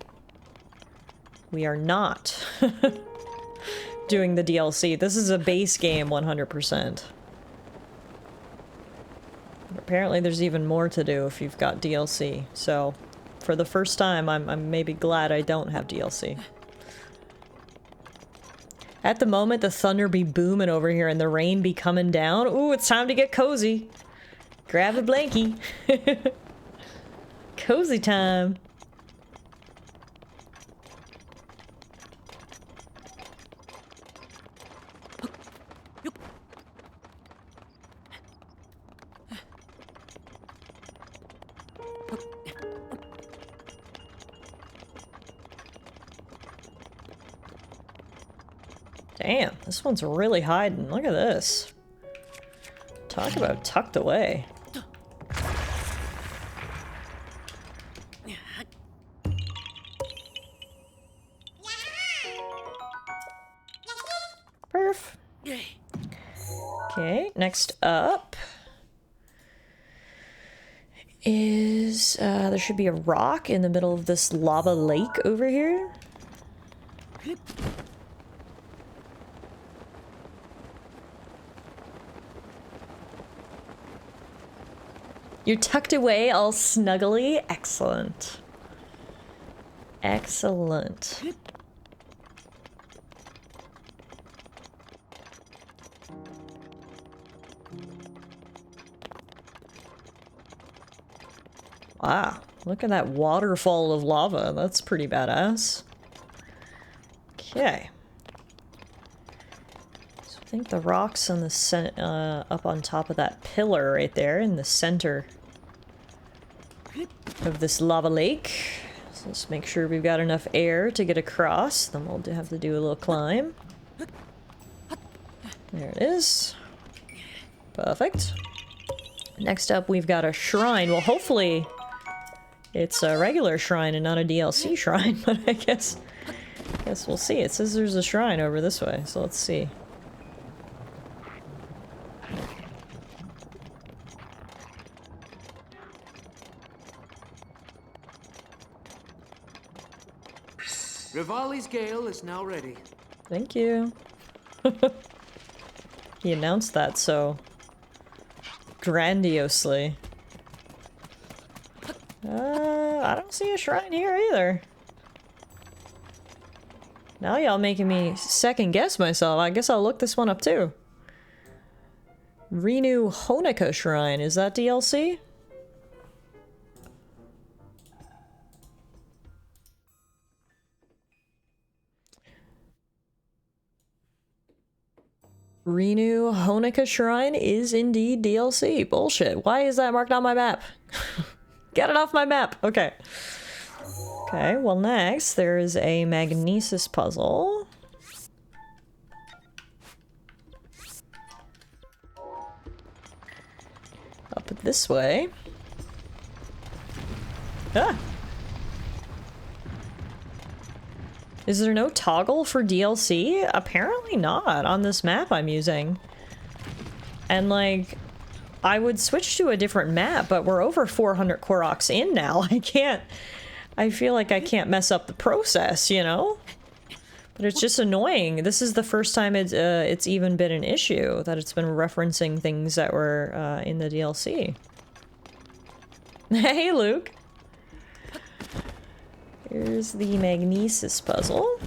we are not doing the DLC. This is a base game 100%. Apparently there's even more to do if you've got DLC. So for the first time, I'm maybe glad I don't have DLC. At the moment, the thunder be booming over here and the rain be coming down. Ooh, it's time to get cozy. Grab a blankie. Cozy time. Damn, this one's really hiding. Look at this. Talk about tucked away. Perf. Okay, next up is, there should be a rock in the middle of this lava lake over here. You're tucked away all snuggly. Excellent. Excellent. Wow, look at that waterfall of lava. That's pretty badass. Okay. So I think the rock's on the up on top of that pillar right there in the center of this lava lake. So let's make sure we've got enough air to get across. Then we'll have to do a little climb. There it is. Perfect. Next up, we've got a shrine. Well, hopefully it's a regular shrine and not a DLC shrine, but I guess we'll see. It says there's a shrine over this way, so let's see. Rivali's Gale is now ready. Thank you. He announced that so grandiosely. I don't see a shrine here either. Now y'all making me second guess myself. I guess I'll look this one up too. Renew Honika Shrine. Is that DLC? Renew Honika Shrine is indeed DLC. Bullshit. Why is that marked on my map? Get it off my map. Okay. Okay, well next there is a magnesis puzzle. Up this way. Ah! Is there no toggle for DLC? Apparently not on this map I'm using. And like, I would switch to a different map, but we're over 400 Koroks in now. I feel like I can't mess up the process, you know? But it's just annoying. This is the first time it's even been an issue, that it's been referencing things that were in the DLC. Hey, Luke! Here's the magnesis puzzle.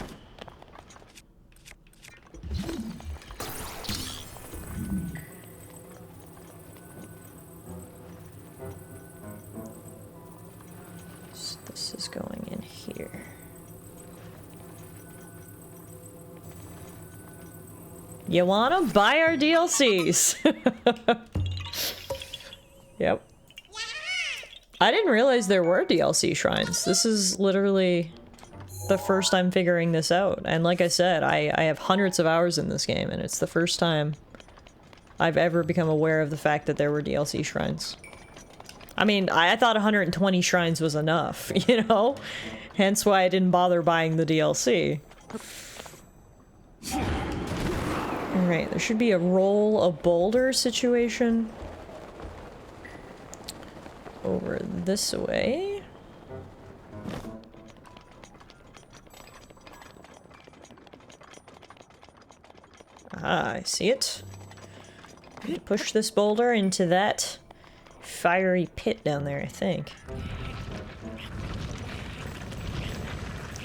So this is going in here. You wanna buy our DLCs? Yep. I didn't realize there were DLC shrines. This is literally the first time figuring this out. And like I said, I have hundreds of hours in this game, and it's the first time I've ever become aware of the fact that there were DLC shrines. I mean, I thought 120 shrines was enough, you know? Hence why I didn't bother buying the DLC. Alright, there should be a roll of boulder situation over this way. Ah, I see it. Push this boulder into that fiery pit down there, I think.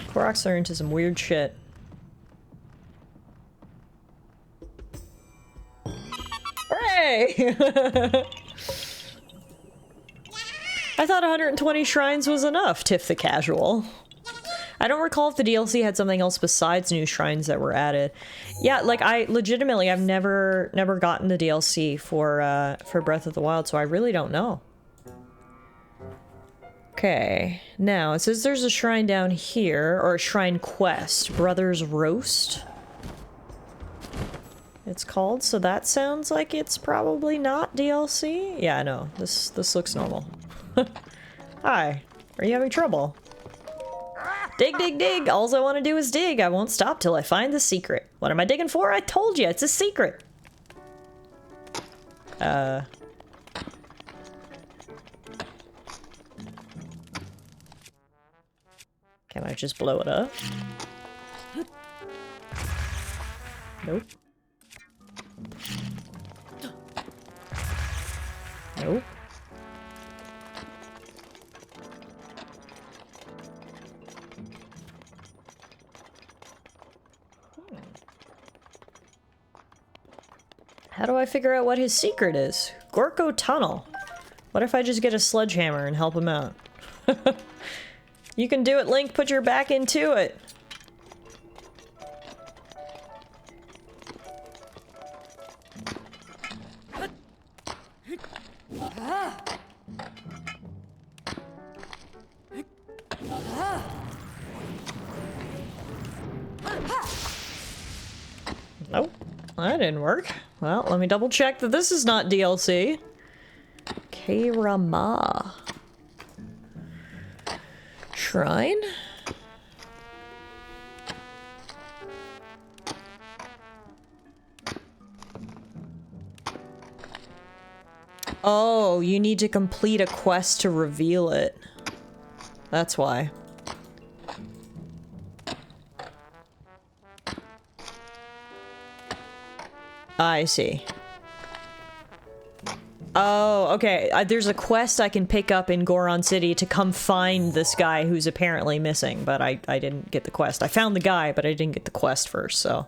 Koroks are into some weird shit. Hooray! I thought 120 shrines was enough, Tiff the Casual. I don't recall if the DLC had something else besides new shrines that were added. Yeah, like I've never gotten the DLC for Breath of the Wild, so I really don't know. Okay, now it says there's a shrine down here, or a shrine quest, Brother's Roast. It's called, so that sounds like it's probably not DLC. Yeah, I know. This looks normal. Hi. Are you having trouble? Dig, dig, dig! Alls I want to do is dig. I won't stop till I find the secret. What am I digging for? I told you, it's a secret! Can I just blow it up? Nope. Nope. How do I figure out what his secret is? Gorko Tunnel. What if I just get a sledgehammer and help him out? You can do it, Link. Put your back into it. Oh, that didn't work. Well, let me double check that this is not DLC. Kairama. Shrine? Oh, you need to complete a quest to reveal it. That's why. I see. Oh, okay. There's a quest I can pick up in Goron City to come find this guy who's apparently missing, but I didn't get the quest. I found the guy, but I didn't get the quest first, so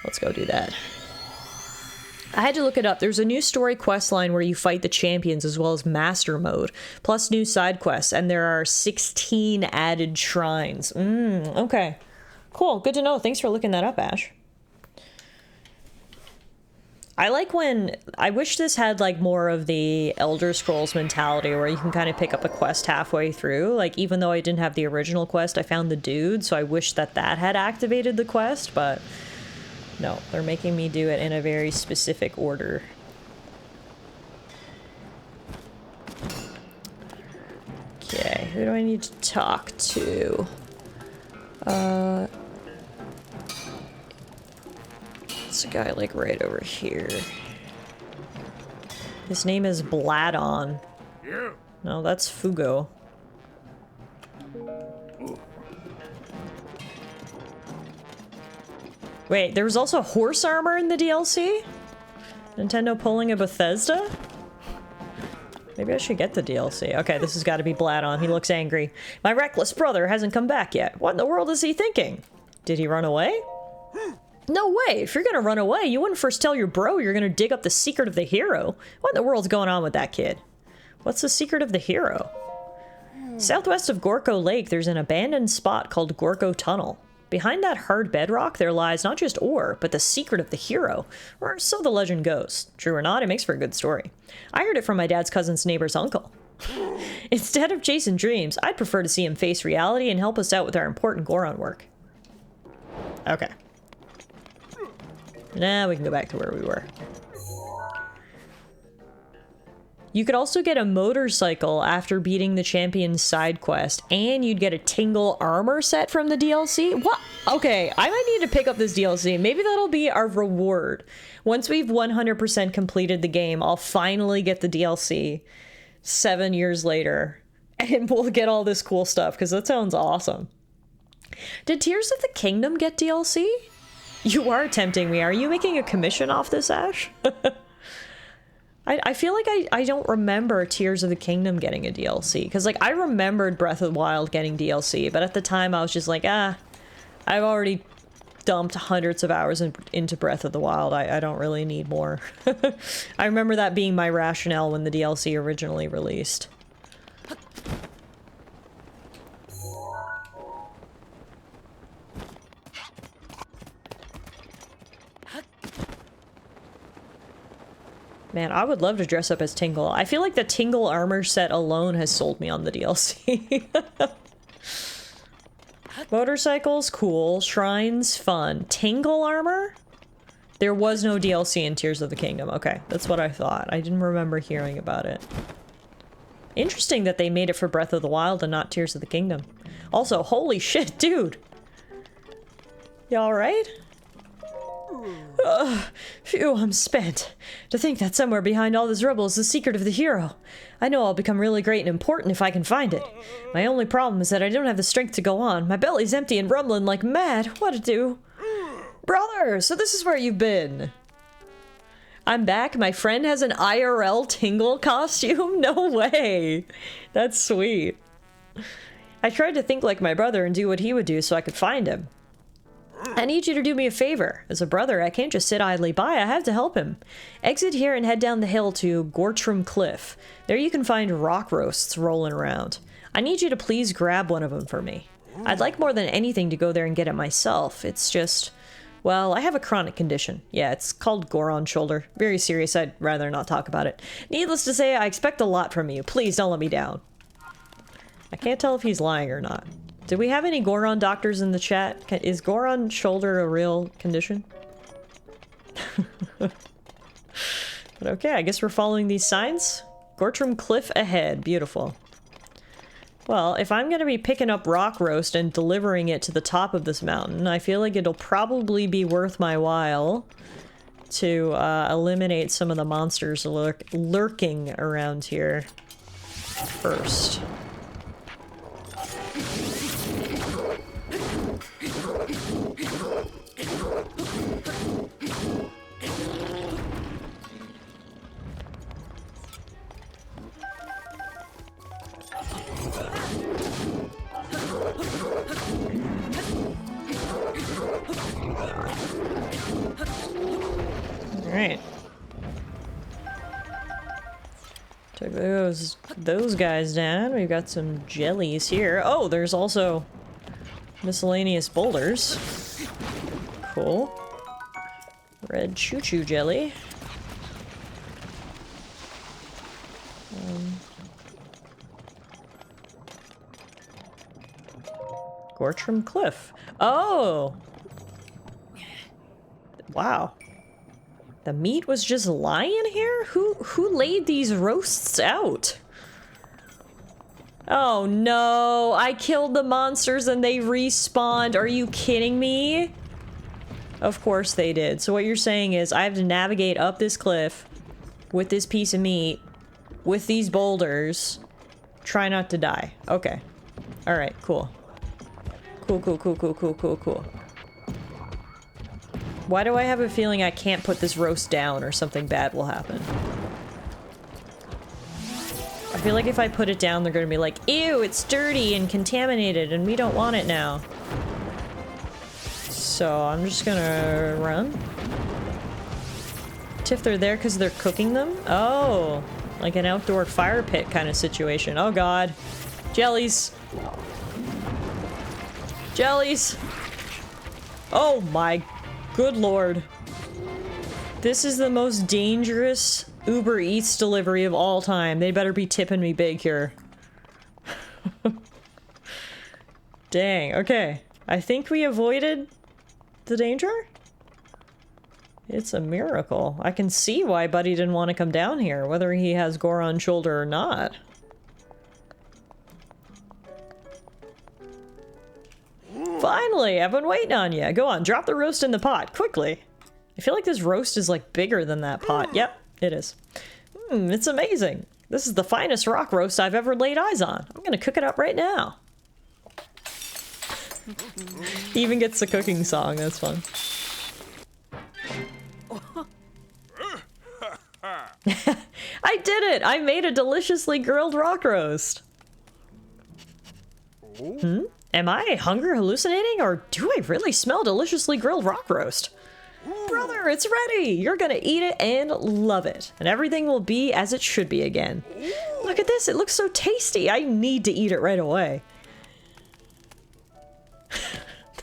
let's go do that. I had to look it up. There's a new story quest line where you fight the champions as well as master mode, plus new side quests, and there are 16 added shrines. Okay. Cool. Good to know. Thanks for looking that up, Ash. I wish this had like more of the Elder Scrolls mentality where you can kind of pick up a quest halfway through. Like, even though I didn't have the original quest, I found the dude, so I wish that had activated the quest, but no, they're making me do it in a very specific order. Okay, who do I need to talk to? It's a guy like right over here. His name is Bladon. Yeah. No, that's Fugo. Wait, there was also horse armor in the DLC? Nintendo pulling a Bethesda? Maybe I should get the DLC. Okay, this has got to be Bladon. He looks angry. My reckless brother hasn't come back yet. What in the world is he thinking? Did he run away? No way! If you're gonna run away, you wouldn't first tell your bro you're gonna dig up the secret of the hero. What in the world's going on with that kid? What's the secret of the hero? Southwest of Gorko Lake, there's an abandoned spot called Gorko Tunnel. Behind that hard bedrock, there lies not just ore, but the secret of the hero. Or so the legend goes. True or not, it makes for a good story. I heard it from my dad's cousin's neighbor's uncle. Instead of chasing dreams, I'd prefer to see him face reality and help us out with our important Goron work. Okay. Now we can go back to where we were. You could also get a motorcycle after beating the champion's side quest, and you'd get a Tingle armor set from the DLC. What? Okay, I might need to pick up this DLC. Maybe that'll be our reward. Once we've 100% completed the game, I'll finally get the DLC 7 years later, and we'll get all this cool stuff, because that sounds awesome. Did Tears of the Kingdom get DLC? You are tempting me. Are you making a commission off this, Ash? I feel like I don't remember Tears of the Kingdom getting a DLC. Because, like, I remembered Breath of the Wild getting DLC. But at the time, I was just like, I've already dumped hundreds of hours into Breath of the Wild. I don't really need more. I remember that being my rationale when the DLC originally released. Man, I would love to dress up as Tingle. I feel like the Tingle armor set alone has sold me on the DLC. Motorcycles, cool. Shrines, fun. Tingle armor? There was no DLC in Tears of the Kingdom. Okay, that's what I thought. I didn't remember hearing about it. Interesting that they made it for Breath of the Wild and not Tears of the Kingdom. Also, holy shit, dude! You alright? Phew, I'm spent. To think that somewhere behind all this rubble is the secret of the hero. I know I'll become really great and important if I can find it. My only problem is that I don't have the strength to go on. My belly's empty and rumbling like mad. What to do? Brother, so this is where you've been. I'm back. My friend has an IRL Tingle costume? No way. That's sweet. I tried to think like my brother and do what he would do so I could find him. I need you to do me a favor. As a brother, I can't just sit idly by. I have to help him. Exit here and head down the hill to Gortram Cliff. There you can find rock roasts rolling around. I need you to please grab one of them for me. I'd like more than anything to go there and get it myself. It's just... well, I have a chronic condition. Yeah, it's called Goron shoulder. Very serious. I'd rather not talk about it. Needless to say, I expect a lot from you. Please don't let me down. I can't tell if he's lying or not. Do we have any Goron doctors in the chat? Is Goron shoulder a real condition? But okay, I guess we're following these signs. Gortram Cliff ahead. Beautiful. Well, if I'm gonna be picking up rock roast and delivering it to the top of this mountain, I feel like it'll probably be worth my while to eliminate some of the monsters lurking around here first. Alright. Took those guys down. We've got some jellies here. Oh, there's also miscellaneous boulders. Cool. Red choo-choo jelly. Gortram Cliff. Oh! Wow. The meat was just lying here? Who laid these roasts out? Oh no, I killed the monsters and they respawned. Are you kidding me? Of course they did. So what you're saying is I have to navigate up this cliff with this piece of meat, with these boulders, try not to die. Okay. Alright, cool. Cool. Why do I have a feeling I can't put this roast down or something bad will happen? I feel like if I put it down, they're gonna be like, ew, it's dirty and contaminated and we don't want it now. So I'm just gonna run. Tiff, they're there because they're cooking them? Oh, like an outdoor fire pit kind of situation. Oh god. Jellies. Jellies. Oh my good lord. This is the most dangerous Uber Eats delivery of all time. They better be tipping me big here. Dang, okay. I think we avoided the danger? It's a miracle. I can see why Buddy didn't want to come down here, whether he has gore on shoulder or not. Finally! I've been waiting on you. Go on, drop the roast in the pot, quickly. I feel like this roast is like bigger than that pot. Yep, it is. It's amazing. This is the finest rock roast I've ever laid eyes on. I'm gonna cook it up right now. He even gets the cooking song, that's fun. I did it! I made a deliciously grilled rock roast. Am I hunger hallucinating, or do I really smell deliciously grilled rock roast? Brother, it's ready! You're gonna eat it and love it. And everything will be as it should be again. Look at this, it looks so tasty! I need to eat it right away.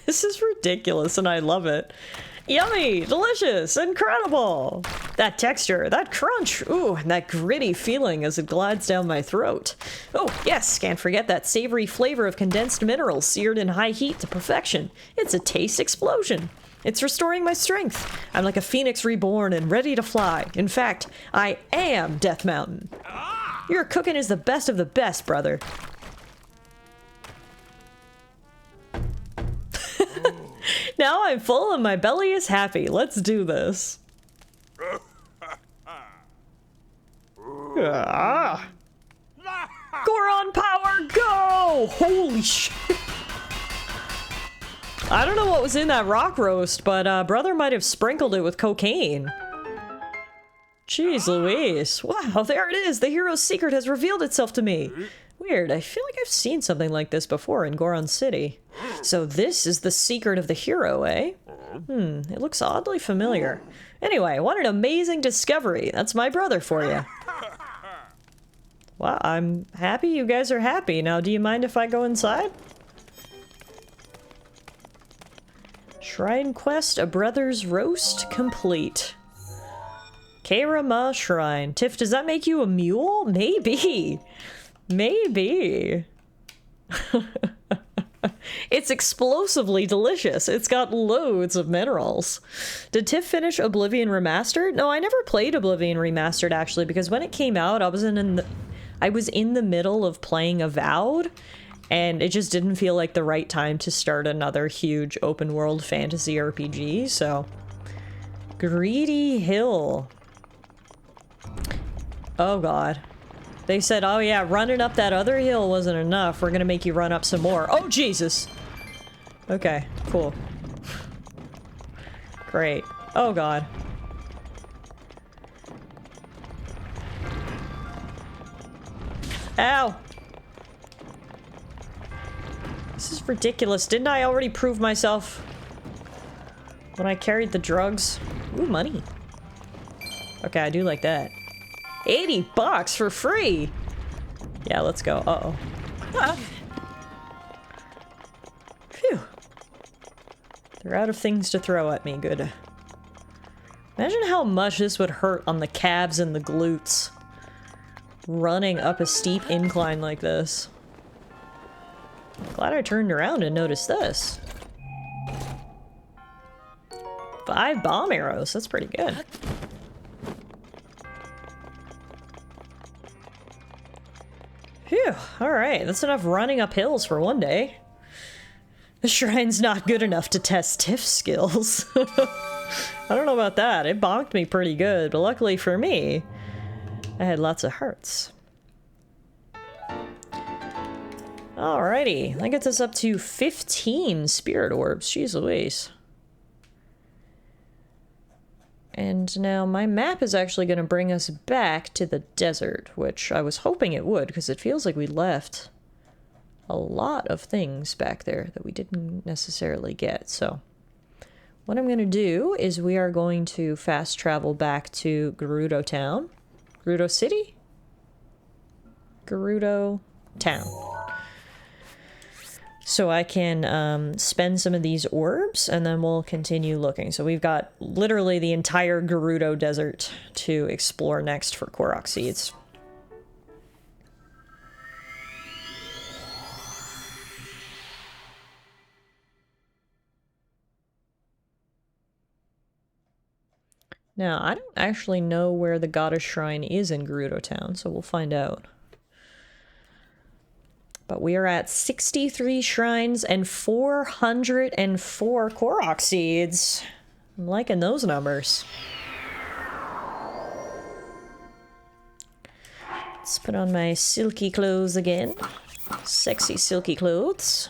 This is ridiculous and I love it. Yummy! Delicious! Incredible! That texture, that crunch, ooh, and that gritty feeling as it glides down my throat. Oh, yes, can't forget that savory flavor of condensed minerals seared in high heat to perfection. It's a taste explosion. It's restoring my strength. I'm like a phoenix reborn and ready to fly. In fact, I am Death Mountain. Your cooking is the best of the best, brother. Now I'm full and my belly is happy. Let's do this. Goron power, go! Holy shit. I don't know what was in that rock roast, but brother might have sprinkled it with cocaine. Jeez Louise. Wow, there it is. The hero's secret has revealed itself to me. Weird, I feel like I've seen something like this before in Goron City. So this is the secret of the hero, eh? It looks oddly familiar. Anyway, what an amazing discovery. That's my brother for you. Wow, I'm happy you guys are happy. Now, do you mind if I go inside? Shrine quest, a brother's roast complete. Kairama Shrine. Tiff, does that make you a mule? Maybe. Maybe. It's explosively delicious. It's got loads of minerals. Did Tiff finish Oblivion Remastered? No, I never played Oblivion Remastered, actually, because when it came out, I was in the middle of playing Avowed, and it just didn't feel like the right time to start another huge open world fantasy RPG, so... Greedy Hill. Oh god. They said, oh yeah, running up that other hill wasn't enough. We're gonna make you run up some more. Oh, Jesus! Okay, cool. Great. Oh god. Ow! This is ridiculous. Didn't I already prove myself when I carried the drugs? Ooh, money. Okay, I do like that. $80 for free! Yeah, let's go. Uh-oh. Ah. Phew. They're out of things to throw at me. Good. Imagine how much this would hurt on the calves and the glutes. Running up a steep incline like this. Glad I turned around and noticed this. 5 bomb arrows. That's pretty good. Phew, alright, that's enough running up hills for one day. The shrine's not good enough to test Tiff's skills. I don't know about that, it bonked me pretty good, but luckily for me, I had lots of hearts. Alrighty, that gets us up to 15 spirit orbs, jeez Louise. And now my map is actually going to bring us back to the desert, which I was hoping it would, because it feels like we left a lot of things back there that we didn't necessarily get. So what I'm going to do is we are going to fast travel back to Gerudo Town. Gerudo City? Gerudo Town. So I can spend some of these orbs, and then we'll continue looking. So we've got literally the entire Gerudo Desert to explore next for Korok Seeds. Now, I don't actually know where the Goddess Shrine is in Gerudo Town, so we'll find out. But we are at 63 shrines and 404 Korok Seeds. I'm liking those numbers. Let's put on my silky clothes again. Sexy silky clothes.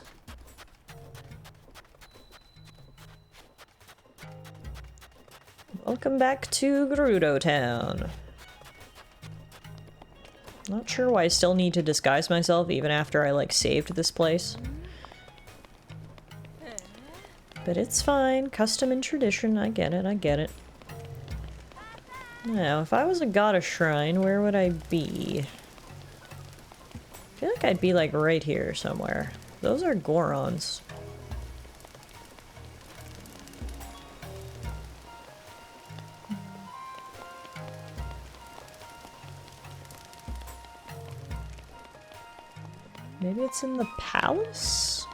Welcome back to Gerudo Town. Not sure why I still need to disguise myself even after I, like, saved this place. But it's fine. Custom and tradition. I get it. I get it. Now, if I was a goddess shrine, where would I be? I feel like I'd be, like, right here somewhere. Those are Gorons. Maybe it's in the palace?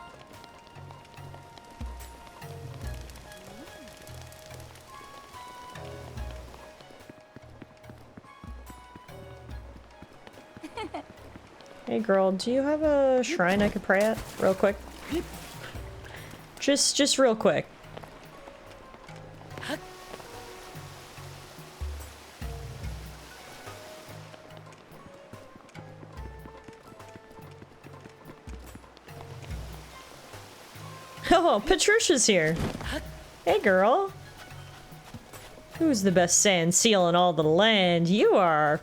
Hey girl, do you have a shrine I could pray at? Real quick. Just real quick. Oh, Patricia's here. Hey, girl. Who's the best sand seal in all the land? You are.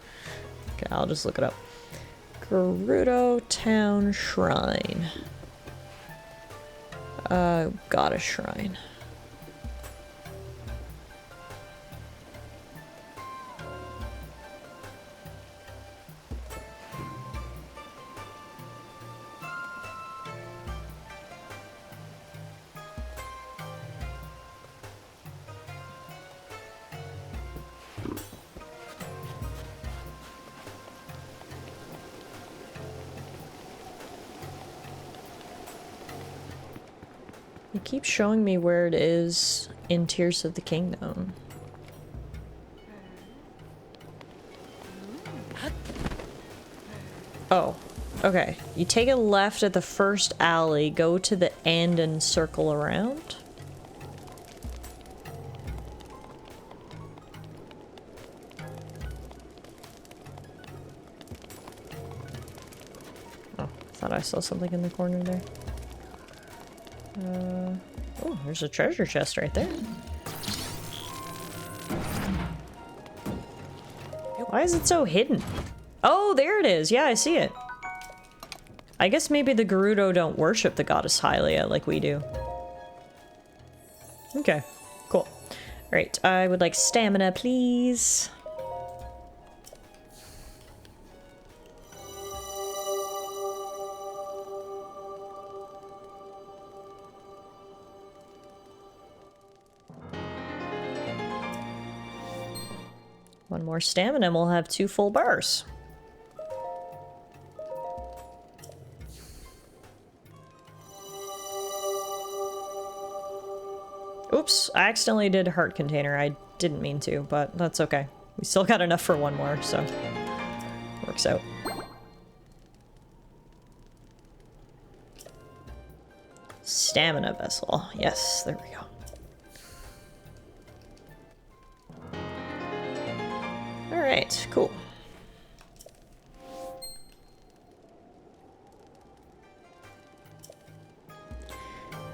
Okay, I'll just look it up. Gerudo Town Shrine. Goddess Shrine. It keeps showing me where it is in Tears of the Kingdom. Oh, okay. You take a left at the first alley, go to the end and circle around. Oh, thought I saw something in the corner there. Oh, there's a treasure chest right there. Why is it so hidden? Oh, there it is. Yeah, I see it. I guess maybe the Gerudo don't worship the goddess Hylia like we do. Okay, cool. Alright, I would like stamina, please. One more stamina and we'll have 2 full bars. Oops, I accidentally did heart container. I didn't mean to, but that's okay. We still got enough for 1 more, so works out. Stamina vessel. Yes, there we go. Alright, cool.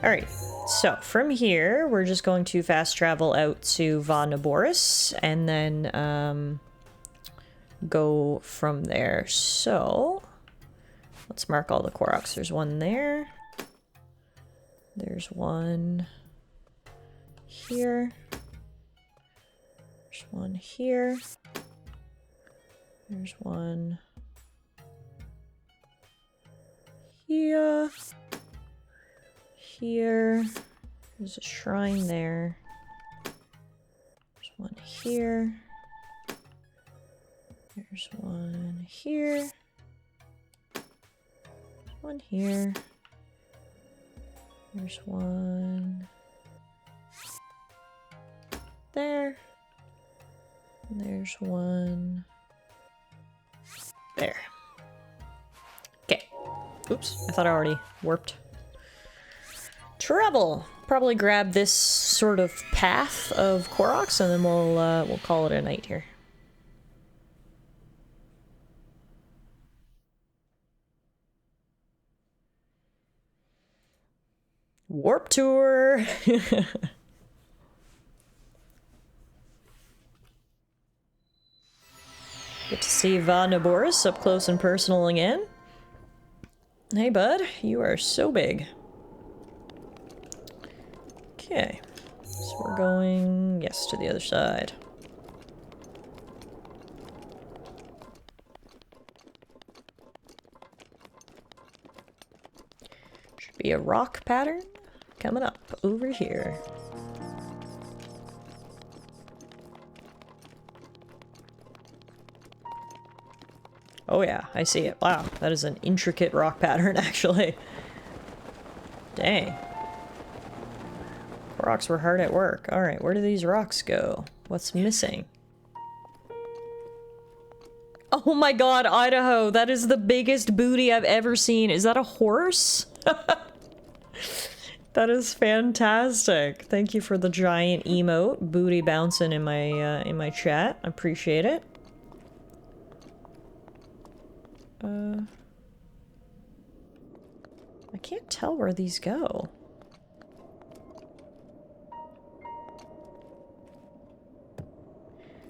Alright, so from here, we're just going to fast travel out to Naboris and then go from there. So, let's mark all the Koroks. There's one there. There's one here. There's one here. There's one here. Here. There's a shrine there. There's one here. There's one here. There's one here. There's one there. And there's one there. Okay. Oops, I thought I already warped. Trouble. Probably grab this sort of path of Koroks and then we'll call it a night here. Warp tour. Get to see Naboris up close and personal again. Hey bud, you are so big. Okay, so we're going, yes, to the other side. Should be a rock pattern coming up over here. Oh yeah, I see it. Wow, that is an intricate rock pattern, actually. Dang. Rocks were hard at work. Alright, where do these rocks go? What's missing? Oh my god, Idaho! That is the biggest booty I've ever seen. Is that a horse? That is fantastic. Thank you for the giant emote. Booty bouncing in my chat. I appreciate it. I can't tell where these go.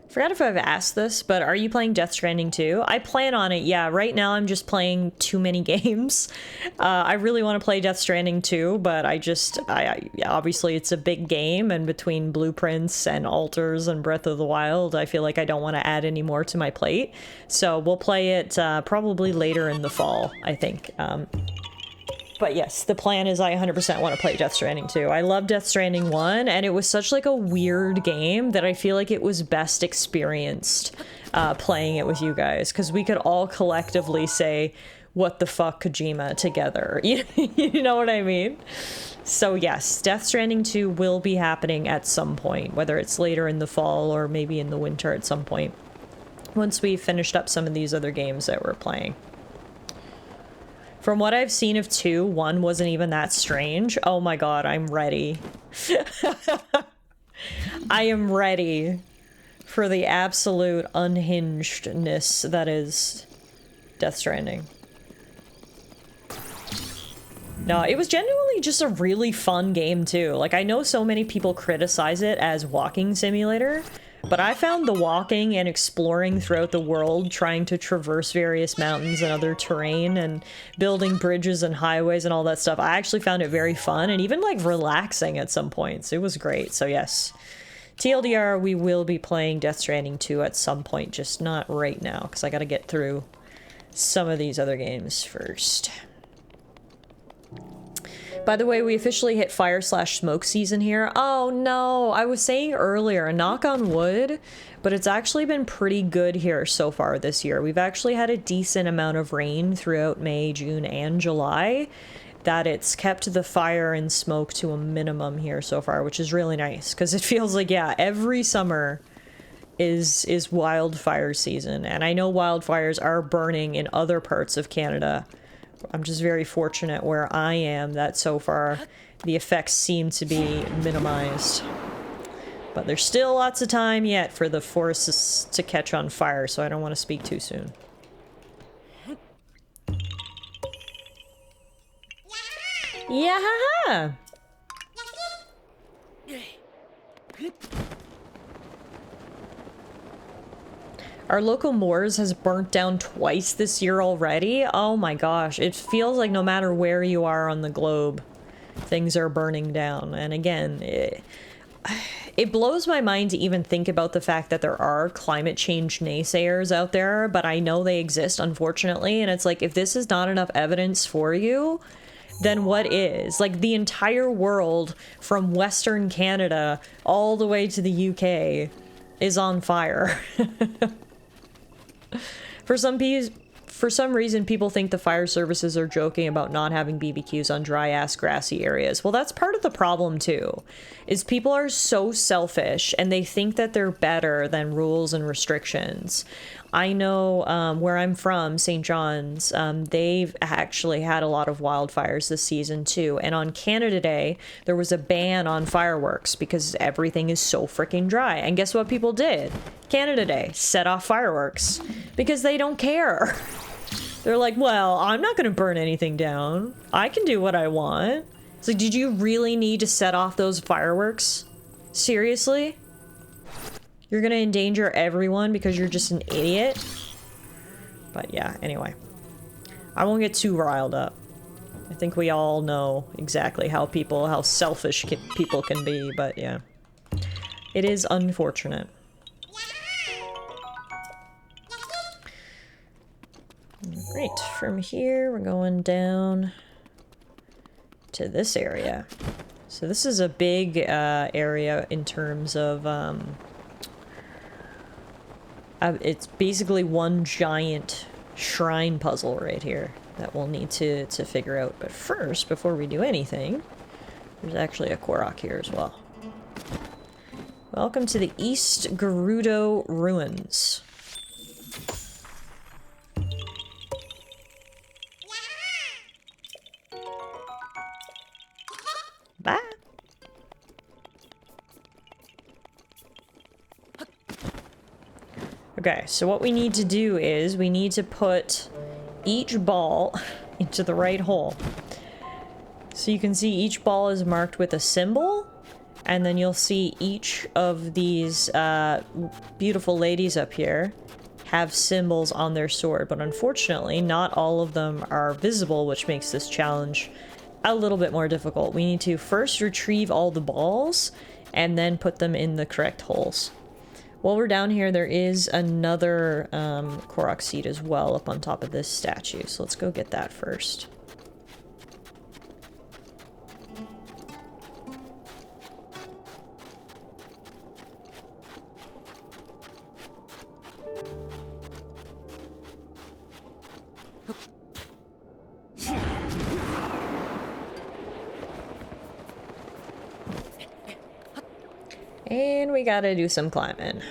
Forgot if I've asked this, but are you playing Death Stranding 2? I plan on it, yeah. Right now I'm just playing too many games. I really want to play Death Stranding 2, but obviously it's a big game, and between Blueprints and Altars and Breath of the Wild, I feel like I don't want to add any more to my plate. So we'll play it probably later in the fall, I think. But yes, the plan is I 100% want to play Death Stranding 2. I love Death Stranding 1, and it was such like a weird game that I feel like it was best experienced playing it with you guys, because we could all collectively say what the fuck Kojima together. You know what I mean? So yes, Death Stranding 2 will be happening at some point, whether it's later in the fall or maybe in the winter at some point, once we've finished up some of these other games that we're playing. From what I've seen of 2, 1 wasn't even that strange. Oh my god, I'm ready. I am ready for the absolute unhingedness that is Death Stranding. No, it was genuinely just a really fun game too. Like, I know so many people criticize it as walking simulator, but I found the walking and exploring throughout the world, trying to traverse various mountains and other terrain and building bridges and highways and all that stuff, I actually found it very fun and even like relaxing at some points. It was great. So yes, TLDR, we will be playing Death Stranding 2 at some point, just not right now, because I gotta get through some of these other games first. By the way, we officially hit fire/smoke season here. Oh no, I was saying earlier, knock on wood, but it's actually been pretty good here so far this year. We've actually had a decent amount of rain throughout May, June, and July, that it's kept the fire and smoke to a minimum here so far, which is really nice, because it feels like, yeah, every summer is wildfire season, and I know wildfires are burning in other parts of Canada. I'm just very fortunate where I am that so far the effects seem to be minimized. But there's still lots of time yet for the forests to catch on fire, so I don't want to speak too soon. Yeah! Our local moors has burnt down twice this year already. Oh my gosh, it feels like no matter where you are on the globe, things are burning down. And again, it blows my mind to even think about the fact that there are climate change naysayers out there, but I know they exist, unfortunately. And it's like, if this is not enough evidence for you, then what is? Like, the entire world from Western Canada all the way to the UK is on fire. For some reason, people think the fire services are joking about not having BBQs on dry-ass grassy areas. Well, that's part of the problem, too, is people are so selfish, and they think that they're better than rules and restrictions. I know where I'm from, St. John's, they've actually had a lot of wildfires this season, too. And on Canada Day, there was a ban on fireworks because everything is so freaking dry. And guess what people did? Canada Day, set off fireworks because they don't care. They're like, well, I'm not going to burn anything down. I can do what I want. It's like, did you really need to set off those fireworks? Seriously? You're going to endanger everyone because you're just an idiot? But yeah, anyway. I won't get too riled up. I think we all know exactly how selfish people can be, but yeah. It is unfortunate. Great, from here we're going down to this area. So this is a big area in terms of it's basically one giant shrine puzzle right here that we'll need to figure out. But first, before we do anything, there's actually a Korok here as well. Welcome to the East Gerudo Ruins. Bye. Okay, so what we need to do is we need to put each ball into the right hole. So you can see each ball is marked with a symbol, and then you'll see each of these beautiful ladies up here have symbols on their sword, but unfortunately not all of them are visible, which makes this challenge a little bit more difficult. We need to first retrieve all the balls and then put them in the correct holes. While we're down here, there is another Korok seed as well up on top of this statue, so let's go get that first. And we gotta do some climbing.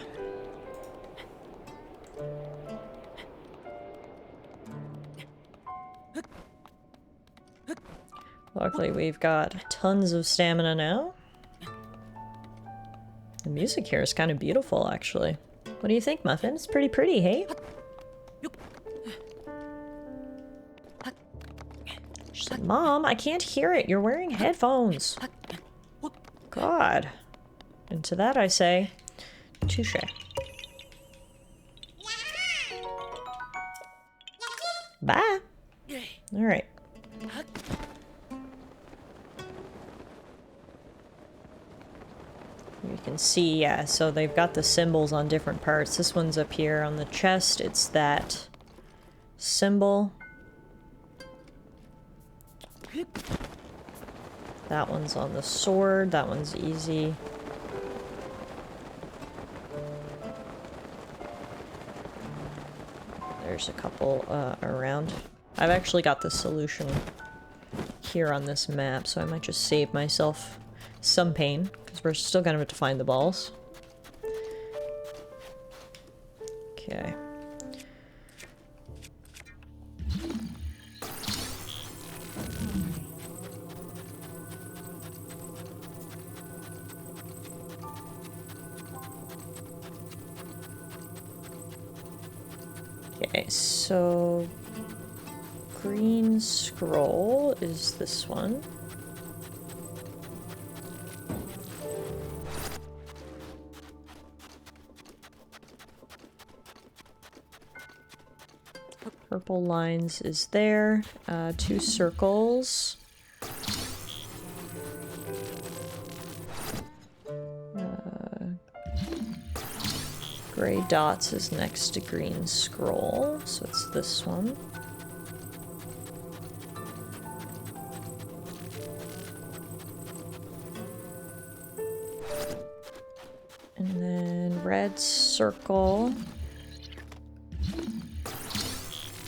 Luckily, we've got tons of stamina now. The music here is kind of beautiful, actually. What do you think, Muffin? It's pretty pretty, hey? She said, Mom, I can't hear it. You're wearing headphones. God. And to that I say, touche. Bye. Alright. You can see, yeah, so they've got the symbols on different parts. This one's up here on the chest. It's that symbol. That one's on the sword. That one's easy. There's a couple around. I've actually got the solution here on this map, so I might just save myself some pain, because we're still gonna have to find the balls. Okay. Okay, so green scroll is this one. Purple lines is there. 2 circles. Gray dots is next to green scroll, so it's this one. And then red circle.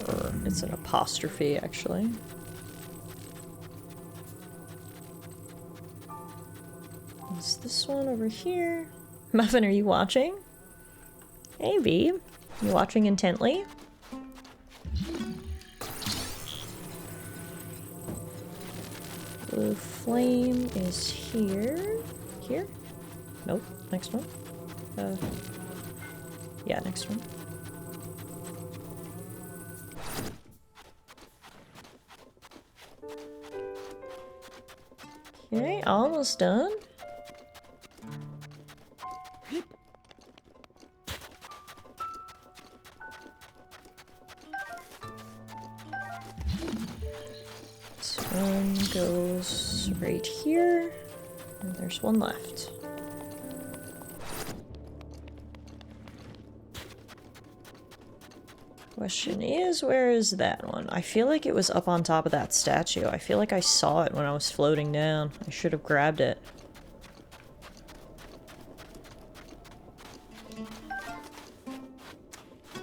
Or it's an apostrophe, actually. Is this one over here? Muffin, are you watching? Hey, V. You watching intently? Blue flame is here. Here? Nope. Next one. Yeah, next one. Okay, almost done. This one goes right here, and there's one left. Question is, where is that one? I feel like it was up on top of that statue. I feel like I saw it when I was floating down. I should have grabbed it.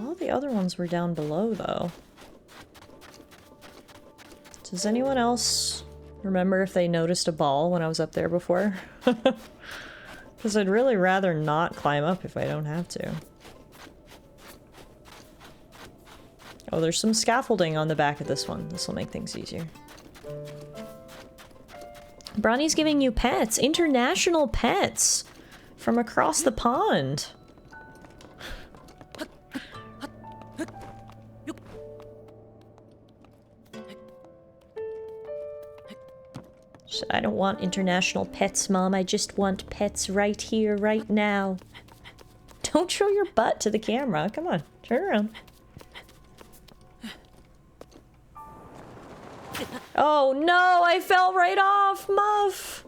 All the other ones were down below, though. Does anyone else remember if they noticed a ball when I was up there before? Because I'd really rather not climb up if I don't have to. Oh, there's some scaffolding on the back of this one. This will make things easier. Bronny's giving you pets. International pets. From across the pond. I don't want international pets, Mom. I just want pets right here, right now. Don't show your butt to the camera. Come on, turn around. Oh no, I fell right off, Muff!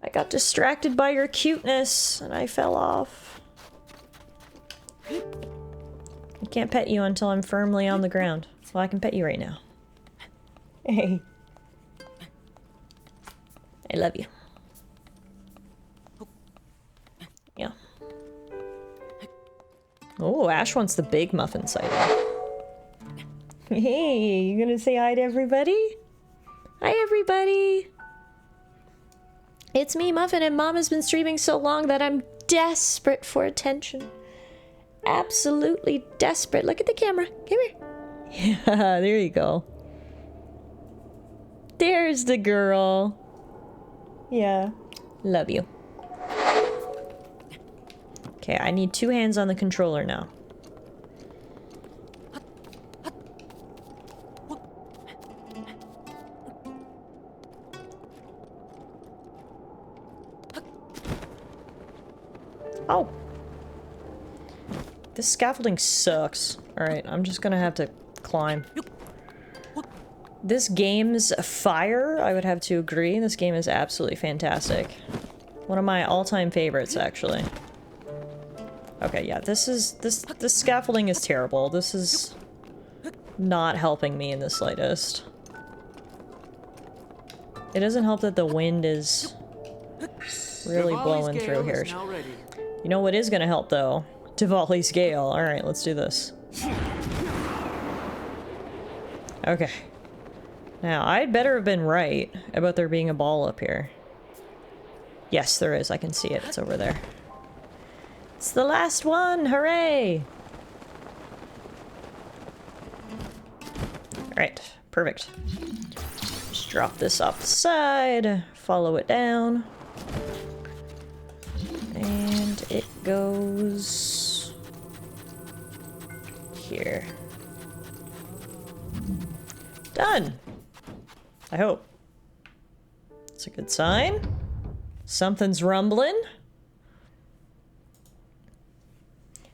I got distracted by your cuteness, and I fell off. I can't pet you until I'm firmly on the ground. Well, I can pet you right now. Hey. I love you. Yeah. Oh, Ash wants the big muffin sighting. Hey, you gonna say hi to everybody? Hi, everybody! It's me, Muffin, and Mom has been streaming so long that I'm desperate for attention. Absolutely desperate. Look at the camera. Come here. Yeah, there you go. There's the girl. Yeah. Love you. Okay, I need 2 hands on the controller now. Oh! This scaffolding sucks. Alright, I'm just gonna have to climb. This game's fire, I would have to agree. This game is absolutely fantastic. One of my all-time favorites, actually. Okay, yeah, this scaffolding is terrible. This is not helping me in the slightest. It doesn't help that the wind is really blowing through here. You know what is gonna help, though? Diwali's Gale. Alright, let's do this. Okay. Now, I'd better have been right about there being a ball up here. Yes, there is. I can see it. It's over there. It's the last one! Hooray! Alright, perfect. Just drop this off the side, follow it down. And it goes here. Done! I hope. It's a good sign. Something's rumbling.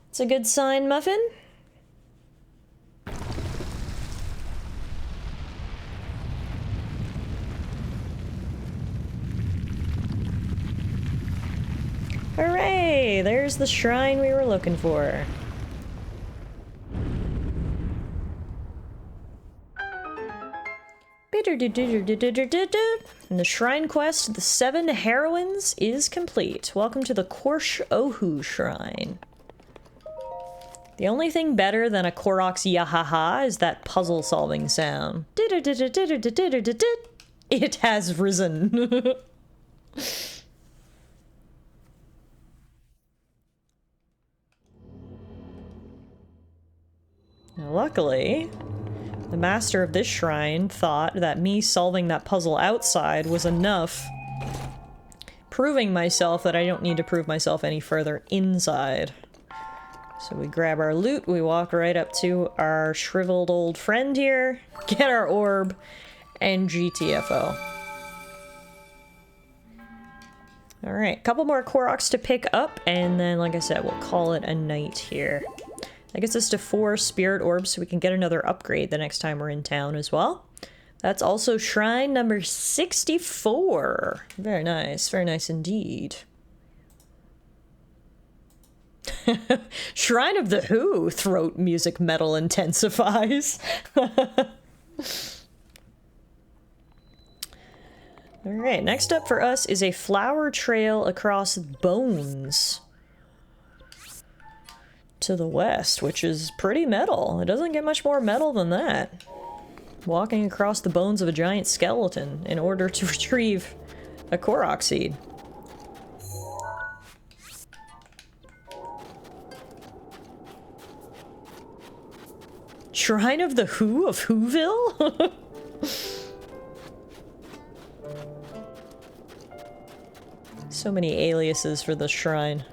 It's a good sign, Muffin. Hooray! There's the shrine we were looking for. And the shrine quest, the 7 heroines, is complete. Welcome to the Korsh Ohu Shrine. The only thing better than a Korok's yahaha is that puzzle-solving sound. It has risen. Now, luckily, the master of this shrine thought that me solving that puzzle outside was enough, proving myself that I don't need to prove myself any further inside. So we grab our loot, we walk right up to our shriveled old friend here, get our orb, and GTFO. Alright, couple more Koroks to pick up, and then, like I said, we'll call it a night here. That gets us to 4 spirit orbs, so we can get another upgrade the next time we're in town as well. That's also shrine number 64. Very nice indeed. Shrine of the Who, throat music metal intensifies. Alright, next up for us is a flower trail across bones to the west, which is pretty metal. It doesn't get much more metal than that. Walking across the bones of a giant skeleton in order to retrieve a Korok seed. Shrine of the Who of Whoville? So many aliases for this shrine.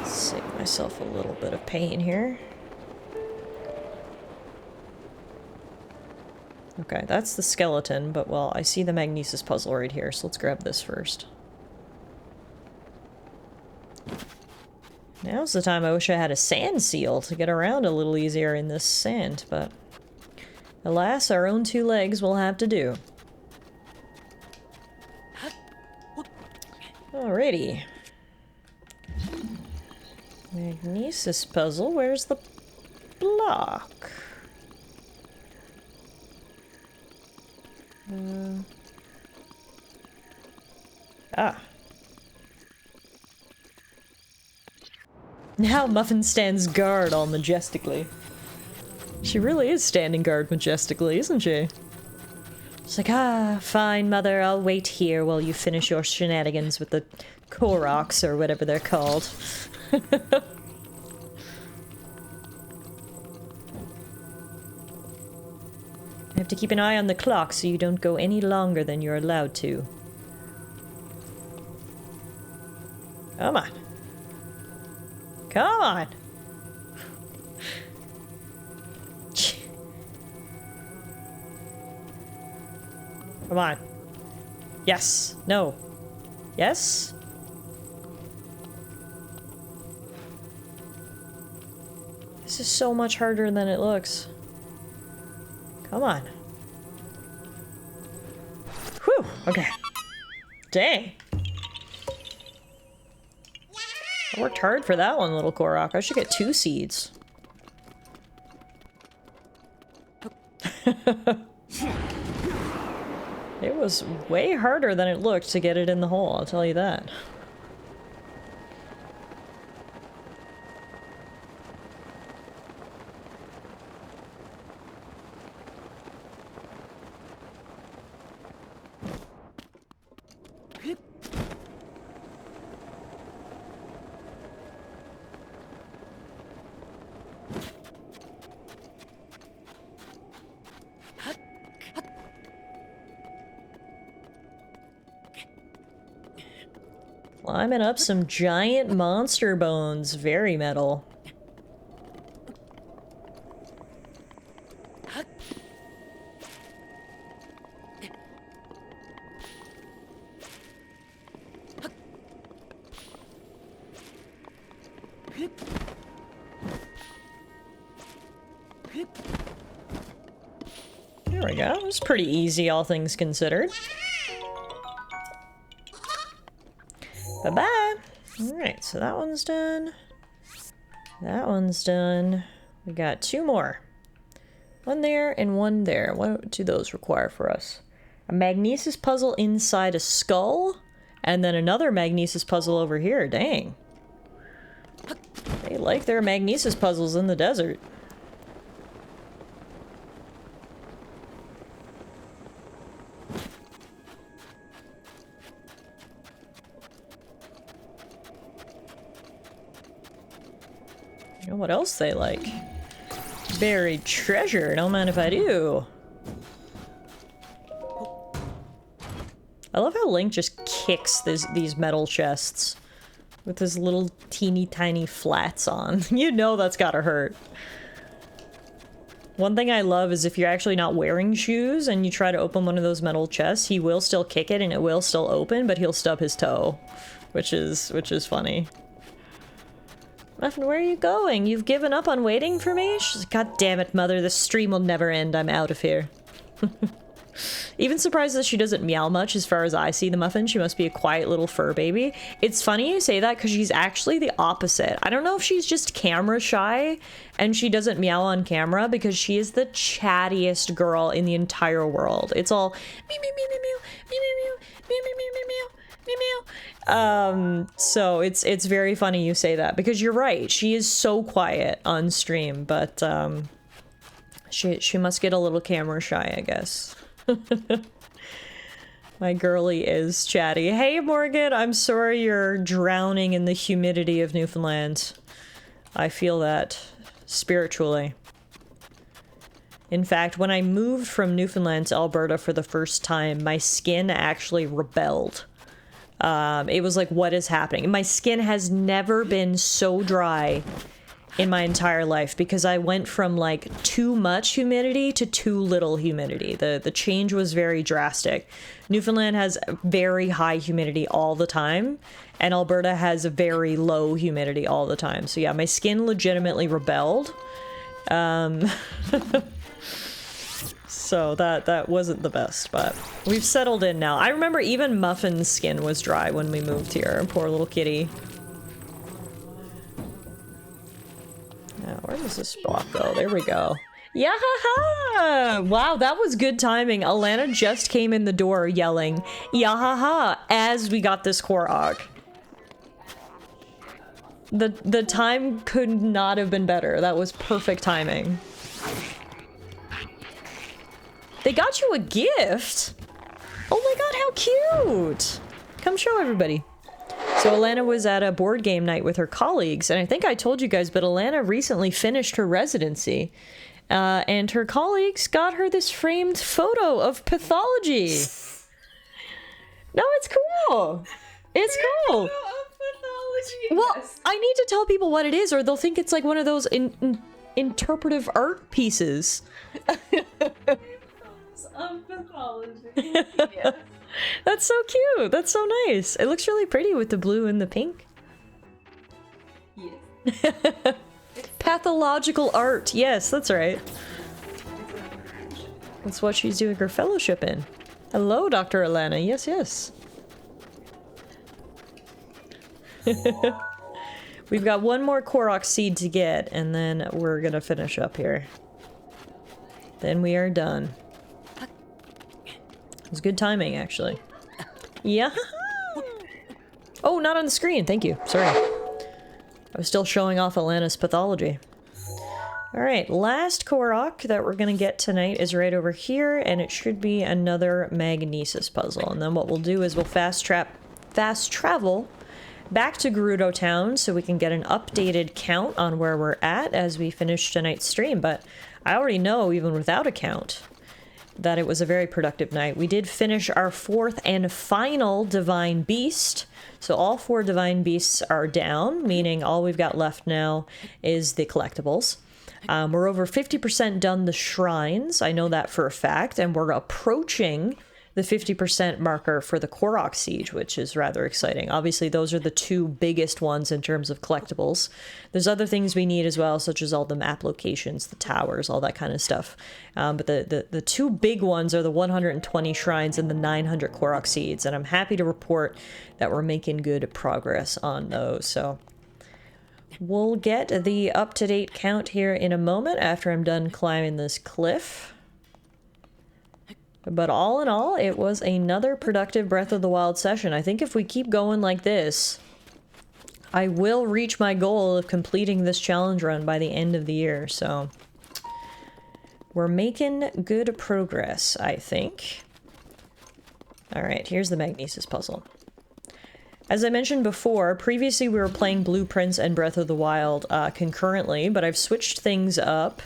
Save myself a little bit of pain here. Okay, that's the skeleton, but well, I see the magnesis puzzle right here, so let's grab this first. Now's the time I wish I had a sand seal to get around a little easier in this sand, but alas, our own 2 legs will have to do. Alrighty. Magnesis puzzle, where's the block? Now Muffin stands guard all majestically. She really is standing guard majestically, isn't she? She's like, ah, fine, mother, I'll wait here while you finish your shenanigans with the Koroks, or whatever they're called. I have to keep an eye on the clock so you don't go any longer than you're allowed to. Come on. Come on! Come on. Yes. No. Yes? This is so much harder than it looks. Come on. Whew. Okay. Dang. I worked hard for that one, little Korok. I should get 2 seeds. It was way harder than it looked to get it in the hole, I'll tell you that. Climbing up some giant monster bones. Very metal. There we go. It was pretty easy, all things considered. Bye-bye! Alright, so that one's done. That one's done. We got 2 more. One there and one there. What do those require for us? A magnesis puzzle inside a skull, and then another magnesis puzzle over here. Dang. They like their magnesis puzzles in the desert. You know what else they like? Buried treasure. Don't mind if I do. I love how Link just kicks these metal chests with his little teeny tiny flats on. You know that's gotta hurt. One thing I love is if you're actually not wearing shoes and you try to open one of those metal chests, he will still kick it and it will still open, but he'll stub his toe, which is funny. Muffin, where are you going? You've given up on waiting for me? She's like, God damn it, mother, this stream will never end. I'm out of here. Even surprised that she doesn't meow much as far as I see the Muffin. She must be a quiet little fur baby. It's funny you say that because she's actually the opposite. I don't know if she's just camera shy and she doesn't meow on camera because she is the chattiest girl in the entire world. It's all meow, meow, meow, meow, meow, meow, meow, meow, meow, meow, meow. So it's very funny you say that because you're right. She is so quiet on stream, but she must get a little camera shy, I guess. My girly is chatty. Hey Morgan, I'm sorry you're drowning in the humidity of Newfoundland. I feel that spiritually. In fact, when I moved from Newfoundland to Alberta for the first time, my skin actually rebelled. It was like, what is happening? My skin has never been so dry in my entire life because I went from like too much humidity to too little humidity. The change was very drastic. Newfoundland has very high humidity all the time, and Alberta has a very low humidity all the time. So yeah, my skin legitimately rebelled. So that wasn't the best, but we've settled in now. I remember even Muffin's skin was dry when we moved here. Poor little kitty. Now, where does this block go? There we go. Yahaha! Wow, that was good timing. Alana just came in the door yelling, Yahaha, as we got this Korok. The time could not have been better. That was perfect timing. They got you a gift? Oh my god, how cute! Come show everybody. So Alana was at a board game night with her colleagues, and I think I told you guys, but Alana recently finished her residency. And her colleagues got her this framed photo of pathology. No, it's cool. It's cool. Well, I need to tell people what it is, or they'll think it's like one of those interpretive art pieces. Of pathology. Yes. That's so cute. That's so nice. It looks really pretty with the blue and the pink. Yes. Pathological art. Yes, that's right. That's what she's doing her fellowship in. Hello, Dr. Alana. Yes, yes. We've got one more Korok seed to get, and then we're gonna finish up here. Then we are done. It's good timing, actually. Yeah. Oh, not on the screen. Thank you. Sorry. I was still showing off Alana's pathology. Alright, last Korok that we're gonna get tonight is right over here, and it should be another Magnesis puzzle. And then what we'll do is we'll fast travel back to Gerudo Town so we can get an updated count on where we're at as we finish tonight's stream. But I already know, even without a count, that it was a very productive night. We did finish our 4th and final Divine Beast. So all 4 Divine Beasts are down, meaning all we've got left now is the collectibles. We're over 50% done the shrines. I know that for a fact, and we're approaching the 50% marker for the Korok Siege, which is rather exciting. Obviously, those are the 2 biggest ones in terms of collectibles. There's other things we need as well, such as all the map locations, the towers, all that kind of stuff. But the 2 big ones are the 120 shrines and the 900 Korok Seeds, and I'm happy to report that we're making good progress on those. So we'll get the up-to-date count here in a moment after I'm done climbing this cliff. But all in all, it was another productive Breath of the Wild session. I think if we keep going like this, I will reach my goal of completing this challenge run by the end of the year. So we're making good progress, I think. All right, here's the Magnesis puzzle. As I mentioned before, previously we were playing Blueprints and Breath of the Wild concurrently, but I've switched things up.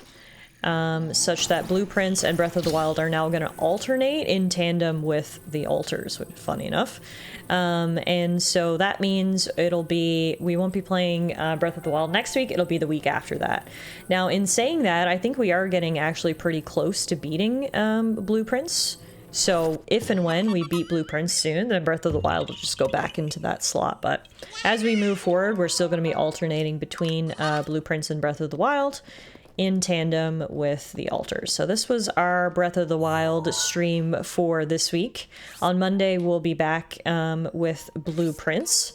Such that Blueprints and Breath of the Wild are now going to alternate in tandem with the altars, which is funny enough. And so that means we won't be playing Breath of the Wild next week, it'll be the week after that. Now, in saying that, I think we are getting actually pretty close to beating Blueprints. So if and when we beat Blueprints soon, then Breath of the Wild will just go back into that slot. But as we move forward, we're still going to be alternating between Blueprints and Breath of the Wild in tandem with the altars. So this was our Breath of the Wild stream for this week. On Monday, we'll be back with Blueprints.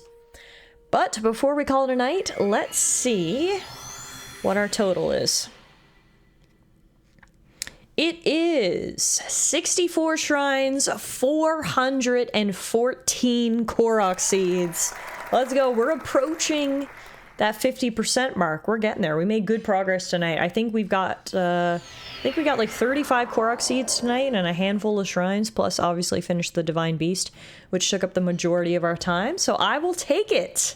But before we call it a night, let's see what our total is. It is 64 shrines, 414 Korok seeds. Let's go. We're approaching that 50% mark. We're getting there. We made good progress tonight. I think we got like 35 Korok seeds tonight and a handful of shrines, plus obviously finished the Divine Beast, which took up the majority of our time. So I will take it.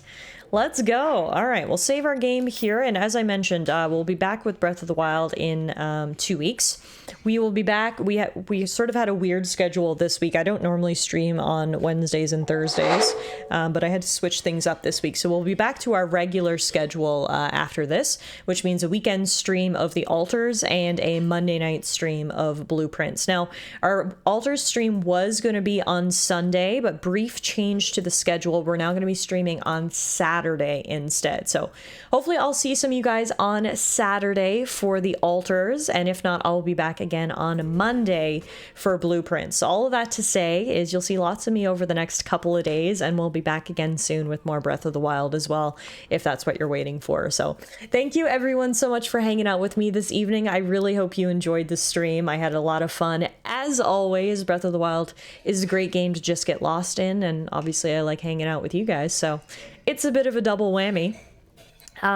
Let's go. All right, we'll save our game here. And as I mentioned, we'll be back with Breath of the Wild in 2 weeks. We will be back. We sort of had a weird schedule this week. I don't normally stream on Wednesdays and Thursdays, but I had to switch things up this week. So we'll be back to our regular schedule after this, which means a weekend stream of the altars and a Monday night stream of Blueprints. Now, our altars stream was going to be on Sunday, but brief change to the schedule. We're now going to be streaming on Saturday instead. So hopefully I'll see some of you guys on Saturday for the altars, and if not, I'll be back again on Monday for Blueprints. So all of that to say is you'll see lots of me over the next couple of days, and we'll be back again soon with more Breath of the Wild as well, if that's what you're waiting for. So thank you everyone so much for hanging out with me this evening. I really hope you enjoyed the stream. I had a lot of fun. As always, Breath of the Wild is a great game to just get lost in, and obviously I like hanging out with you guys, so it's a bit of a double whammy.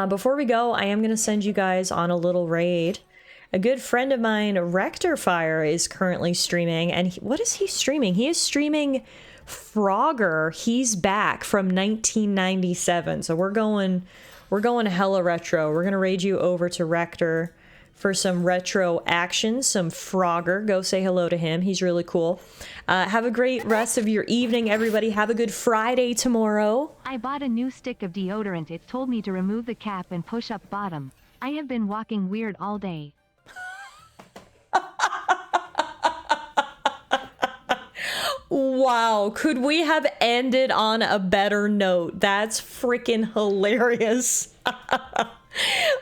Before we go, I am going to send you guys on a little raid. A good friend of mine, Rectorfire, is currently streaming. And what is he streaming? He is streaming Frogger. He's back from 1997. So we're going hella retro. We're going to raid you over to Rector for some retro action, some Frogger. Go say hello to him. He's really cool. Have a great rest of your evening, everybody. Have a good Friday tomorrow. I bought a new stick of deodorant. It told me to remove the cap and push up bottom. I have been walking weird all day. Wow, could we have ended on a better note? That's freaking hilarious.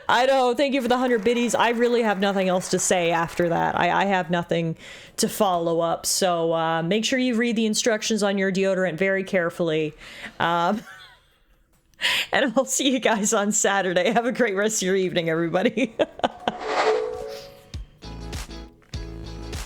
I know, thank you for the 100 biddies. I really have nothing else to say after that. I have nothing to follow up, so make sure you read the instructions on your deodorant very carefully. And I'll see you guys on Saturday. Have a great rest of your evening, everybody.